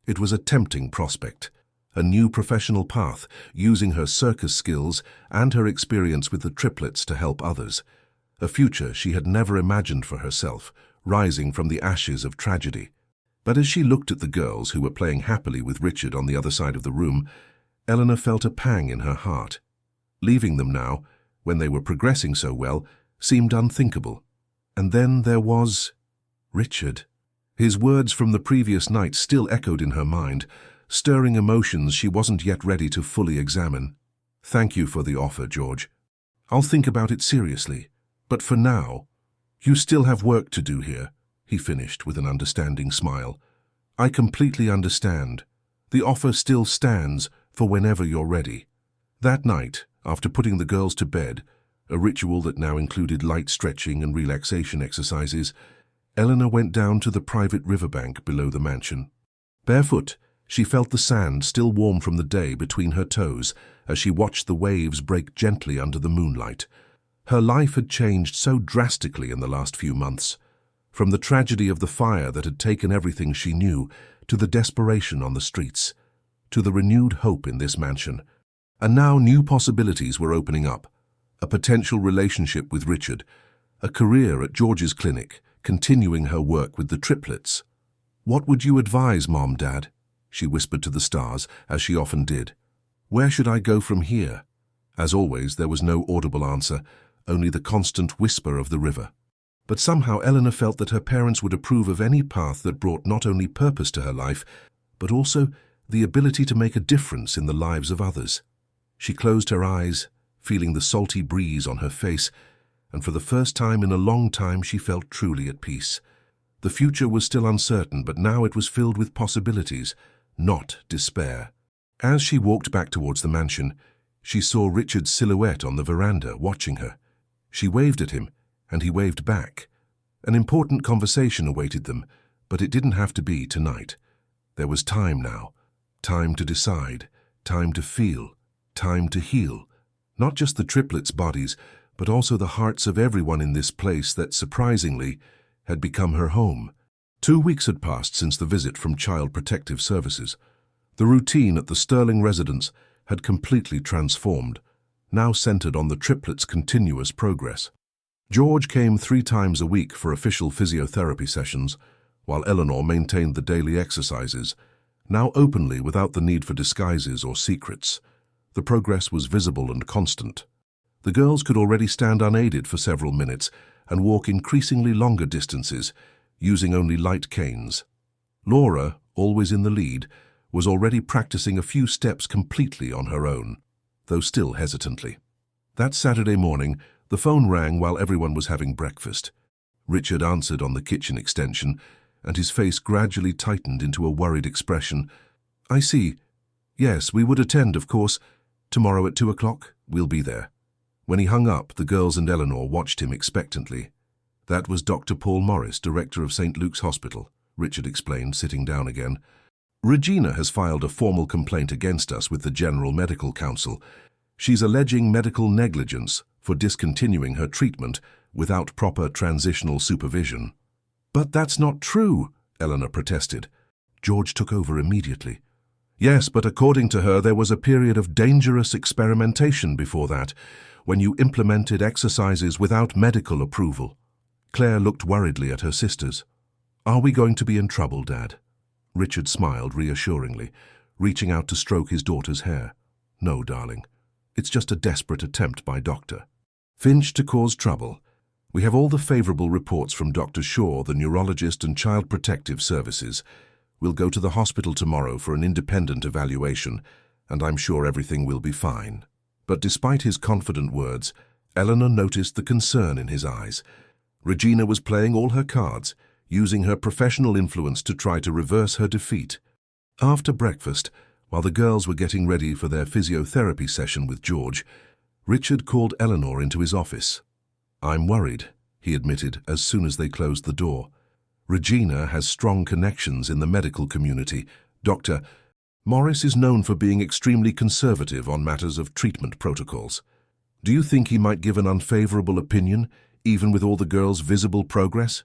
S1: It was a tempting prospect, a new professional path, using her circus skills and her experience with the triplets to help others. A future she had never imagined for herself, rising from the ashes of tragedy. But as she looked at the girls who were playing happily with Richard on the other side of the room, Eleanor felt a pang in her heart. Leaving them now, when they were progressing so well, seemed unthinkable. And then there was Richard. His words from the previous night still echoed in her mind, stirring emotions she wasn't yet ready to fully examine. Thank you for the offer, George. I'll think about it seriously. But for now, you still have work to do here, he finished with an understanding smile. I completely understand. The offer still stands for whenever you're ready. That night, after putting the girls to bed, a ritual that now included light stretching and relaxation exercises, Eleanor went down to the private riverbank below the mansion. Barefoot, she felt the sand still warm from the day between her toes as she watched the waves break gently under the moonlight. Her life had changed so drastically in the last few months, from the tragedy of the fire that had taken everything she knew, to the desperation on the streets, to the renewed hope in this mansion. And now new possibilities were opening up. A potential relationship with Richard, a career at George's clinic, continuing her work with the triplets. What would you advise, Mom, Dad? She whispered to the stars, as she often did. Where should I go from here? As always, there was no audible answer, only the constant whisper of the river. But somehow Eleanor felt that her parents would approve of any path that brought not only purpose to her life, but also the ability to make a difference in the lives of others. She closed her eyes, feeling the salty breeze on her face, and for the first time in a long time she felt truly at peace. The future was still uncertain, but now it was filled with possibilities, not despair. As she walked back towards the mansion, she saw Richard's silhouette on the veranda watching her. She waved at him, and he waved back. An important conversation awaited them, but it didn't have to be tonight. There was time now, time to decide, time to feel, time to heal. Not just the triplets' bodies, but also the hearts of everyone in this place that, surprisingly, had become her home. 2 weeks had passed since the visit from Child Protective Services. The routine at the Sterling residence had completely transformed, now centered on the triplets' continuous progress. George came 3 times a week for official physiotherapy sessions, while Eleanor maintained the daily exercises, now openly without the need for disguises or secrets. The progress was visible and constant. The girls could already stand unaided for several minutes and walk increasingly longer distances, using only light canes. Laura, always in the lead, was already practicing a few steps completely on her own, though still hesitantly. That Saturday morning, the phone rang while everyone was having breakfast. Richard answered on the kitchen extension, and his face gradually tightened into a worried expression. I see. Yes, we would attend, of course. Tomorrow at 2 o'clock, we'll be there. When he hung up, the girls and Eleanor watched him expectantly. That was Dr. Paul Morris, director of St. Luke's Hospital, Richard explained, sitting down again. Regina has filed a formal complaint against us with the General Medical Council. She's alleging medical negligence for discontinuing her treatment without proper transitional supervision. But that's not true, Eleanor protested. George took over immediately. Yes, but according to her, there was a period of dangerous experimentation before that, when you implemented exercises without medical approval. Claire looked worriedly at her sisters. Are we going to be in trouble, Dad? Richard smiled reassuringly, reaching out to stroke his daughter's hair. No, darling. It's just a desperate attempt by Dr. Finch to cause trouble. We have all the favorable reports from Dr. Shaw, the neurologist and Child Protective Services. We'll go to the hospital tomorrow for an independent evaluation, and I'm sure everything will be fine. But despite his confident words, Eleanor noticed the concern in his eyes. Regina was playing all her cards, using her professional influence to try to reverse her defeat. After breakfast, while the girls were getting ready for their physiotherapy session with George, Richard called Eleanor into his office. I'm worried, he admitted as soon as they closed the door. Regina has strong connections in the medical community. Dr. Morris is known for being extremely conservative on matters of treatment protocols. Do you think he might give an unfavorable opinion, even with all the girls' visible progress?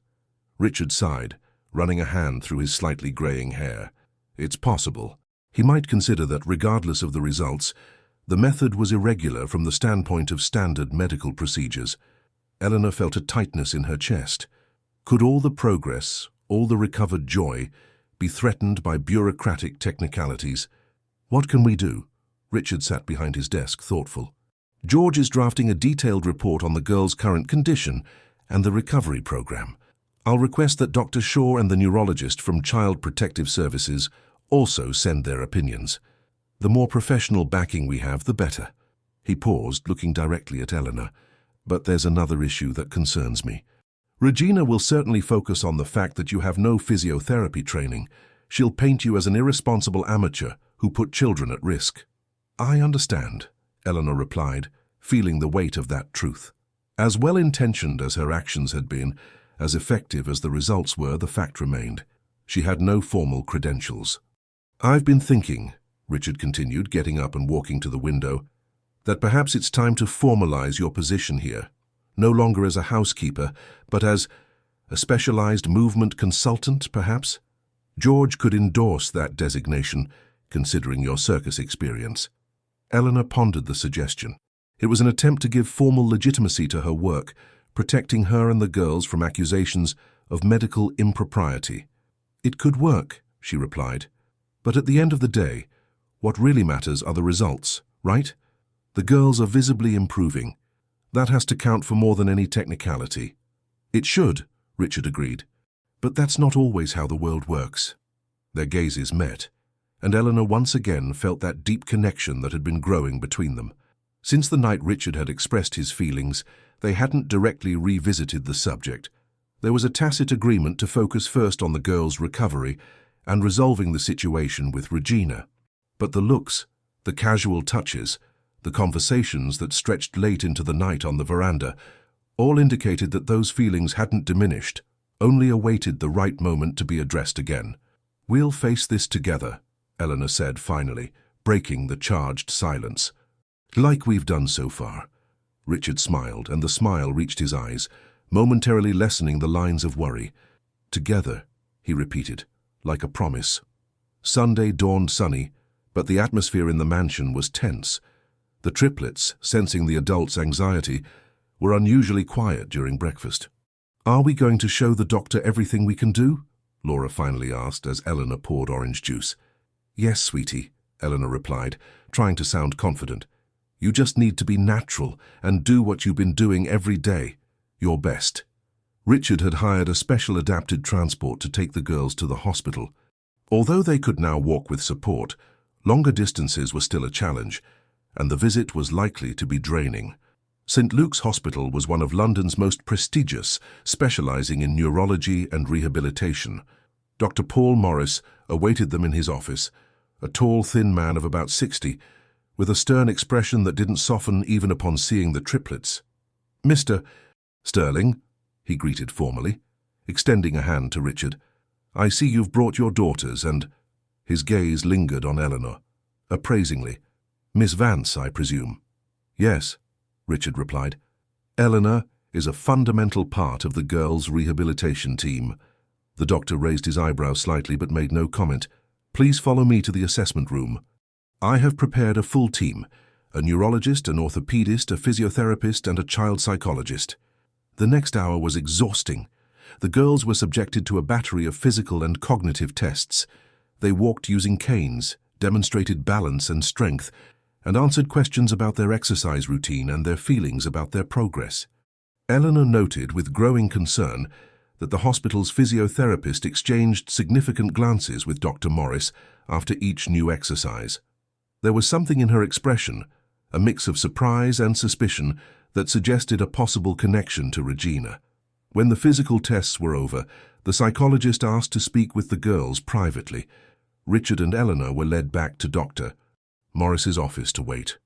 S1: Richard sighed, running a hand through his slightly graying hair. It's possible. He might consider that, regardless of the results, the method was irregular from the standpoint of standard medical procedures. Eleanor felt a tightness in her chest. Could all the progress, all the recovered joy, be threatened by bureaucratic technicalities? What can we do? Richard sat behind his desk, thoughtful. George is drafting a detailed report on the girl's current condition and the recovery program. I'll request that Dr. Shaw and the neurologist from Child Protective Services also send their opinions. The more professional backing we have, the better. He paused, looking directly at Eleanor. But there's another issue that concerns me. Regina will certainly focus on the fact that you have no physiotherapy training. She'll paint you as an irresponsible amateur who put children at risk. I understand, Eleanor replied, feeling the weight of that truth. As well-intentioned as her actions had been, as effective as the results were, the fact remained. She had no formal credentials. I've been thinking, Richard continued, getting up and walking to the window, that perhaps it's time to formalize your position here, no longer as a housekeeper, but as a specialized movement consultant, perhaps? George could endorse that designation, considering your circus experience. Eleanor pondered the suggestion. It was an attempt to give formal legitimacy to her work, protecting her and the girls from accusations of medical impropriety. It could work, she replied. But at the end of the day, what really matters are the results, right? The girls are visibly improving. That has to count for more than any technicality. It should, Richard agreed. But that's not always how the world works. Their gazes met, and Eleanor once again felt that deep connection that had been growing between them. Since the night Richard had expressed his feelings, they hadn't directly revisited the subject. There was a tacit agreement to focus first on the girls' recovery and resolving the situation with Regina. But the looks, the casual touches, the conversations that stretched late into the night on the veranda, all indicated that those feelings hadn't diminished, only awaited the right moment to be addressed again. We'll face this together, Eleanor said finally, breaking the charged silence. Like we've done so far. Richard smiled, and the smile reached his eyes, momentarily lessening the lines of worry. Together, he repeated, like a promise. Sunday dawned sunny, but the atmosphere in the mansion was tense. The triplets, sensing the adults' anxiety, were unusually quiet during breakfast. Are we going to show the doctor everything we can do? Laura finally asked as Eleanor poured orange juice. Yes, sweetie, Eleanor replied, trying to sound confident. You just need to be natural and do what you've been doing every day. Your best. Richard had hired a special adapted transport to take the girls to the hospital. Although they could now walk with support, longer distances were still a challenge, and the visit was likely to be draining. St. Luke's Hospital was one of London's most prestigious, specializing in neurology and rehabilitation. Dr. Paul Morris awaited them in his office, a tall, thin man of about 60, with a stern expression that didn't soften even upon seeing the triplets. Mr. Sterling, he greeted formally, extending a hand to Richard. "I see you've brought your daughters," and his gaze lingered on Eleanor, appraisingly. "Miss Vance, I presume?" "Yes," Richard replied. "Eleanor is a fundamental part of the girls' rehabilitation team." The doctor raised his eyebrows slightly but made no comment. "Please follow me to the assessment room. I have prepared a full team, a neurologist, an orthopedist, a physiotherapist, and a child psychologist." The next hour was exhausting. The girls were subjected to a battery of physical and cognitive tests. They walked using canes, demonstrated balance and strength, and answered questions about their exercise routine and their feelings about their progress. Eleanor noted with growing concern that the hospital's physiotherapist exchanged significant glances with Dr. Morris after each new exercise. There was something in her expression, a mix of surprise and suspicion, that suggested a possible connection to Regina. When the physical tests were over, the psychologist asked to speak with the girls privately. Richard and Eleanor were led back to Dr. Morris's office to wait.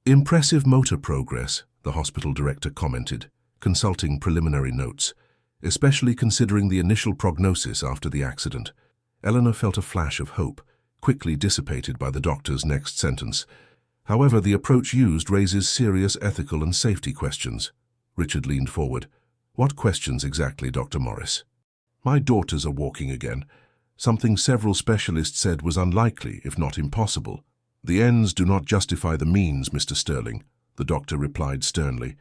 S1: "Impressive motor progress," the hospital director commented, consulting preliminary notes, especially considering the initial prognosis after the accident. Eleanor felt a flash of hope, quickly dissipated by the doctor's next sentence. "However, the approach used raises serious ethical and safety questions." Richard leaned forward. "What questions exactly, Dr. Morris?" "My daughters are walking again, something several specialists said was unlikely, if not impossible." "The ends do not justify the means, Mr. Sterling," the doctor replied sternly.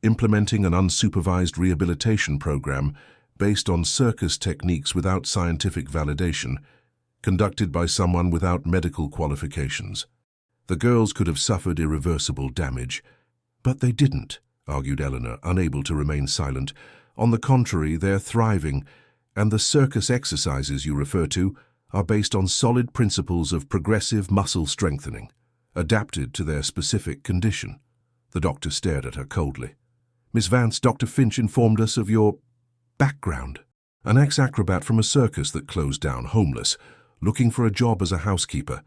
S1: "Implementing an unsupervised rehabilitation program based on circus techniques without scientific validation, conducted by someone without medical qualifications. The girls could have suffered irreversible damage." "But they didn't," argued Eleanor, unable to remain silent. "On the contrary, they're thriving, and the circus exercises you refer to are based on solid principles of progressive muscle strengthening, adapted to their specific condition." The doctor stared at her coldly. "Miss Vance, Dr. Finch informed us of your background. An ex-acrobat from a circus that closed down, homeless, looking for a job as a housekeeper.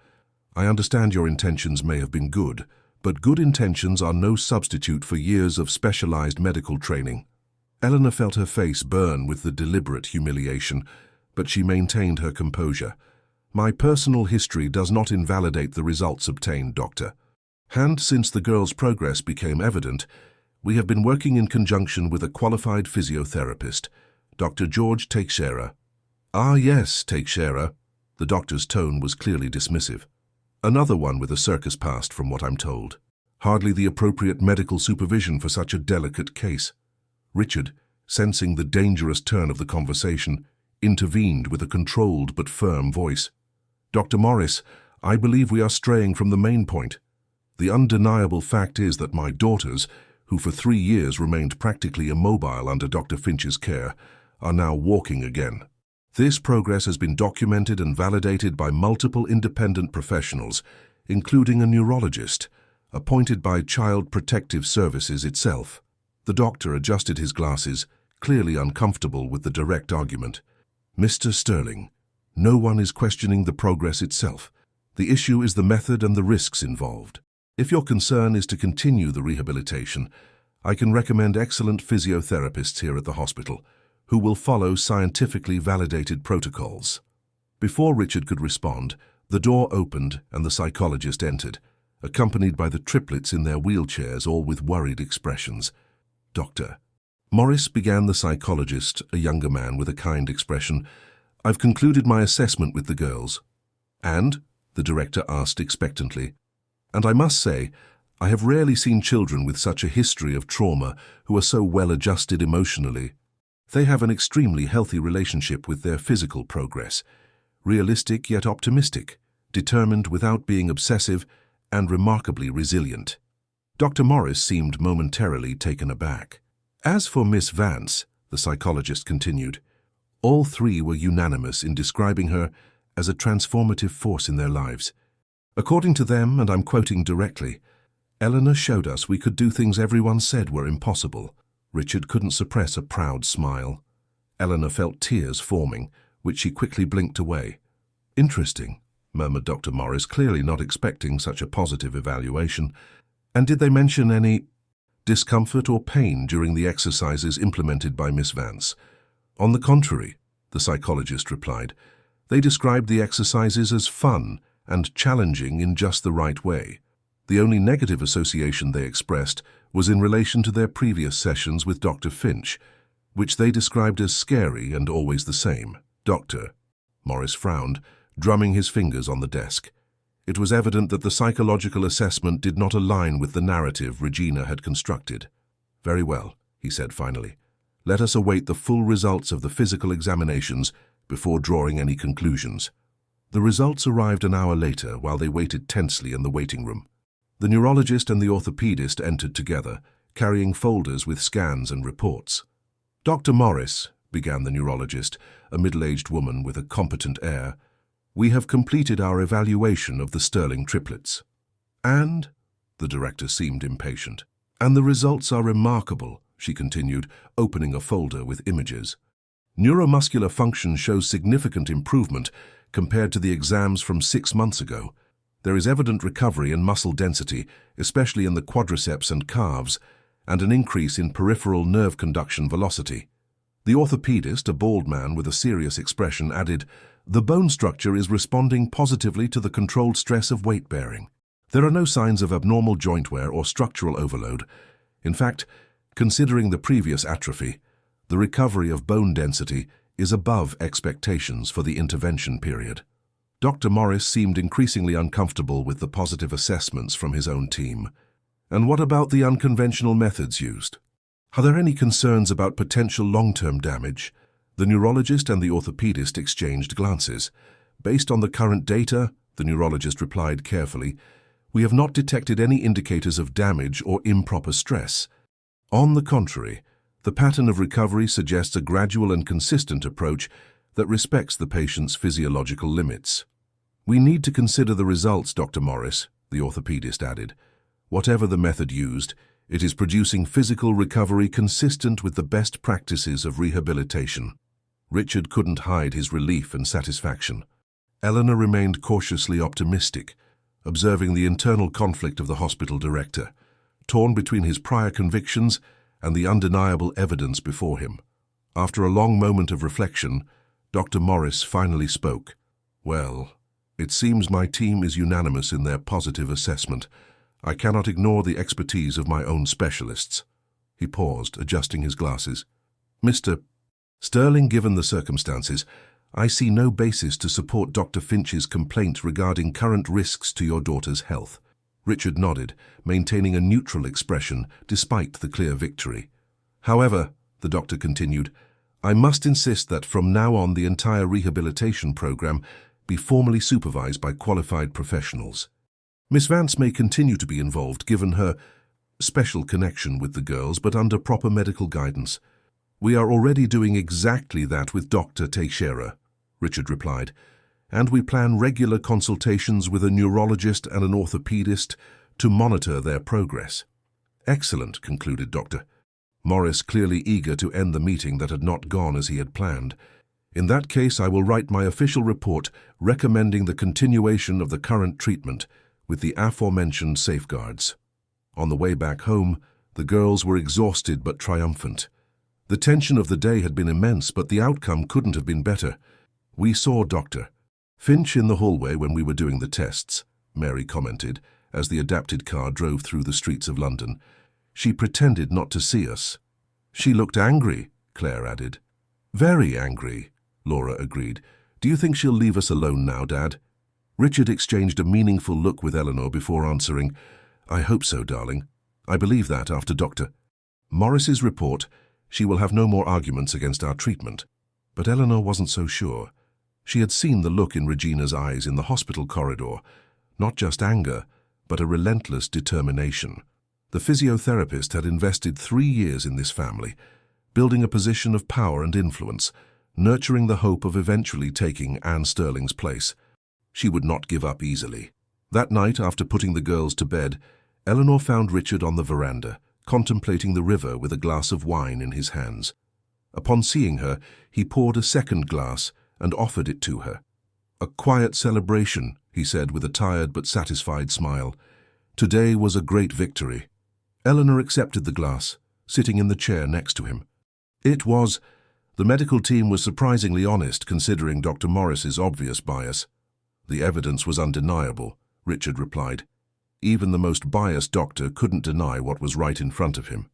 S1: I understand your intentions may have been good, but good intentions are no substitute for years of specialized medical training." Eleanor felt her face burn with the deliberate humiliation, but she maintained her composure. "My personal history does not invalidate the results obtained, Doctor. And since the girls' progress became evident, we have been working in conjunction with a qualified physiotherapist, Dr. George Teixeira." "Ah, yes, Teixeira." The doctor's tone was clearly dismissive. "Another one with a circus past, from what I'm told. Hardly the appropriate medical supervision for such a delicate case." Richard, sensing the dangerous turn of the conversation, intervened with a controlled but firm voice. "Dr. Morris, I believe we are straying from the main point. The undeniable fact is that my daughters, who for 3 years remained practically immobile under Dr. Finch's care, are now walking again. This progress has been documented and validated by multiple independent professionals, including a neurologist, appointed by Child Protective Services itself." The doctor adjusted his glasses, clearly uncomfortable with the direct argument. "Mr. Sterling, no one is questioning the progress itself. The issue is the method and the risks involved. If your concern is to continue the rehabilitation, I can recommend excellent physiotherapists here at the hospital, who will follow scientifically validated protocols." Before Richard could respond, the door opened and the psychologist entered, accompanied by the triplets in their wheelchairs, all with worried expressions. "Doctor," Morris began, the psychologist, a younger man with a kind expression, "I've concluded my assessment with the girls." "And?" the director asked expectantly. "And I must say, I have rarely seen children with such a history of trauma who are so well adjusted emotionally. They have an extremely healthy relationship with their physical progress, realistic yet optimistic, determined without being obsessive, and remarkably resilient." Dr. Morris seemed momentarily taken aback. "As for Miss Vance," the psychologist continued, "all 3 were unanimous in describing her as a transformative force in their lives. According to them, and I'm quoting directly, Eleanor showed us we could do things everyone said were impossible." Richard couldn't suppress a proud smile. Eleanor felt tears forming, which she quickly blinked away. "Interesting," murmured Dr. Morris, clearly not expecting such a positive evaluation. "And did they mention any—" discomfort or pain during the exercises implemented by Miss Vance. On the contrary, the psychologist replied, they described the exercises as fun and challenging in just the right way. The only negative association they expressed was in relation to their previous sessions with Dr. Finch, which they described as scary and always the same. Doctor, Morris frowned, drumming his fingers on the desk. It was evident that the psychological assessment did not align with the narrative Regina had constructed. Very well, he said finally. Let us await the full results of the physical examinations before drawing any conclusions. The results arrived an hour later while they waited tensely in the waiting room. The neurologist and the orthopedist entered together, carrying folders with scans and reports. Dr. Morris, began the neurologist, a middle-aged woman with a competent air, we have completed our evaluation of the Sterling triplets. And, the director seemed impatient, and the results are remarkable, she continued, opening a folder with images. Neuromuscular function shows significant improvement compared to the exams from 6 months ago. There is evident recovery in muscle density, especially in the quadriceps and calves, and an increase in peripheral nerve conduction velocity. The orthopedist, a bald man with a serious expression, added, the bone structure is responding positively to the controlled stress of weight-bearing. There are no signs of abnormal joint wear or structural overload. In fact, considering the previous atrophy, the recovery of bone density is above expectations for the intervention period. Dr. Morris seemed increasingly uncomfortable with the positive assessments from his own team. And what about the unconventional methods used? Are there any concerns about potential long-term damage? The neurologist and the orthopedist exchanged glances. Based on the current data, the neurologist replied carefully, we have not detected any indicators of damage or improper stress. On the contrary, the pattern of recovery suggests a gradual and consistent approach that respects the patient's physiological limits. We need to consider the results, Dr. Morris, the orthopedist added. Whatever the method used, it is producing physical recovery consistent with the best practices of rehabilitation. Richard couldn't hide his relief and satisfaction. Eleanor remained cautiously optimistic, observing the internal conflict of the hospital director, torn between his prior convictions and the undeniable evidence before him. After a long moment of reflection, Dr. Morris finally spoke. Well, it seems my team is unanimous in their positive assessment. I cannot ignore the expertise of my own specialists. He paused, adjusting his glasses. Mr. Sterling, given the circumstances, I see no basis to support Dr. Finch's complaint regarding current risks to your daughter's health. Richard nodded, maintaining a neutral expression despite the clear victory. However, the doctor continued, I must insist that from now on the entire rehabilitation program be formally supervised by qualified professionals. Miss Vance may continue to be involved given her special connection with the girls, but under proper medical guidance. We are already doing exactly that with Dr. Teixeira, Richard replied, and we plan regular consultations with a neurologist and an orthopedist to monitor their progress. Excellent, concluded Dr. Morris, clearly eager to end the meeting that had not gone as he had planned. In that case, I will write my official report recommending the continuation of the current treatment with the aforementioned safeguards. On the way back home, the girls were exhausted but triumphant. The tension of the day had been immense, but the outcome couldn't have been better. We saw Dr. Finch in the hallway when we were doing the tests, Mary commented, as the adapted car drove through the streets of London. She pretended not to see us. She looked angry, Claire added. Very angry, Laura agreed. Do you think she'll leave us alone now, Dad? Richard exchanged a meaningful look with Eleanor before answering, I hope so, darling. I believe that after Dr. Morris's report, she will have no more arguments against our treatment. But Eleanor wasn't so sure. She had seen the look in Regina's eyes in the hospital corridor, not just anger, but a relentless determination. The physiotherapist had invested 3 years in this family, building a position of power and influence, nurturing the hope of eventually taking Anne Sterling's place. She would not give up easily. That night, after putting the girls to bed, Eleanor found Richard on the veranda, contemplating the river with a glass of wine in his hands. Upon seeing her, he poured a second glass and offered it to her. A quiet celebration, he said with a tired but satisfied smile. Today was a great victory. Eleanor accepted the glass, sitting in the chair next to him. It was. The medical team was surprisingly honest considering Dr. Morris's obvious bias. The evidence was undeniable, Richard replied. Even the most biased doctor couldn't deny what was right in front of him.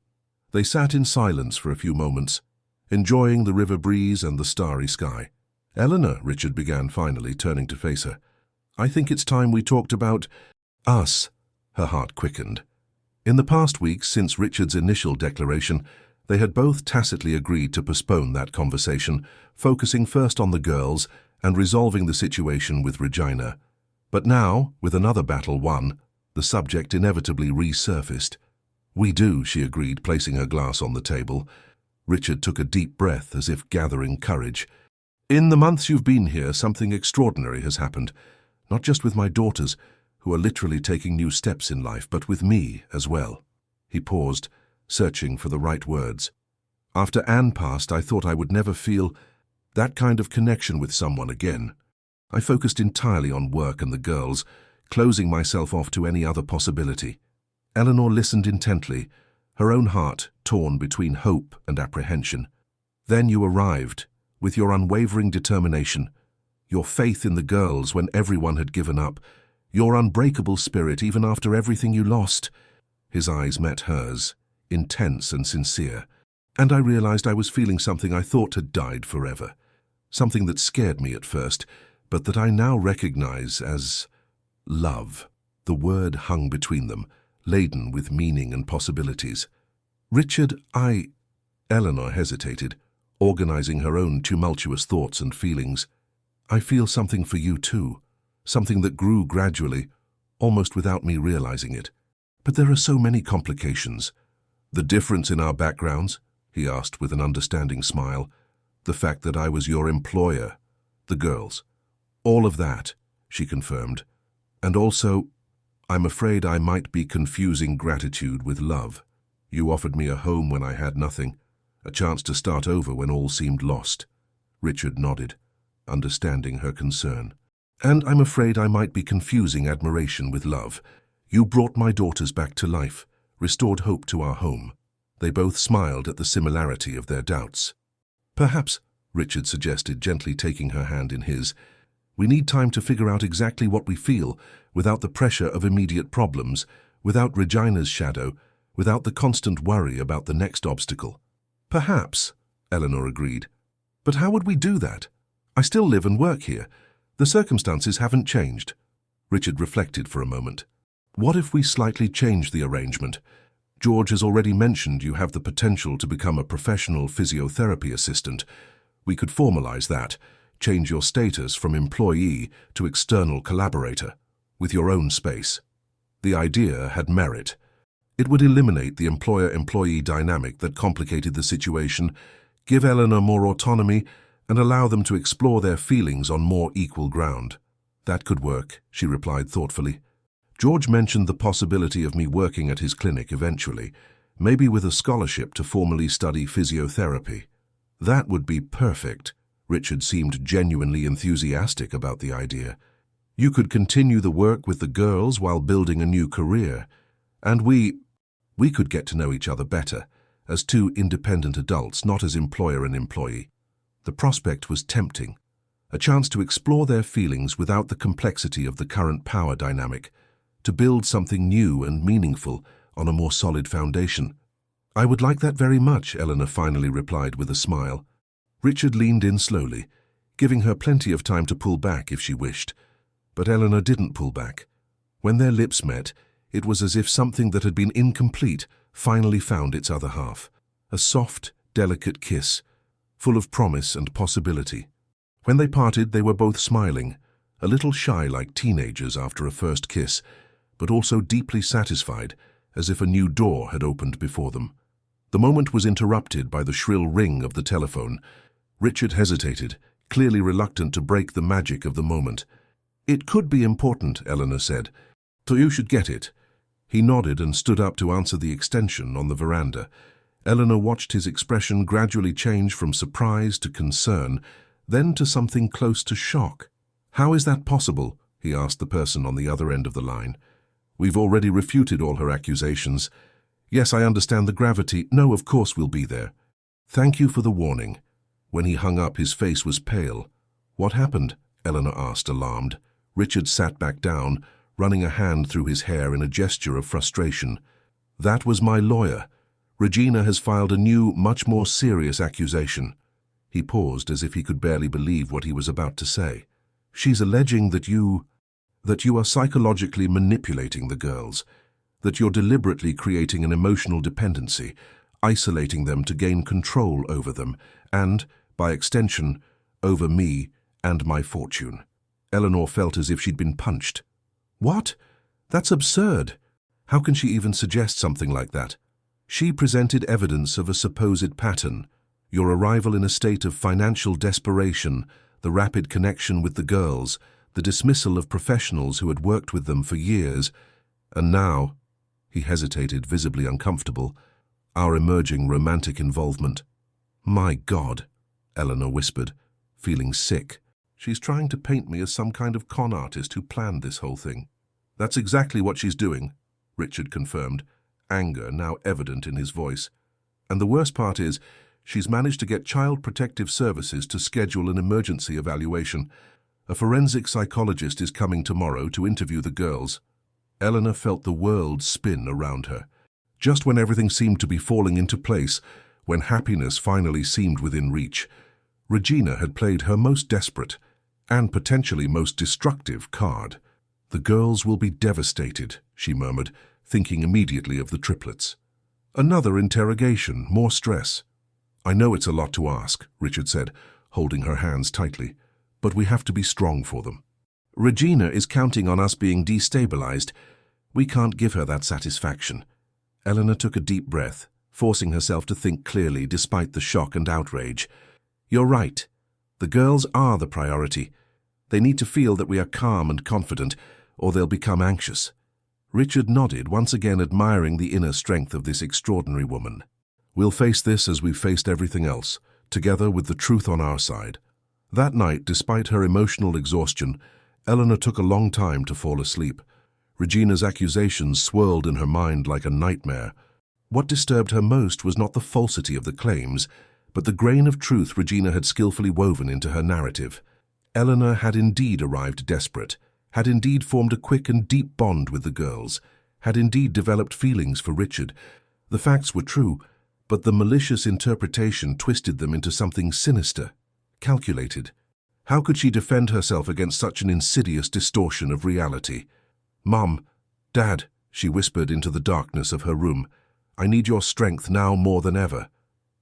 S1: They sat in silence for a few moments, enjoying the river breeze and the starry sky. Eleanor, Richard began finally, turning to face her. I think it's time we talked about us. Her heart quickened. In the past weeks since Richard's initial declaration, they had both tacitly agreed to postpone that conversation, focusing first on the girls and resolving the situation with Regina. But now, with another battle won, the subject inevitably resurfaced. We do, she agreed, placing her glass on the table. Richard took a deep breath as if gathering courage. In the months you've been here, something extraordinary has happened. Not just with my daughters, who are literally taking new steps in life, but with me as well. He paused, searching for the right words. After Anne passed, I thought I would never feel that kind of connection with someone again. I focused entirely on work and the girls, closing myself off to any other possibility. Eleanor listened intently, her own heart torn between hope and apprehension. Then you arrived, with your unwavering determination, your faith in the girls when everyone had given up, your unbreakable spirit even after everything you lost. His eyes met hers, intense and sincere, and I realized I was feeling something I thought had died forever. Something that scared me at first, but that I now recognize as love. The word hung between them, laden with meaning and possibilities. Richard, Eleanor hesitated, organizing her own tumultuous thoughts and feelings. I feel something for you too, something that grew gradually, almost without me realizing it. But there are so many complications. The difference in our backgrounds, he asked with an understanding smile. The fact that I was your employer, the girls. All of that, she confirmed. And also, I'm afraid I might be confusing gratitude with love. You offered me a home when I had nothing, a chance to start over when all seemed lost. Richard nodded, understanding her concern. And I'm afraid I might be confusing admiration with love. You brought my daughters back to life, restored hope to our home. They both smiled at the similarity of their doubts. Perhaps, Richard suggested, gently taking her hand in his, we need time to figure out exactly what we feel, without the pressure of immediate problems, without Regina's shadow, without the constant worry about the next obstacle. Perhaps, Eleanor agreed. But how would we do that? I still live and work here. The circumstances haven't changed. Richard reflected for a moment. What if we slightly change the arrangement? George has already mentioned you have the potential to become a professional physiotherapy assistant. We could formalize that, change your status from employee to external collaborator, with your own space. The idea had merit. It would eliminate the employer-employee dynamic that complicated the situation, give Eleanor more autonomy, and allow them to explore their feelings on more equal ground. That could work, she replied thoughtfully. George mentioned the possibility of me working at his clinic eventually, maybe with a scholarship to formally study physiotherapy. That would be perfect. Richard seemed genuinely enthusiastic about the idea. You could continue the work with the girls while building a new career, and we could get to know each other better, as two independent adults, not as employer and employee. The prospect was tempting, a chance to explore their feelings without the complexity of the current power dynamic, to build something new and meaningful on a more solid foundation. I would like that very much, Eleanor finally replied with a smile. Richard leaned in slowly, giving her plenty of time to pull back if she wished. But Eleanor didn't pull back. When their lips met, it was as if something that had been incomplete finally found its other half. A soft, delicate kiss, full of promise and possibility. When they parted, they were both smiling, a little shy like teenagers after a first kiss, but also deeply satisfied, as if a new door had opened before them. The moment was interrupted by the shrill ring of the telephone. Richard hesitated, clearly reluctant to break the magic of the moment. It could be important, Eleanor said, so you should get it. He nodded and stood up to answer the extension on the veranda. Eleanor watched his expression gradually change from surprise to concern, then to something close to shock. How is that possible? He asked the person on the other end of the line. We've already refuted all her accusations. Yes, I understand the gravity. No, of course we'll be there. Thank you for the warning. When he hung up, his face was pale. What happened? Eleanor asked, alarmed. Richard sat back down, running a hand through his hair in a gesture of frustration. That was my lawyer. Regina has filed a new, much more serious accusation. He paused as if he could barely believe what he was about to say. She's alleging that you are psychologically manipulating the girls, that you're deliberately creating an emotional dependency, isolating them to gain control over them, and, by extension, over me and my fortune. Eleanor felt as if she'd been punched. What? That's absurd. How can she even suggest something like that? She presented evidence of a supposed pattern, your arrival in a state of financial desperation, the rapid connection with the girls, the dismissal of professionals who had worked with them for years, and now, he hesitated, visibly uncomfortable, our emerging romantic involvement. My God, Eleanor whispered, feeling sick. She's trying to paint me as some kind of con artist who planned this whole thing. That's exactly what she's doing, Richard confirmed, anger now evident in his voice. And the worst part is, she's managed to get Child Protective Services to schedule an emergency evaluation. A forensic psychologist is coming tomorrow to interview the girls. Eleanor felt the world spin around her. Just when everything seemed to be falling into place, when happiness finally seemed within reach, Regina had played her most desperate and potentially most destructive card. The girls will be devastated, she murmured, thinking immediately of the triplets. Another interrogation, more stress. I know it's a lot to ask, Richard said, holding her hands tightly, but we have to be strong for them. Regina is counting on us being destabilized. We can't give her that satisfaction. Eleanor took a deep breath, forcing herself to think clearly despite the shock and outrage. You're right. The girls are the priority. They need to feel that we are calm and confident, or they'll become anxious. Richard nodded, once again admiring the inner strength of this extraordinary woman. We'll face this as we've faced everything else, together with the truth on our side. That night, despite her emotional exhaustion, Eleanor took a long time to fall asleep. Regina's accusations swirled in her mind like a nightmare. What disturbed her most was not the falsity of the claims, but the grain of truth Regina had skillfully woven into her narrative. Eleanor had indeed arrived desperate, had indeed formed a quick and deep bond with the girls, had indeed developed feelings for Richard. The facts were true, but the malicious interpretation twisted them into something sinister, calculated. How could she defend herself against such an insidious distortion of reality? Mom, Dad, she whispered into the darkness of her room, I need your strength now more than ever.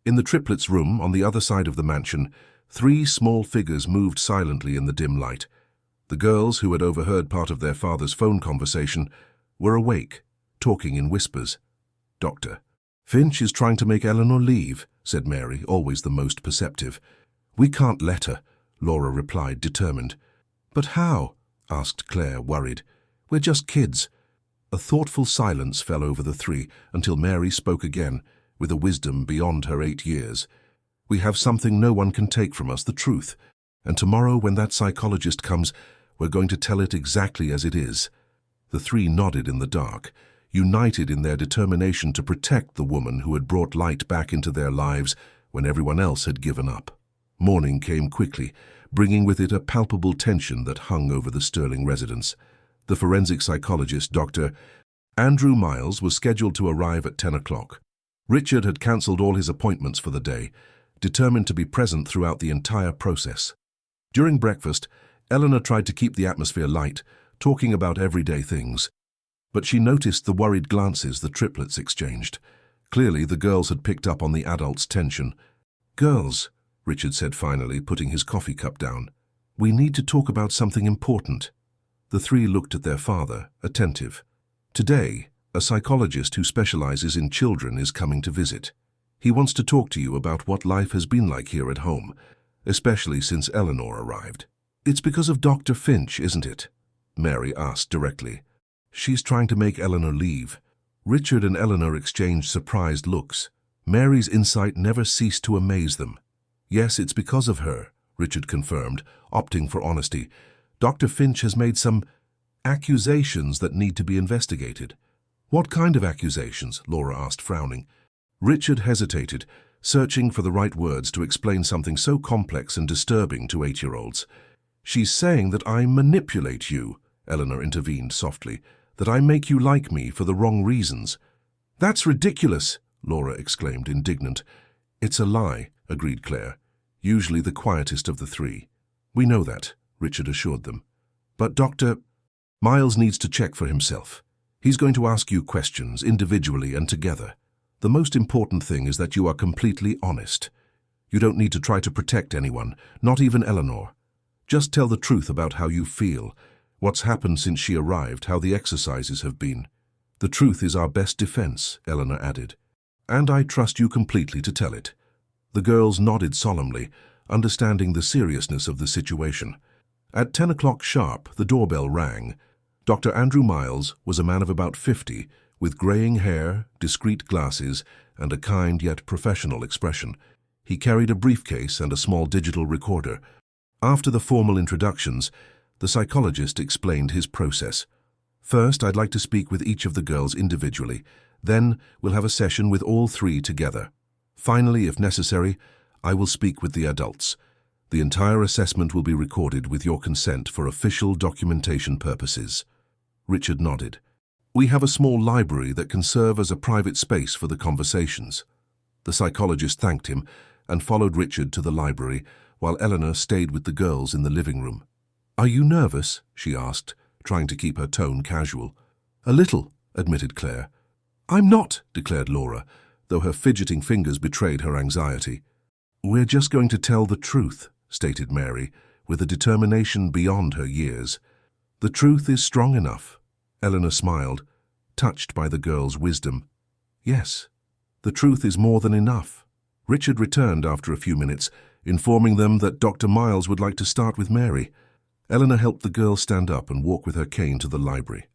S1: In the triplets' room, on the other side of the mansion, 3 small figures moved silently in the dim light. The girls, who had overheard part of their father's phone conversation, were awake, talking in whispers. Dr. Finch is trying to make Eleanor leave, said Mary, always the most perceptive. We can't let her, Laura replied, determined. But how? Asked Claire, worried. We're just kids. A thoughtful silence fell over the 3 until Mary spoke again, with a wisdom beyond her 8 years. We have something no one can take from us, the truth. And tomorrow, when that psychologist comes, we're going to tell it exactly as it is. The 3 nodded in the dark, united in their determination to protect the woman who had brought light back into their lives when everyone else had given up. Morning came quickly, bringing with it a palpable tension that hung over the Sterling residence. The forensic psychologist, Dr. Andrew Miles, was scheduled to arrive at 10 o'clock. Richard had cancelled all his appointments for the day, determined to be present throughout the entire process. During breakfast, Eleanor tried to keep the atmosphere light, talking about everyday things. But she noticed the worried glances the triplets exchanged. Clearly, the girls had picked up on the adults' tension. Girls, Richard said finally, putting his coffee cup down. We need to talk about something important. The 3 looked at their father, attentive. Today, a psychologist who specializes in children is coming to visit. He wants to talk to you about what life has been like here at home, especially since Eleanor arrived. It's because of Dr. Finch, isn't it? Mary asked directly. She's trying to make Eleanor leave. Richard and Eleanor exchanged surprised looks. Mary's insight never ceased to amaze them. Yes, it's because of her, Richard confirmed, opting for honesty. Dr. Finch has made some accusations that need to be investigated. What kind of accusations? Laura asked, frowning. Richard hesitated, searching for the right words to explain something so complex and disturbing to 8-year-olds. She's saying that I manipulate you, Eleanor intervened softly, that I make you like me for the wrong reasons. That's ridiculous, Laura exclaimed, indignant. It's a lie, agreed Claire, usually the quietest of the three. We know that, Richard assured them. But Dr. Miles needs to check for himself. He's going to ask you questions individually and together. The most important thing is that you are completely honest. You don't need to try to protect anyone, not even Eleanor. Just tell the truth about how you feel, what's happened since she arrived, how the exercises have been. The truth is our best defense, Eleanor added. And I trust you completely to tell it. The girls nodded solemnly, understanding the seriousness of the situation. At 10 o'clock sharp, the doorbell rang. Dr. Andrew Miles was a man of about 50, with graying hair, discreet glasses, and a kind yet professional expression. He carried a briefcase and a small digital recorder. After the formal introductions, the psychologist explained his process. First, I'd like to speak with each of the girls individually. Then, we'll have a session with all three together. Finally, if necessary, I will speak with the adults. The entire assessment will be recorded with your consent for official documentation purposes. Richard nodded. We have a small library that can serve as a private space for the conversations. The psychologist thanked him and followed Richard to the library, while Eleanor stayed with the girls in the living room. Are you nervous? She asked, trying to keep her tone casual. A little, admitted Claire. I'm not, declared Laura, though her fidgeting fingers betrayed her anxiety. We're just going to tell the truth, stated Mary, with a determination beyond her years. The truth is strong enough. Eleanor smiled, touched by the girl's wisdom. Yes, the truth is more than enough. Richard returned after a few minutes, informing them that Dr. Miles would like to start with Mary. Eleanor helped the girl stand up and walk with her cane to the library.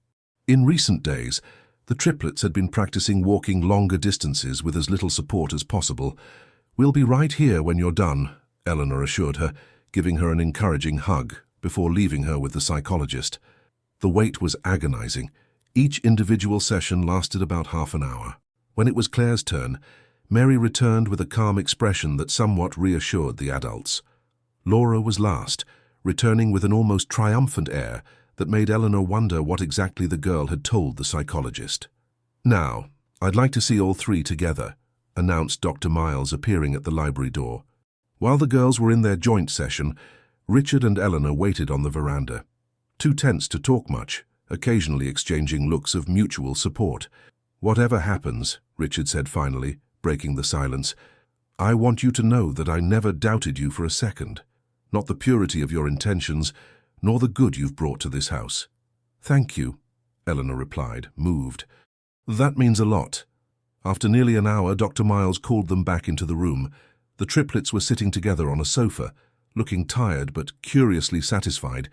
S1: In recent days, the triplets had been practicing walking longer distances with as little support as possible. We'll be right here when you're done, Eleanor assured her, giving her an encouraging hug before leaving her with the psychologist. The wait was agonizing. Each individual session lasted about half an hour. When it was Claire's turn, Mary returned with a calm expression that somewhat reassured the adults. Laura was last, returning with an almost triumphant air that made Eleanor wonder what exactly the girl had told the psychologist. Now, I'd like to see all three together, announced Dr. Miles, appearing at the library door. While the girls were in their joint session, Richard and Eleanor waited on the veranda. Too tense to talk much, occasionally exchanging looks of mutual support. Whatever happens, Richard said finally, breaking the silence, I want you to know that I never doubted you for a second. Not the purity of your intentions, nor the good you've brought to this house. Thank you, Eleanor replied, moved. That means a lot. After nearly an hour, Dr. Miles called them back into the room. The triplets were sitting together on a sofa, looking tired but curiously satisfied,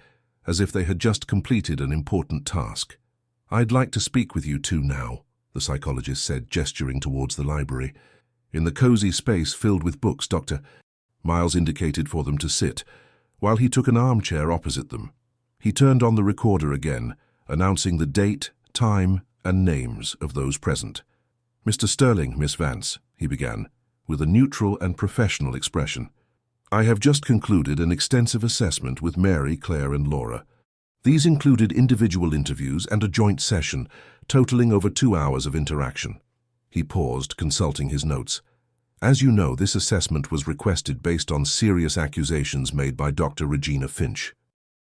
S1: as if they had just completed an important task. I'd like to speak with you two now, the psychologist said, gesturing towards the library. In the cozy space filled with books, Dr. Miles indicated for them to sit, while he took an armchair opposite them. He turned on the recorder again, announcing the date, time, and names of those present. Mr. Sterling, Miss Vance, he began, with a neutral and professional expression. I have just concluded an extensive assessment with Mary, Claire, and Laura. These included individual interviews and a joint session, totaling over 2 hours of interaction. He paused, consulting his notes. As you know, this assessment was requested based on serious accusations made by Dr. Regina Finch.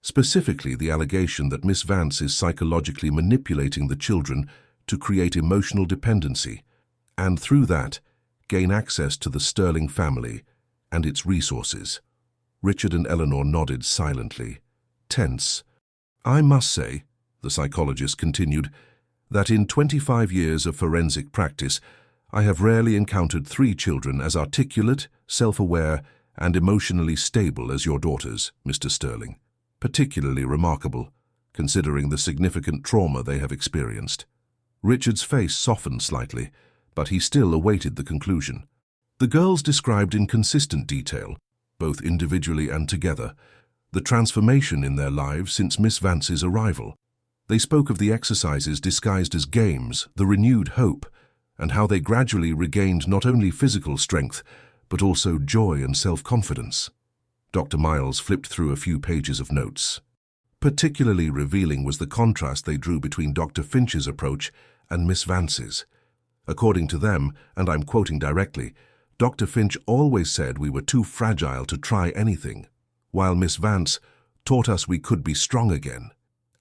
S1: Specifically, the allegation that Miss Vance is psychologically manipulating the children to create emotional dependency, and through that, gain access to the Sterling family and its resources. Richard and Eleanor nodded silently, tense. I must say, the psychologist continued, that in 25 years of forensic practice, I have rarely encountered 3 children as articulate, self-aware, and emotionally stable as your daughters, Mr. Sterling. Particularly remarkable, considering the significant trauma they have experienced. Richard's face softened slightly, but he still awaited the conclusion. The girls described in consistent detail, both individually and together, the transformation in their lives since Miss Vance's arrival. They spoke of the exercises disguised as games, the renewed hope, and how they gradually regained not only physical strength, but also joy and self-confidence. Dr. Miles flipped through a few pages of notes. Particularly revealing was the contrast they drew between Dr. Finch's approach and Miss Vance's. According to them, and I'm quoting directly, Dr. Finch always said we were too fragile to try anything, while Miss Vance taught us we could be strong again.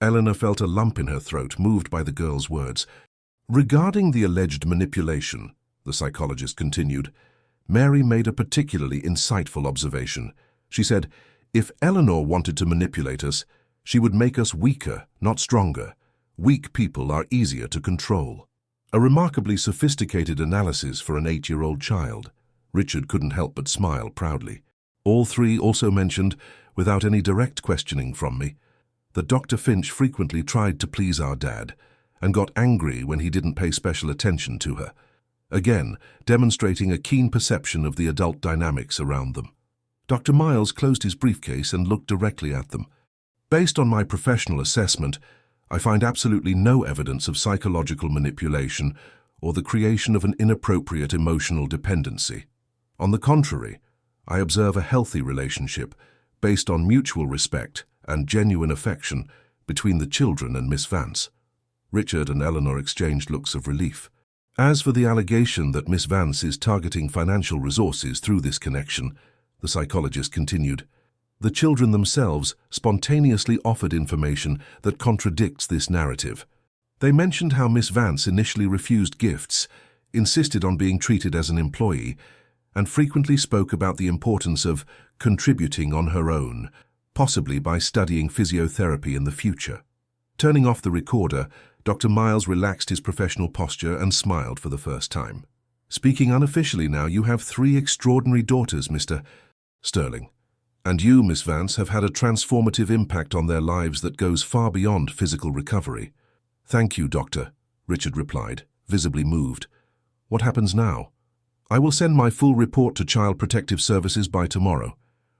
S1: Eleanor felt a lump in her throat, moved by the girl's words. Regarding the alleged manipulation, the psychologist continued, Mary made a particularly insightful observation. She said, if Eleanor wanted to manipulate us, she would make us weaker, not stronger. Weak people are easier to control. A remarkably sophisticated analysis for an 8-year-old child. Richard couldn't help but smile proudly. All three also mentioned, without any direct questioning from me, that Dr. Finch frequently tried to please our dad and got angry when he didn't pay special attention to her, again demonstrating a keen perception of the adult dynamics around them. Dr. Miles closed his briefcase and looked directly at them. Based on my professional assessment, I find absolutely no evidence of psychological manipulation or the creation of an inappropriate emotional dependency. On the contrary, I observe a healthy relationship based on mutual respect and genuine affection between the children and Miss Vance. Richard and Eleanor exchanged looks of relief. As for the allegation that Miss Vance is targeting financial resources through this connection, the psychologist continued, the children themselves spontaneously offered information that contradicts this narrative. They mentioned how Miss Vance initially refused gifts, insisted on being treated as an employee, and frequently spoke about the importance of contributing on her own, possibly by studying physiotherapy in the future. Turning off the recorder, Dr. Miles relaxed his professional posture and smiled for the first time. Speaking unofficially now, you have 3 extraordinary daughters, Mr. Sterling. And you, Miss Vance, have had a transformative impact on their lives that goes far beyond physical recovery. Thank you, Doctor, Richard replied, visibly moved. What happens now? I will send my full report to Child Protective Services by tomorrow,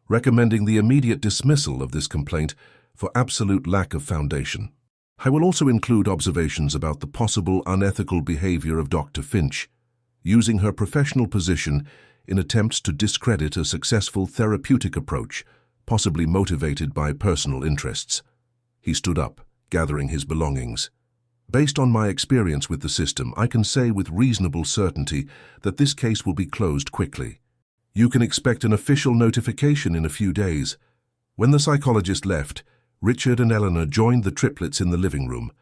S1: recommending the immediate dismissal of this complaint for absolute lack of foundation. I will also include observations about the possible unethical behavior of Dr. Finch, using her professional position in attempts to discredit a successful therapeutic approach, possibly motivated by personal interests. He stood up, gathering his belongings. Based on my experience with the system, I can say with reasonable certainty that this case will be closed quickly. You can expect an official notification in a few days. When the psychologist left, Richard and Eleanor joined the triplets in the living room.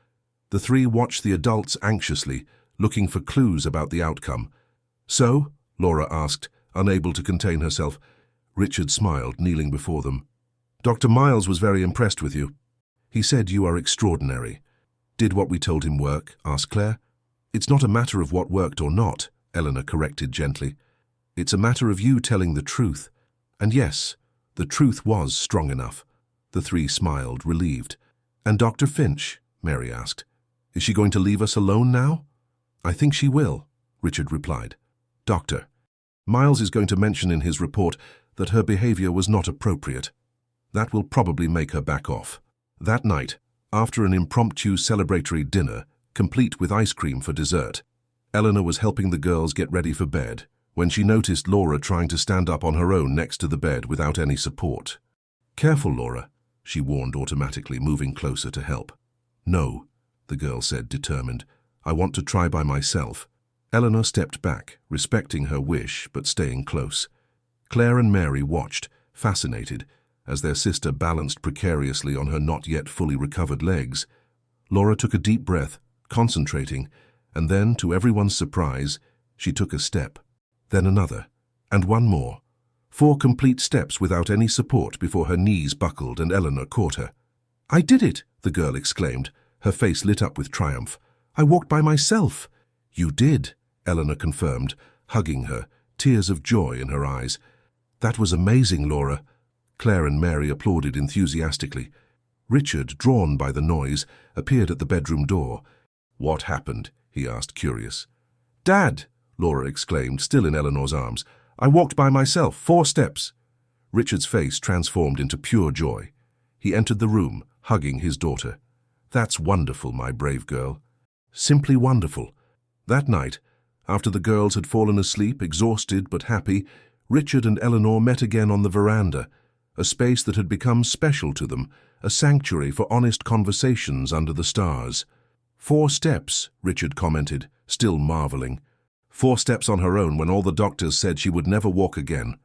S1: The 3 watched the adults anxiously, looking for clues about the outcome. So, Laura asked, unable to contain herself. Richard smiled, kneeling before them. Dr. Miles was very impressed with you. He said you are extraordinary. Did what we told him work? Asked Claire. It's not a matter of what worked or not, Eleanor corrected gently. It's a matter of you telling the truth. And yes, the truth was strong enough. The 3 smiled, relieved. And Dr. Finch? Mary asked. Is she going to leave us alone now? I think she will, Richard replied. Doctor, Miles is going to mention in his report that her behavior was not appropriate. That will probably make her back off. That night, after an impromptu celebratory dinner, complete with ice cream for dessert, Eleanor was helping the girls get ready for bed when she noticed Laura trying to stand up on her own next to the bed without any support. Careful, Laura, she warned automatically, moving closer to help. No, the girl said, determined. I want to try by myself. Eleanor stepped back, respecting her wish but staying close. Claire and Mary watched, fascinated, as their sister balanced precariously on her not yet fully recovered legs. Laura took a deep breath, concentrating, and then, to everyone's surprise, she took a step, then another, and one more. 4 complete steps without any support before her knees buckled and Eleanor caught her. I did it, the girl exclaimed, her face lit up with triumph. I walked by myself. You did, Eleanor confirmed, hugging her, tears of joy in her eyes. That was amazing, Laura. Claire and Mary applauded enthusiastically. Richard, drawn by the noise, appeared at the bedroom door. What happened? He asked, curious. Dad, Laura exclaimed, still in Eleanor's arms. I walked by myself, 4 steps. Richard's face transformed into pure joy. He entered the room, hugging his daughter. That's wonderful, my brave girl. Simply wonderful. That night, after the girls had fallen asleep, exhausted but happy, Richard and Eleanor met again on the veranda, a space that had become special to them, a sanctuary for honest conversations under the stars. 4 steps, Richard commented, still marveling. 4 steps on her own when all the doctors said she would never walk again.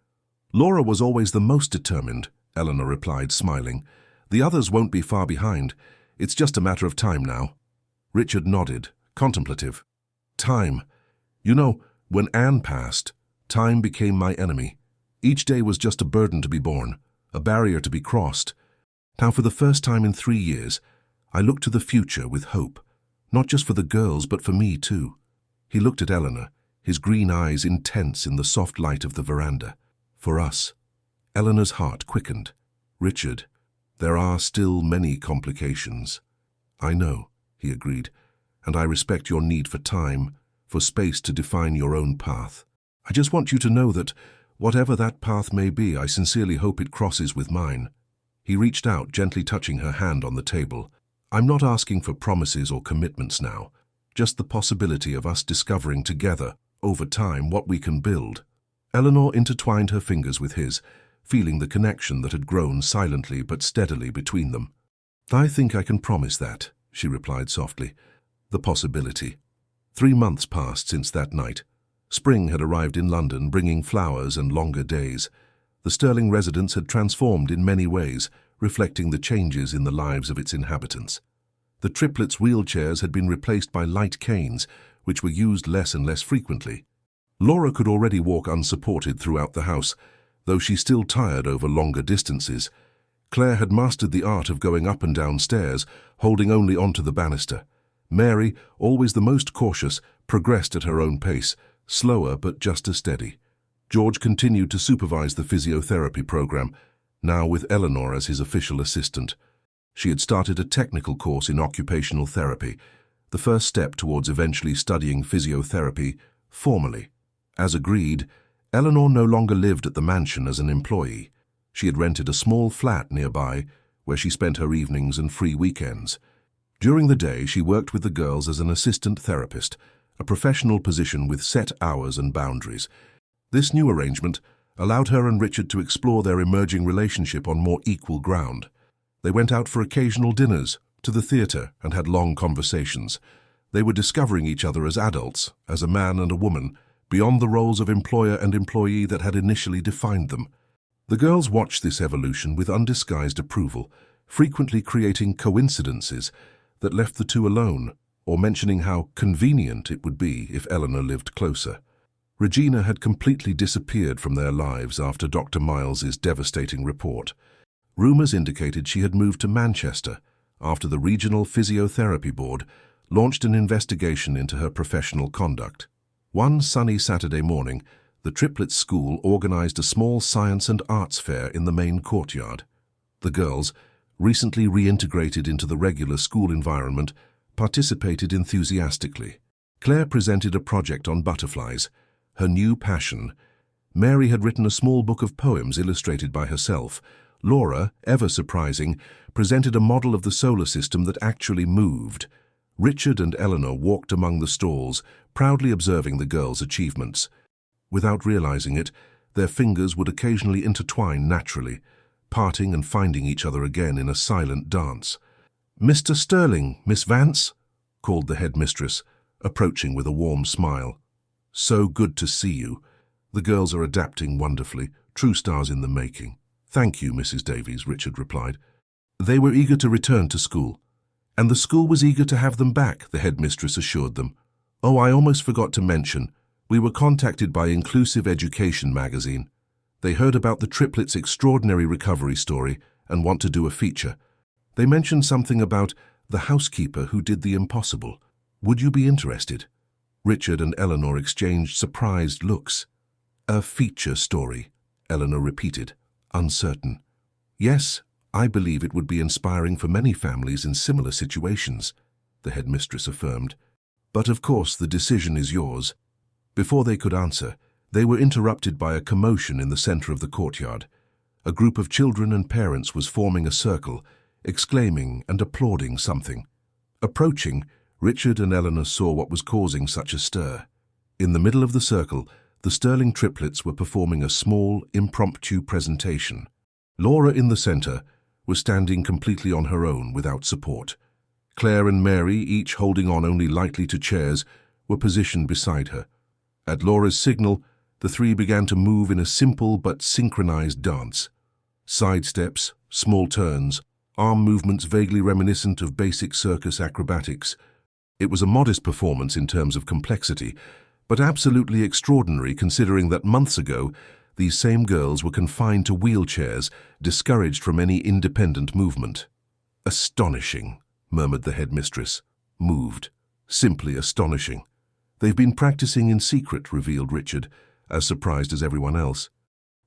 S1: Laura was always the most determined, Eleanor replied, smiling. The others won't be far behind. It's just a matter of time now. Richard nodded, contemplative. Time. You know, when Anne passed, time became my enemy. Each day was just a burden to be borne, a barrier to be crossed. Now, for the first time in 3 years, I look to the future with hope, not just for the girls, but for me too. He looked at Eleanor, his green eyes intense in the soft light of the veranda. For us. Eleanor's heart quickened. Richard, there are still many complications. I know, he agreed, and I respect your need for time, for space to define your own path. I just want you to know that, whatever that path may be, I sincerely hope it crosses with mine. He reached out, gently touching her hand on the table. I'm not asking for promises or commitments now, just the possibility of us discovering together, over time, what we can build. Eleanor intertwined her fingers with his, feeling the connection that had grown silently but steadily between them. I think I can promise that, she replied softly. The possibility. 3 months passed since that night. Spring had arrived in London, bringing flowers and longer days. The Sterling residence had transformed in many ways, reflecting the changes in the lives of its inhabitants. The Triplets' wheelchairs had been replaced by light canes, which were used less and less frequently. Laura could already walk unsupported throughout the house, though she still tired over longer distances. Claire had mastered the art of going up and down stairs, holding only onto the banister. Mary, always the most cautious, progressed at her own pace, slower but just as steady. George continued to supervise the physiotherapy program, now with Eleanor as his official assistant. She had started a technical course in occupational therapy, the first step towards eventually studying physiotherapy formally. As agreed, Eleanor no longer lived at the mansion as an employee. She had rented a small flat nearby, where she spent her evenings and free weekends. During the day, she worked with the girls as an assistant therapist, a professional position with set hours and boundaries. This new arrangement allowed her and Richard to explore their emerging relationship on more equal ground. They went out for occasional dinners, to the theatre, and had long conversations. They were discovering each other as adults, as a man and a woman, beyond the roles of employer and employee that had initially defined them. The girls watched this evolution with undisguised approval, frequently creating coincidences that left the two alone, or mentioning how convenient it would be if Eleanor lived closer. Regina had completely disappeared from their lives after Dr. Miles's devastating report. Rumours indicated she had moved to Manchester after the Regional Physiotherapy Board launched an investigation into her professional conduct. One sunny Saturday morning, the Triplets school organised a small science and arts fair in the main courtyard. The girls, recently reintegrated into the regular school environment, participated enthusiastically. Claire presented a project on butterflies, her new passion. Mary had written a small book of poems illustrated by herself. Laura, ever surprising, presented a model of the solar system that actually moved. Richard and Eleanor walked among the stalls, proudly observing the girls' achievements. Without realizing it, their fingers would occasionally intertwine naturally, parting and finding each other again in a silent dance. "Mr. Sterling, Miss Vance," called the headmistress, approaching with a warm smile. "So good to see you. The girls are adapting wonderfully, true stars in the making." "Thank you, Mrs. Davies," Richard replied. They were eager to return to school, and the school was eager to have them back, the headmistress assured them. "Oh, I almost forgot to mention, we were contacted by Inclusive Education magazine. They heard about the Triplets' extraordinary recovery story and want to do a feature. They mentioned something about the housekeeper who did the impossible. Would you be interested?" Richard and Eleanor exchanged surprised looks. "A feature story," Eleanor repeated, uncertain. "Yes, I believe it would be inspiring for many families in similar situations," the headmistress affirmed. "But of course the decision is yours." Before they could answer, they were interrupted by a commotion in the center of the courtyard. A group of children and parents was forming a circle, exclaiming and applauding something. Approaching, Richard and Eleanor saw what was causing such a stir. In the middle of the circle, the Sterling triplets were performing a small, impromptu presentation. Laura, in the center, was standing completely on her own without support. Claire and Mary, each holding on only lightly to chairs, were positioned beside her. At Laura's signal, the three began to move in a simple but synchronized dance. Side steps, small turns, arm movements vaguely reminiscent of basic circus acrobatics. It was a modest performance in terms of complexity, but absolutely extraordinary considering that months ago, these same girls were confined to wheelchairs, discouraged from any independent movement. "Astonishing," murmured the headmistress, moved. "Simply astonishing." "They've been practicing in secret," revealed Richard, as surprised as everyone else.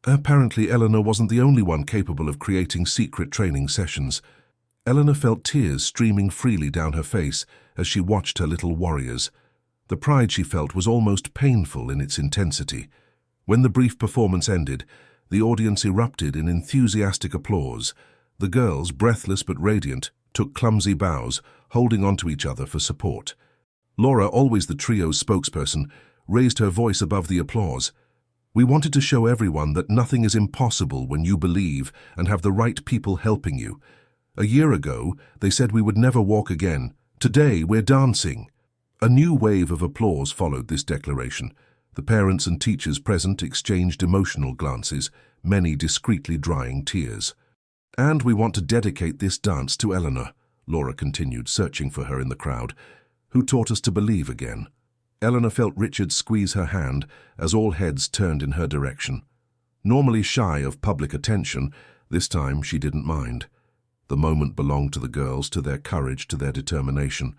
S1: Apparently, Eleanor wasn't the only one capable of creating secret training sessions. Eleanor felt tears streaming freely down her face as she watched her little warriors. The pride she felt was almost painful in its intensity. When the brief performance ended, the audience erupted in enthusiastic applause. The girls, breathless but radiant, took clumsy bows, holding onto each other for support. Laura, always the trio's spokesperson, raised her voice above the applause. "We wanted to show everyone that nothing is impossible when you believe and have the right people helping you. A year ago, they said we would never walk again. Today, we're dancing." A new wave of applause followed this declaration. The parents and teachers present exchanged emotional glances, many discreetly drying tears. "And we want to dedicate this dance to Eleanor," Laura continued, searching for her in the crowd, "who taught us to believe again." Eleanor felt Richard squeeze her hand as all heads turned in her direction. Normally shy of public attention, this time she didn't mind. The moment belonged to the girls, to their courage, to their determination.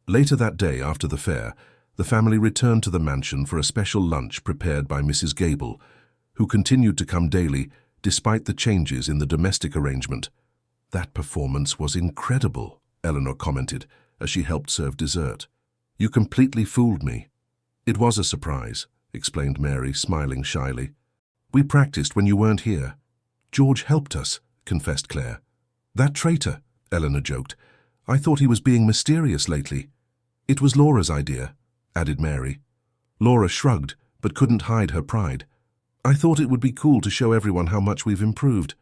S1: Later that day, after the fair, the family returned to the mansion for a special lunch prepared by Mrs. Gable, who continued to come daily despite the changes in the domestic arrangement. "That performance was incredible," Eleanor commented as she helped serve dessert. "You completely fooled me." "It was a surprise," explained Mary, smiling shyly. "We practiced when you weren't here." "George helped us," confessed Claire. "That traitor," Eleanor joked. "I thought he was being mysterious lately." "It was Laura's idea," added Mary. Laura shrugged, but couldn't hide her pride. "I thought it would be cool to show everyone how much we've improved."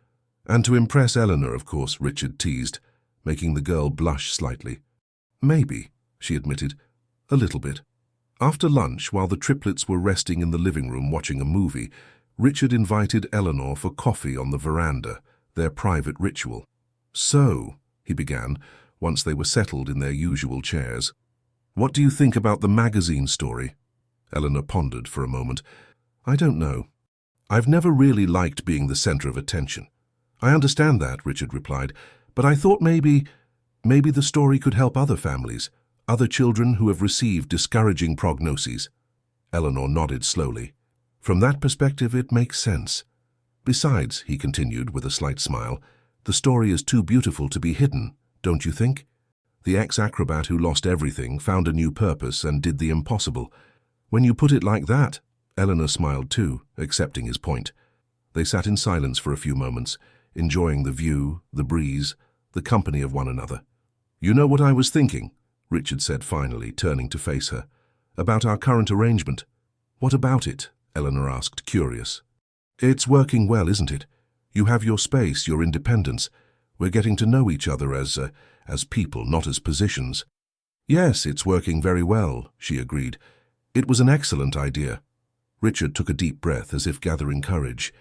S1: "And to impress Eleanor, of course," Richard teased, making the girl blush slightly. "Maybe," she admitted. "A little bit." After lunch, while the triplets were resting in the living room watching a movie, Richard invited Eleanor for coffee on the veranda, their private ritual. "So," he began, once they were settled in their usual chairs, "what do you think about the magazine story?" Eleanor pondered for a moment. "I don't know. I've never really liked being the center of attention." "I understand that," Richard replied, "but I thought maybe the story could help other families, other children who have received discouraging prognoses." Eleanor nodded slowly. "From that perspective, it makes sense. Besides," he continued with a slight smile, "the story is too beautiful to be hidden, don't you think? The ex-acrobat who lost everything, found a new purpose, and did the impossible. When you put it like that," Eleanor smiled too, accepting his point. They sat in silence for a few moments, enjoying the view, the breeze, the company of one another. "You know what I was thinking?" Richard said finally, turning to face her. "About our current arrangement." "What about it?" Eleanor asked, curious. "It's working well, isn't it? You have your space, your independence. We're getting to know each other as people, not as positions." "Yes, it's working very well," she agreed. "It was an excellent idea." Richard took a deep breath as if gathering courage.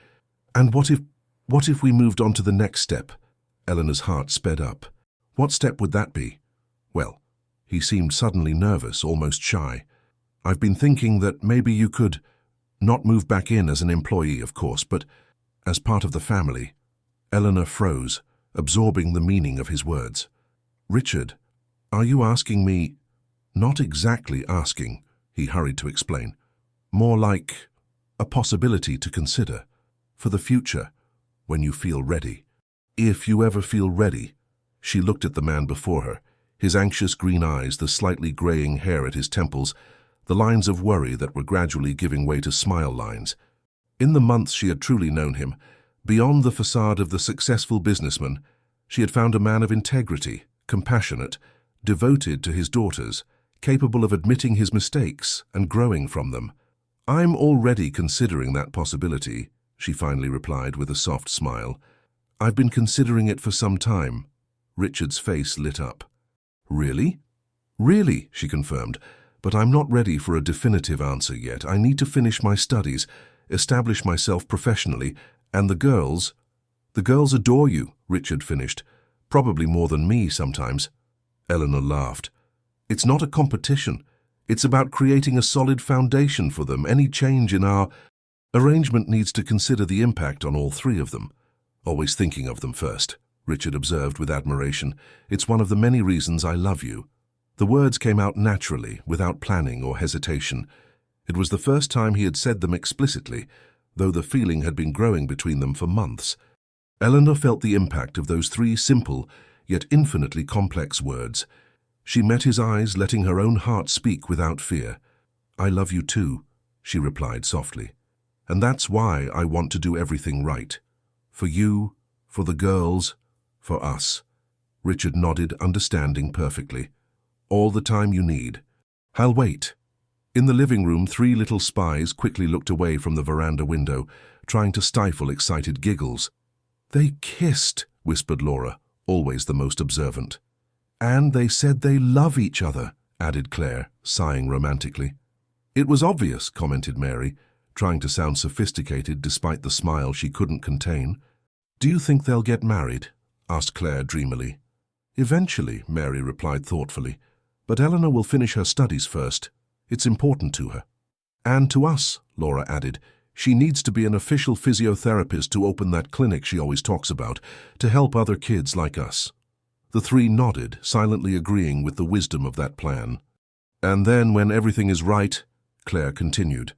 S1: "And what if we moved on to the next step?" Eleanor's heart sped up. "What step would that be?" "Well," he seemed suddenly nervous, almost shy. "I've been thinking that maybe you could not move back in as an employee, of course, but as part of the family." Eleanor froze, absorbing the meaning of his words. "Richard, are you asking me—" "Not exactly asking," he hurried to explain. "More like a possibility to consider. For the future, when you feel ready. If you ever feel ready." She looked at the man before her, his anxious green eyes, the slightly graying hair at his temples, the lines of worry that were gradually giving way to smile lines. In the months she had truly known him, beyond the facade of the successful businessman, she had found a man of integrity, compassionate, devoted to his daughters, capable of admitting his mistakes and growing from them. "I'm already considering that possibility," she finally replied with a soft smile. "I've been considering it for some time." Richard's face lit up. "Really?" "Really," she confirmed, "but I'm not ready for a definitive answer yet. I need to finish my studies, establish myself professionally, and the girls adore you," Richard finished. "Probably more than me sometimes." Eleanor laughed. "It's not a competition. It's about creating a solid foundation for them. Any change in our arrangement needs to consider the impact on all three of them." "Always thinking of them first," Richard observed with admiration. "It's one of the many reasons I love you." The words came out naturally, without planning or hesitation. It was the first time he had said them explicitly, though the feeling had been growing between them for months. Eleanor felt the impact of those three simple, yet infinitely complex words. She met his eyes, letting her own heart speak without fear. "I love you too," she replied softly. "And that's why I want to do everything right. For you, for the girls, for us." Richard nodded, understanding perfectly. "All the time you need. I'll wait." In the living room, three little spies quickly looked away from the veranda window, trying to stifle excited giggles. "They kissed," whispered Laura, always the most observant. "And they said they love each other," added Claire, sighing romantically. "It was obvious," commented Mary, trying to sound sophisticated despite the smile she couldn't contain. "Do you think they'll get married?" asked Claire dreamily. "Eventually," Mary replied thoughtfully. "But Eleanor will finish her studies first. It's important to her." "And to us," Laura added. "She needs to be an official physiotherapist to open that clinic she always talks about, to help other kids like us." The three nodded, silently agreeing with the wisdom of that plan. "And then, when everything is right," Claire continued.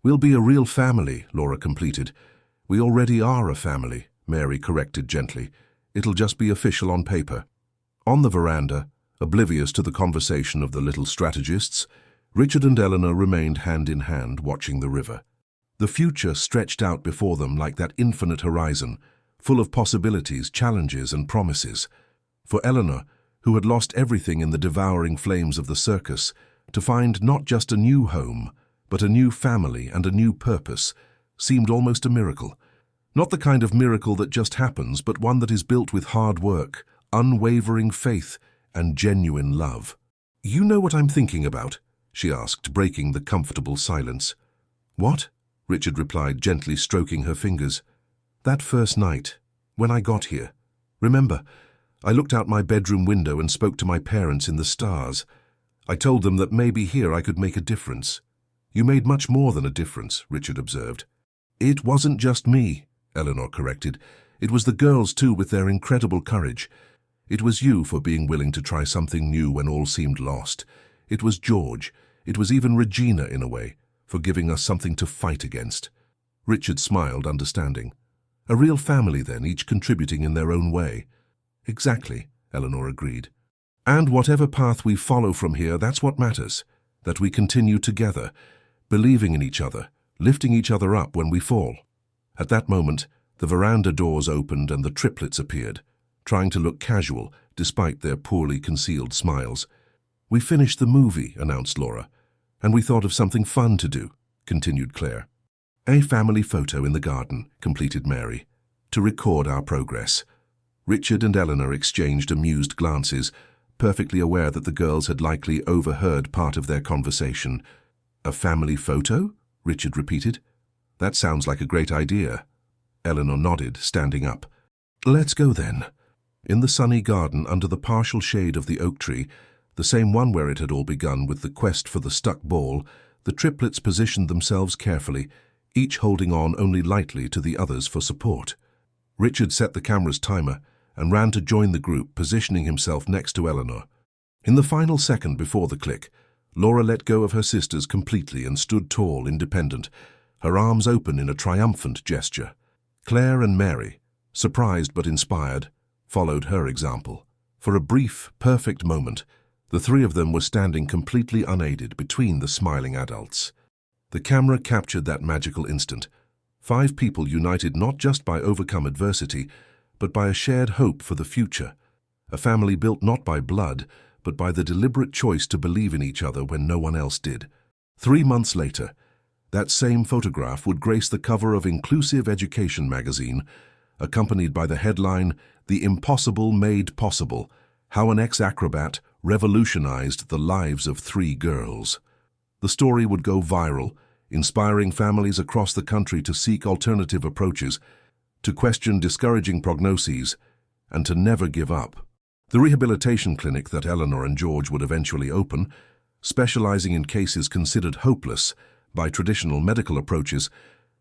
S1: "We'll be a real family," Laura completed. "We already are a family," Mary corrected gently. "It'll just be official on paper." On the veranda, oblivious to the conversation of the little strategists, Richard and Eleanor remained hand in hand, watching the river. The future stretched out before them like that infinite horizon, full of possibilities, challenges, and promises. For Eleanor, who had lost everything in the devouring flames of the circus, to find not just a new home, but a new family and a new purpose, seemed almost a miracle. Not the kind of miracle that just happens, but one that is built with hard work, unwavering faith, and genuine love. "You know what I'm thinking about?" she asked, breaking the comfortable silence. "What?" Richard replied, gently stroking her fingers. "That first night, when I got here. Remember, I looked out my bedroom window and spoke to my parents in the stars. I told them that maybe here I could make a difference." "You made much more than a difference," Richard observed. "It wasn't just me," Eleanor corrected. "It was the girls too, with their incredible courage. It was you for being willing to try something new when all seemed lost. It was George. It was even Regina, in a way, for giving us something to fight against." Richard smiled, understanding. "A real family, then, each contributing in their own way." "Exactly," Eleanor agreed. "And whatever path we follow from here, that's what matters. That we continue together, believing in each other, lifting each other up when we fall." At that moment, the veranda doors opened and the triplets appeared, trying to look casual despite their poorly concealed smiles. "We finished the movie," announced Laura. "And we thought of something fun to do," continued Claire. "A family photo in the garden," completed Mary, "to record our progress." Richard and Eleanor exchanged amused glances, perfectly aware that the girls had likely overheard part of their conversation. "A family photo?" Richard repeated. "That sounds like a great idea." Eleanor nodded, standing up. "Let's go then." In the sunny garden under the partial shade of the oak tree, the same one where it had all begun with the quest for the stuck ball, the triplets positioned themselves carefully, each holding on only lightly to the others for support. Richard set the camera's timer and ran to join the group, positioning himself next to Eleanor. In the final second before the click, Laura let go of her sisters completely and stood tall, independent, her arms open in a triumphant gesture. Claire and Mary, surprised but inspired, followed her example. For a brief, perfect moment, the three of them were standing completely unaided between the smiling adults. The camera captured that magical instant. 5 people united not just by overcome adversity, but by a shared hope for the future. A family built not by blood, but by the deliberate choice to believe in each other when no one else did. 3 months later, that same photograph would grace the cover of Inclusive Education magazine, accompanied by the headline, "The Impossible Made Possible: How an Ex-Acrobat Revolutionized the Lives of 3 Girls." The story would go viral, inspiring families across the country to seek alternative approaches, to question discouraging prognoses, and to never give up. The rehabilitation clinic that Eleanor and George would eventually open, specializing in cases considered hopeless by traditional medical approaches,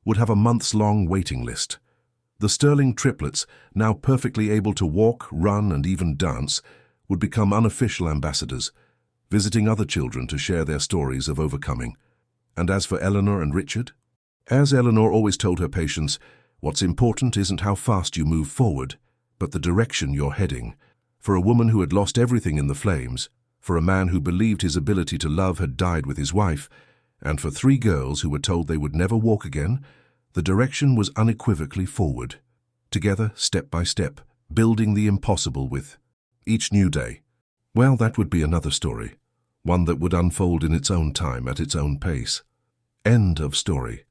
S1: would have a months-long waiting list. The sterling triplets, now perfectly able to walk, run, and even dance, would become unofficial ambassadors, visiting other children to share their stories of overcoming. And as for Eleanor and Richard? As Eleanor always told her patients, what's important isn't how fast you move forward, but the direction you're heading. For a woman who had lost everything in the flames, for a man who believed his ability to love had died with his wife, and for 3 girls who were told they would never walk again, the direction was unequivocally forward. Together, step by step, building the impossible with each new day. Well, that would be another story, one that would unfold in its own time, at its own pace. End of story.